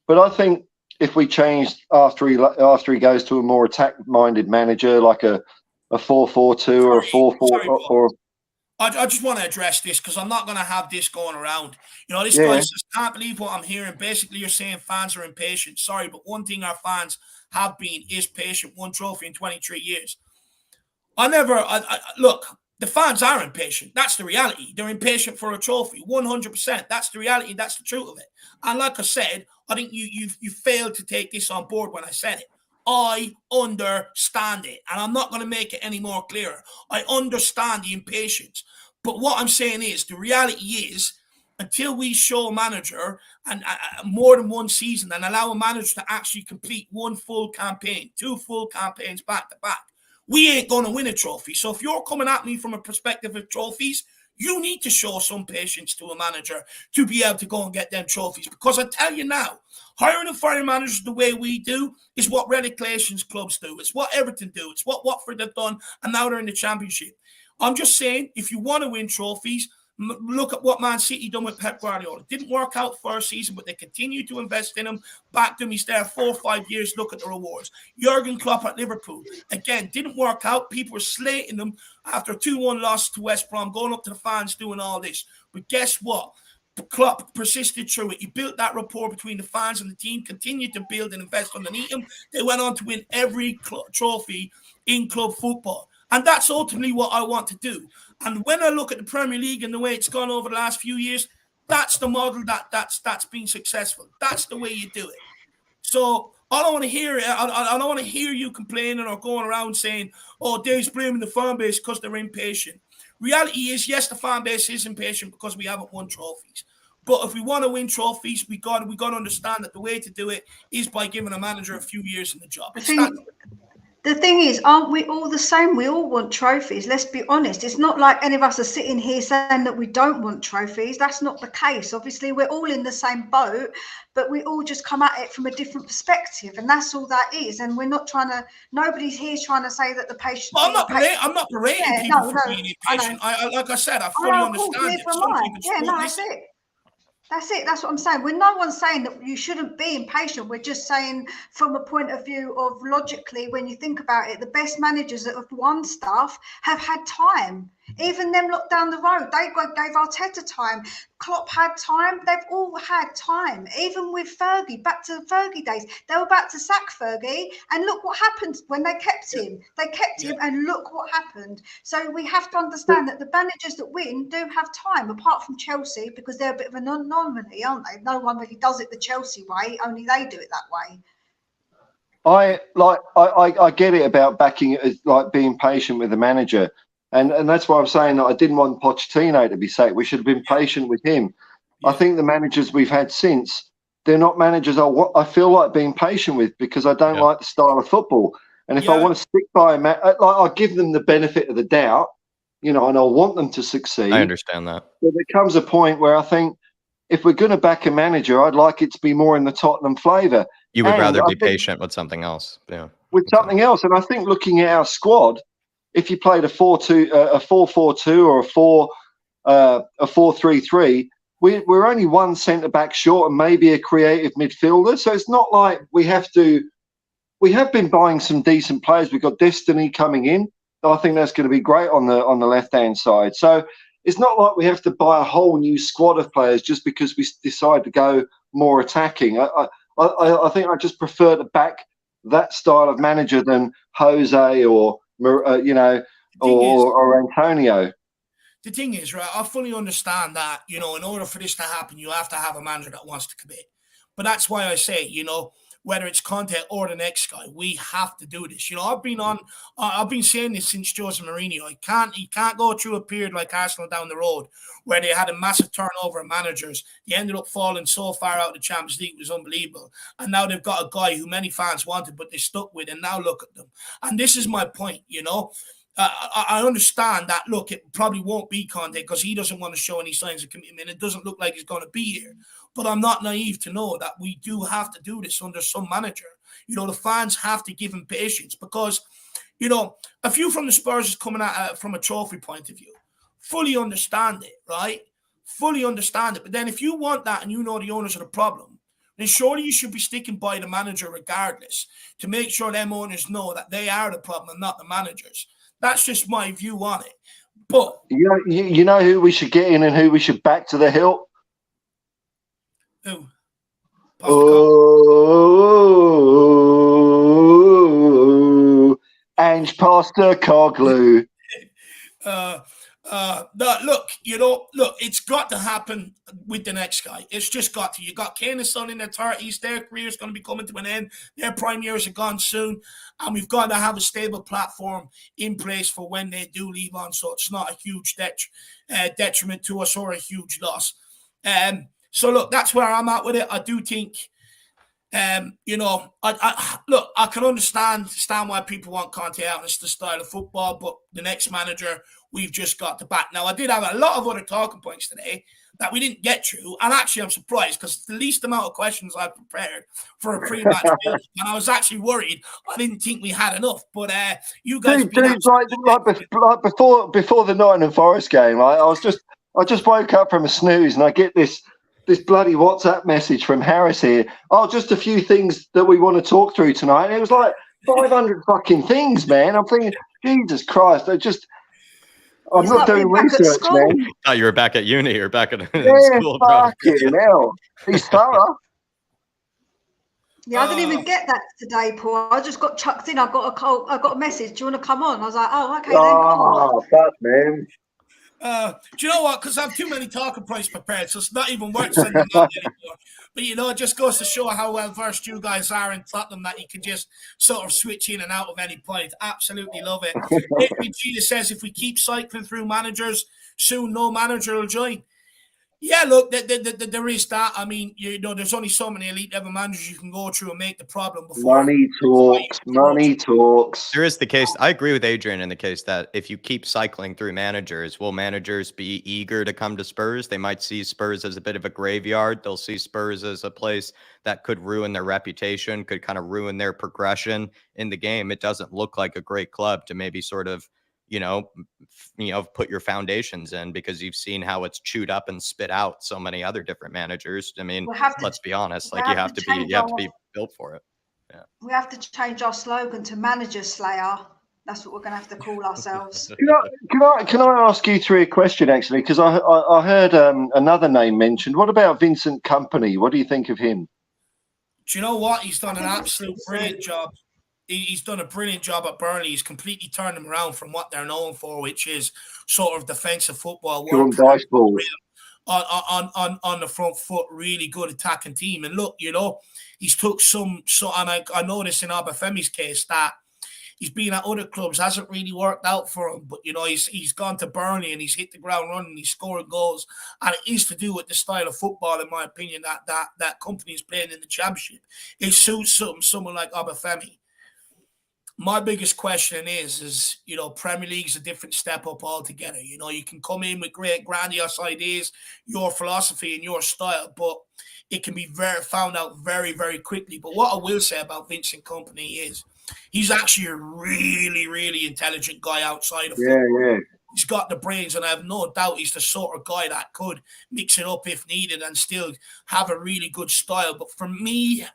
But I think if we changed after he goes to a more attack-minded manager, like a 4-4-2 or a 4-4, or I just want to address this because I'm not going to have this going around. This guy says, can't believe what I'm hearing. Basically, you're saying fans are impatient. Sorry, but one thing our fans have been is patient. 1 trophy in 23 years. Look, the fans are impatient. That's the reality. They're impatient for a trophy, 100%. That's the reality. That's the truth of it. And like I said, I think you failed to take this on board when I said it. I understand it, and I'm not going to make it any more clearer. I understand the impatience. But what I'm saying is, the reality is, until we show a manager and more than one season and allow a manager to actually complete 1 full campaign, 2 full campaigns back to back, we ain't going to win a trophy. So if you're coming at me from a perspective of trophies, you need to show some patience to a manager to be able to go and get them trophies. Because I tell you now, hiring and firing managers the way we do is what relegations clubs do. It's what Everton do. It's what Watford have done, and now they're in the Championship. I'm just saying, if you want to win trophies, look at what Man City done with Pep Guardiola. It didn't work out first season, but they continue to invest in him. Backed him. He's there 4 or 5 years. Look at the rewards. Jurgen Klopp at Liverpool. Again, didn't work out. People were slating them after a 2-1 loss to West Brom, going up to the fans, doing all this. But guess what? Klopp persisted through it. He built that rapport between the fans and the team, continued to build and invest underneath him. They went on to win every trophy in club football. And that's ultimately what I want to do. And when I look at the Premier League and the way it's gone over the last few years, that's the model that's been successful. That's the way you do it. So I don't want to hear it. I don't want to hear you complaining or going around saying, "Oh, Dave's blaming the fan base because they're impatient." Reality is, yes, the fan base is impatient because we haven't won trophies. But if we want to win trophies, we got to understand that the way to do it is by giving a manager a few years in the job. The thing is, aren't we all the same? We all want trophies. Let's be honest. It's not like any of us are sitting here saying that we don't want trophies. That's not the case. Obviously, we're all in the same boat, but we all just come at it from a different perspective, and that's all that is. And we're not trying to. Nobody's here trying to say that the patient. Well, I'm not berating people for being impatient. Like I said, I fully understand it. That's it. That's it. That's what I'm saying. No one's saying that you shouldn't be impatient. We're just saying from a point of view of logically, when you think about it, the best managers that have won stuff have had time. Even them look down the road, they gave Arteta time. Klopp had time. They've all had time. Even with Fergie, back to the Fergie days, they were about to sack Fergie, and look what happened when they kept him. They kept him, and look what happened. So we have to understand that the managers that win do have time, apart from Chelsea, because they're a bit of an anomaly, aren't they? No one really does it the Chelsea way. Only they do it that way. I get it about backing it, like being patient with the manager. And that's why I'm saying that I didn't want Pochettino to be sacked. We should have been patient with him. I think the managers we've had since they're not managers I feel like being patient with, because I don't like the style of football. And if I want to stick by I give them the benefit of the doubt, and I want them to succeed. I understand that. But there comes a point where I think if we're going to back a manager, I'd like it to be more in the Tottenham flavour. You would rather be patient with something else. Yeah. With something else. And I think looking at our squad, if you played a 4-4-2 or a 4-3-3, we're only one centre-back short and maybe a creative midfielder. So it's not like we have been buying some decent players. We've got Destiny coming in. I think that's going to be great on the left-hand side. So it's not like we have to buy a whole new squad of players just because we decide to go more attacking. I think I just prefer to back that style of manager than Jose or Antonio. The thing is, right, I fully understand that, in order for this to happen, you have to have a manager that wants to commit. But that's why I say, whether it's Conte or the next guy, we have to do this. I've been saying this since Jose Mourinho. He can't go through a period like Arsenal down the road where they had a massive turnover of managers. They ended up falling so far out of the Champions League, it was unbelievable. And now they've got a guy who many fans wanted, but they stuck with, and now look at them. And this is my point, I understand that, look, it probably won't be Conte because he doesn't want to show any signs of commitment. It doesn't look like he's going to be here. But I'm not naive to know that we do have to do this under some manager. The fans have to give him patience because, a few from the Spurs is coming at from a trophy point of view. Fully understand it, right? Fully understand it. But then if you want that and the owners are the problem, then surely you should be sticking by the manager regardless to make sure them owners know that they are the problem and not the managers. That's just my view on it. But you know who we should get in and who we should back to the hilt? Who? Ange Postecoglou. Look, it's got to happen with the next guy. It's just got to. You got Kane and Son in their 30s. Their career is going to be coming to an end. Their prime years are gone soon. And we've got to have a stable platform in place for when they do leave on, so it's not a huge detriment to us or a huge loss. So, look, that's where I'm at with it. I do think, I can understand why people want Conte out. It's the style of football, but the next manager, we've just got to back. Now, I did have a lot of other talking points today that we didn't get through, and actually I'm surprised because it's the least amount of questions I've prepared for a pre-match build, and I was actually worried. I didn't think we had enough, but you guys... like before the Nottingham Forest game, I just woke up from a snooze and I get this bloody WhatsApp message from Harris here. Oh, just a few things that we want to talk through tonight. And it was like 500 fucking things, man. I'm thinking, Jesus Christ, I'm not doing research, man. Oh, you were back at uni or back at school, bro. Fucking hell. He's thorough. Yeah, I didn't even get that today, Paul. I just got chucked in. I got a message. Do you want to come on? I was like, oh, okay, then come on. Oh, fuck, man. Do you know what? Because I have too many talking points prepared, so it's not even worth sending them out anymore. But, it just goes to show how well-versed you guys are in Tottenham that you can just sort of switch in and out of any point. Absolutely love it. Adrian Gita says, if we keep cycling through managers, soon no manager will join. Yeah, look, there is that. I mean, there's only so many elite level managers you can go through and make the problem before. Money talks. There is the case. I agree with Adrian in the case that if you keep cycling through managers, will managers be eager to come to Spurs? They might see Spurs as a bit of a graveyard. They'll see Spurs as a place that could ruin their reputation, could kind of ruin their progression in the game. It doesn't look like a great club to maybe sort of, put your foundations in, because you've seen how it's chewed up and spit out so many other different managers. I mean, let's be honest, like you have to be built for it. Yeah. We have to change our slogan to Manager Slayer. That's what we're going to have to call ourselves. Can I ask you three a question, actually? Because I heard another name mentioned. What about Vincent Kompany? What do you think of him? Do you know what? He's done an absolute brilliant job. He's done a brilliant job at Burnley. He's completely turned them around from what they're known for, which is sort of defensive football. On the front foot, really good attacking team. And look, he's took and I noticed in Obafemi's case that He's been at other clubs, hasn't really worked out for him. But, you know, he's gone to Burnley and he's hit the ground running, he's scoring goals. And it is to do with the style of football, in my opinion, that company is playing in the Championship. It suits someone like Obafemi. My biggest question is, you know, Premier League's a different step up altogether. You know, you can come in with great grandiose ideas, your philosophy and your style, but it can be found out very, very quickly. But what I will say about Vincent Kompany is he's actually a really, really intelligent guy outside of football. Yeah. He's got the brains, and I have no doubt he's the sort of guy that could mix it up if needed and still have a really good style. But for me,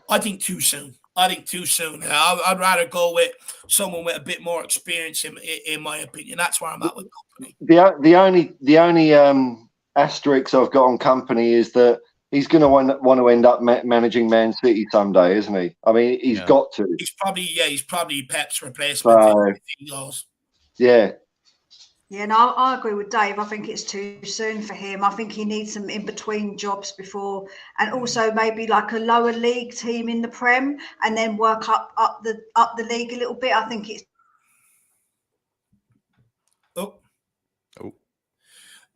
I think too soon. I'd rather go with someone with a bit more experience, in my opinion. That's where I'm at with Kompany. The only asterisk I've got on Kompany is that he's going to want to end up managing Man City someday, isn't he? I mean, he's got to. He's probably Pep's replacement. If he goes. Yeah. Yeah, no, I agree with Dave. I think it's too soon for him. I think he needs some in-between jobs before, and also maybe like a lower league team in the Prem, and then work up the league a little bit. I think it's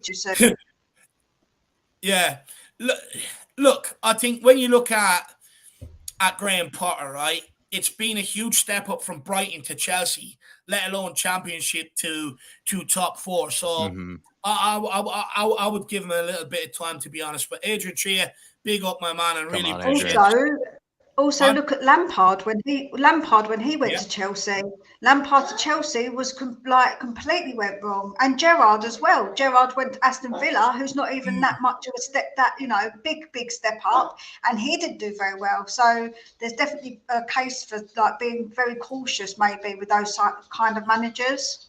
too soon. Yeah. Look, I think when you look at Graham Potter, right, it's been a huge step up from Brighton to Chelsea, let alone Championship to top four. So I would give him a little bit of time, to be honest. But Adrian Tria, big up my man, and really appreciate it. Also, look at Lampard when he went to Chelsea. Lampard to Chelsea was completely went wrong, and Gerrard as well. Gerrard went to Aston Villa, who's not even that much of a step, big step up, and he didn't do very well. So there's definitely a case for like being very cautious, maybe, with those kind of managers.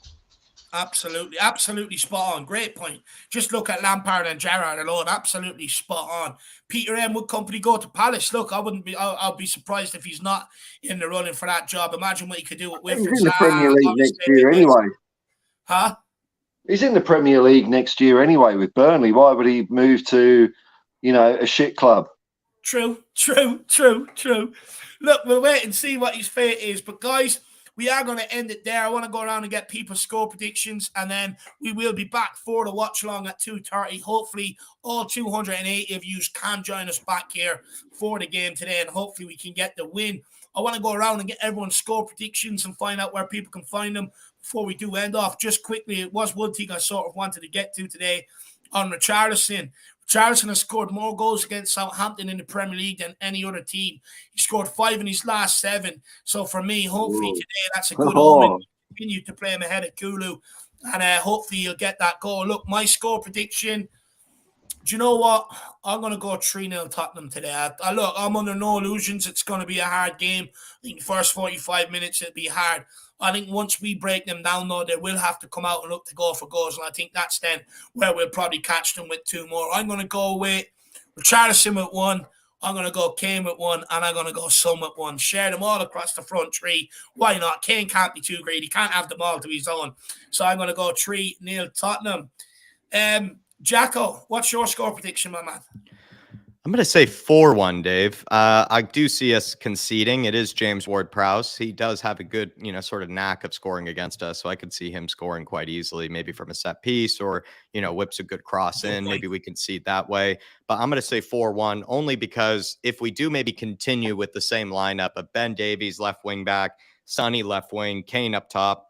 Absolutely spot on. Great point. Just look at Lampard and Gerrard alone. Absolutely spot on. Peter M, would Kompany go to Palace? Look, I'll be surprised if he's not in the running for that job. Imagine what he could do with Wilfred. He's in the Premier League next year anyway. Huh? He's in the Premier League next year anyway with Burnley. Why would he move to, a shit club? True. Look, we'll wait and see what his fate is. But guys, we are going to end it there. I want to go around and get people's score predictions, and then we will be back for the watch along at 2:30. Hopefully, all 280 of you can join us back here for the game today, and hopefully we can get the win. I want to go around and get everyone's score predictions and find out where people can find them before we do end off. Just quickly, it was one thing I sort of wanted to get to today on Richarlison. Richarlison has scored more goals against Southampton in the Premier League than any other team. He scored 5 in his last 7. So for me, hopefully today, that's a good omen. Continue to play him ahead of Kulu, and hopefully you'll get that goal. Look, my score prediction, do you know what? I'm going to go 3-0 Tottenham today. Look, I'm under no illusions. It's going to be a hard game. I think the first 45 minutes, it'll be hard. I think once we break them down, though, they will have to come out and look to go for goals. And I think that's then where we'll probably catch them with 2 more. I'm going to go with Richarlison with 1. I'm going to go Kane with 1. And I'm going to go Son with 1. Share them all across the front 3. Why not? Kane can't be too greedy. He can't have them all to his own. So I'm going to go 3-0 Tottenham. Jacko, what's your score prediction, my man? I'm going to say 4-1, Dave. I do see us conceding. It is James Ward-Prowse. He does have a good, sort of knack of scoring against us. So I could see him scoring quite easily, maybe from a set piece or, whips a good cross in. Maybe we concede that way. But I'm going to say 4-1 only because if we do maybe continue with the same lineup of Ben Davies, left wing back, Sonny left wing, Kane up top,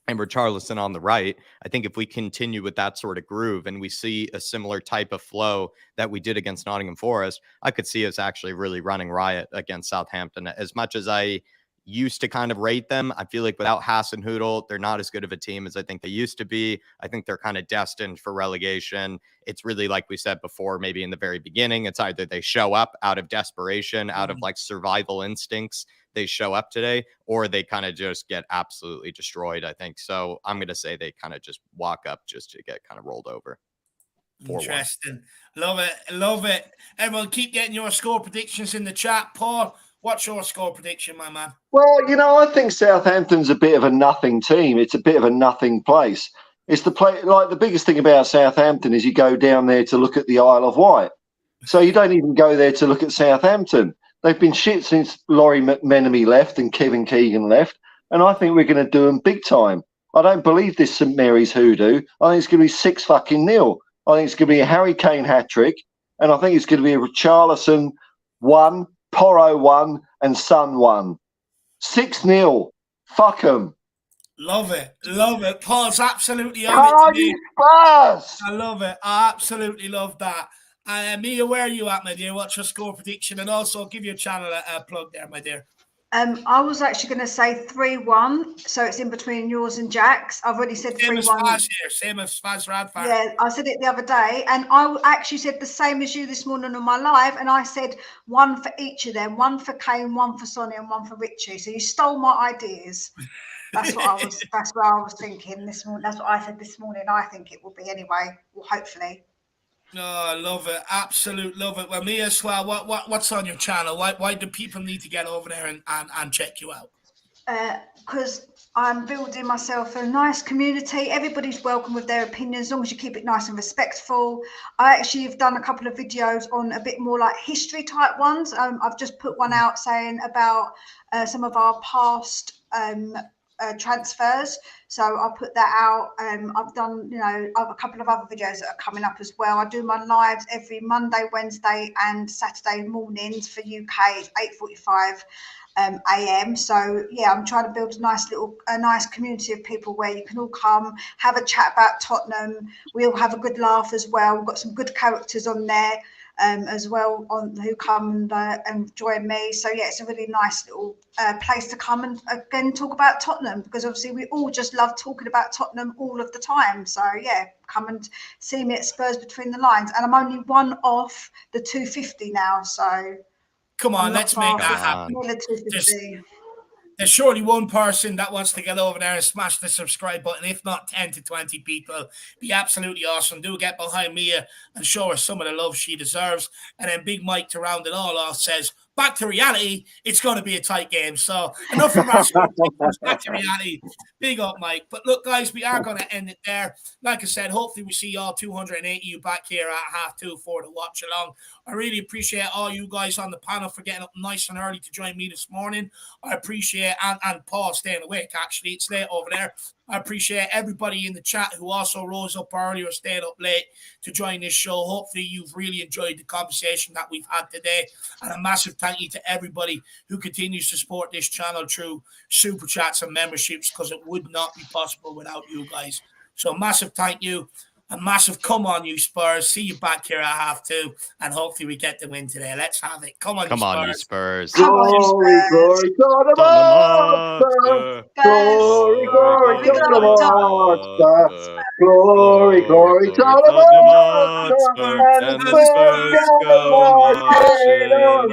and Richarlison on the right, I think if we continue with that sort of groove and we see a similar type of flow that we did against Nottingham Forest, I could see us actually really running riot against Southampton. As much as I used to kind of rate them, I feel like without Hasenhüttl, they're not as good of a team as I think they used to be. I think they're kind of destined for relegation. It's really, like we said before, maybe in the very beginning, it's either they show up out of desperation, out of like survival instincts, they show up today, or they kind of just get absolutely destroyed, I think. So I'm going to say they kind of just walk up just to get kind of rolled over. 4-1. Interesting. Love it. Everyone keep getting your score predictions in the chat. Paul, what's your score prediction, my man? Well, I think Southampton's a bit of a nothing team. It's a bit of a nothing place. It's the biggest thing about Southampton is you go down there to look at the Isle of Wight. So you don't even go there to look at Southampton. They've been shit since Laurie McMenemy left and Kevin Keegan left. and I think we're going to do them big time. I don't believe this St Mary's hoodoo. I think it's going to be 6-0. I think it's going to be a Harry Kane hat-trick, and I think it's going to be a Richarlison 1, Porro 1, and Son 1. 6-0. Fuck 'em. Love it. Love it. Paul's absolutely on Come it on, today. you Spurs! I love it. I absolutely love that. Mia, where are you at, my dear? What's your score prediction? And also give your channel a plug there, my dear. I was actually going to say 3-1, so it's in between yours and Jack's. I've already said 3-1. Same as Faz here. Same as Faz Radfar. Yeah, I said it the other day, and I actually said the same as you this morning on my live, and I said 1 for each of them, 1 for Kane, 1 for Sonny, and 1 for Richie. So you stole my ideas. That's what I was. That's what I was thinking this morning. That's what I said this morning. I think it will be anyway. Well, hopefully. No, I love it. Absolute love it. Well, Mia as well, what's on your channel? Why do people need to get over there and check you out? Because I'm building myself a nice community. Everybody's welcome with their opinions, as long as you keep it nice and respectful. I actually have done a couple of videos on a bit more like history type ones. I've just put one out saying about some of our past transfers, so I'll put that out. I've done, a couple of other videos that are coming up as well. I do my lives every Monday, Wednesday, and Saturday mornings for UK. It's 8:45 a.m. So yeah, I'm trying to build a nice community of people where you can all come, have a chat about Tottenham. We all have a good laugh as well. We've got some good characters on there as well who come and join me. So yeah, it's a really nice little place to come and again talk about Tottenham, because obviously we all just love talking about Tottenham all of the time. So yeah, come and see me at Spurs Between the Lines, and I'm only one off the 250 now. So come on, let's make that happen. There's surely one person that wants to get over there and smash the subscribe button, if not 10 to 20 people. Be absolutely awesome. Do get behind Mia and show her some of the love she deserves. And then Big Mike, to round it all off, says, back to reality, it's going to be a tight game. So enough of our back to reality. Big up, Mike. But look, guys, we are going to end it there. Like I said, hopefully we see all 280 you back here at 2:30 for the watch along. I really appreciate all you guys on the panel for getting up nice and early to join me this morning. I appreciate, and Paul staying awake, actually. It's late over there. I appreciate everybody in the chat who also rose up early or stayed up late to join this show. Hopefully you've really enjoyed the conversation that we've had today. And a massive thank you to everybody who continues to support this channel through super chats and memberships, because it would not be possible without you guys. So massive thank you. A massive come on, you Spurs. See you back here at 2:30, and hopefully we get the win today. Let's have it. Come on, you Spurs. Glory, glory, Tottenham Hotspur. Glory, glory, Tottenham Hotspur. Glory, glory, Tottenham Hotspur. And the Spurs go marching on.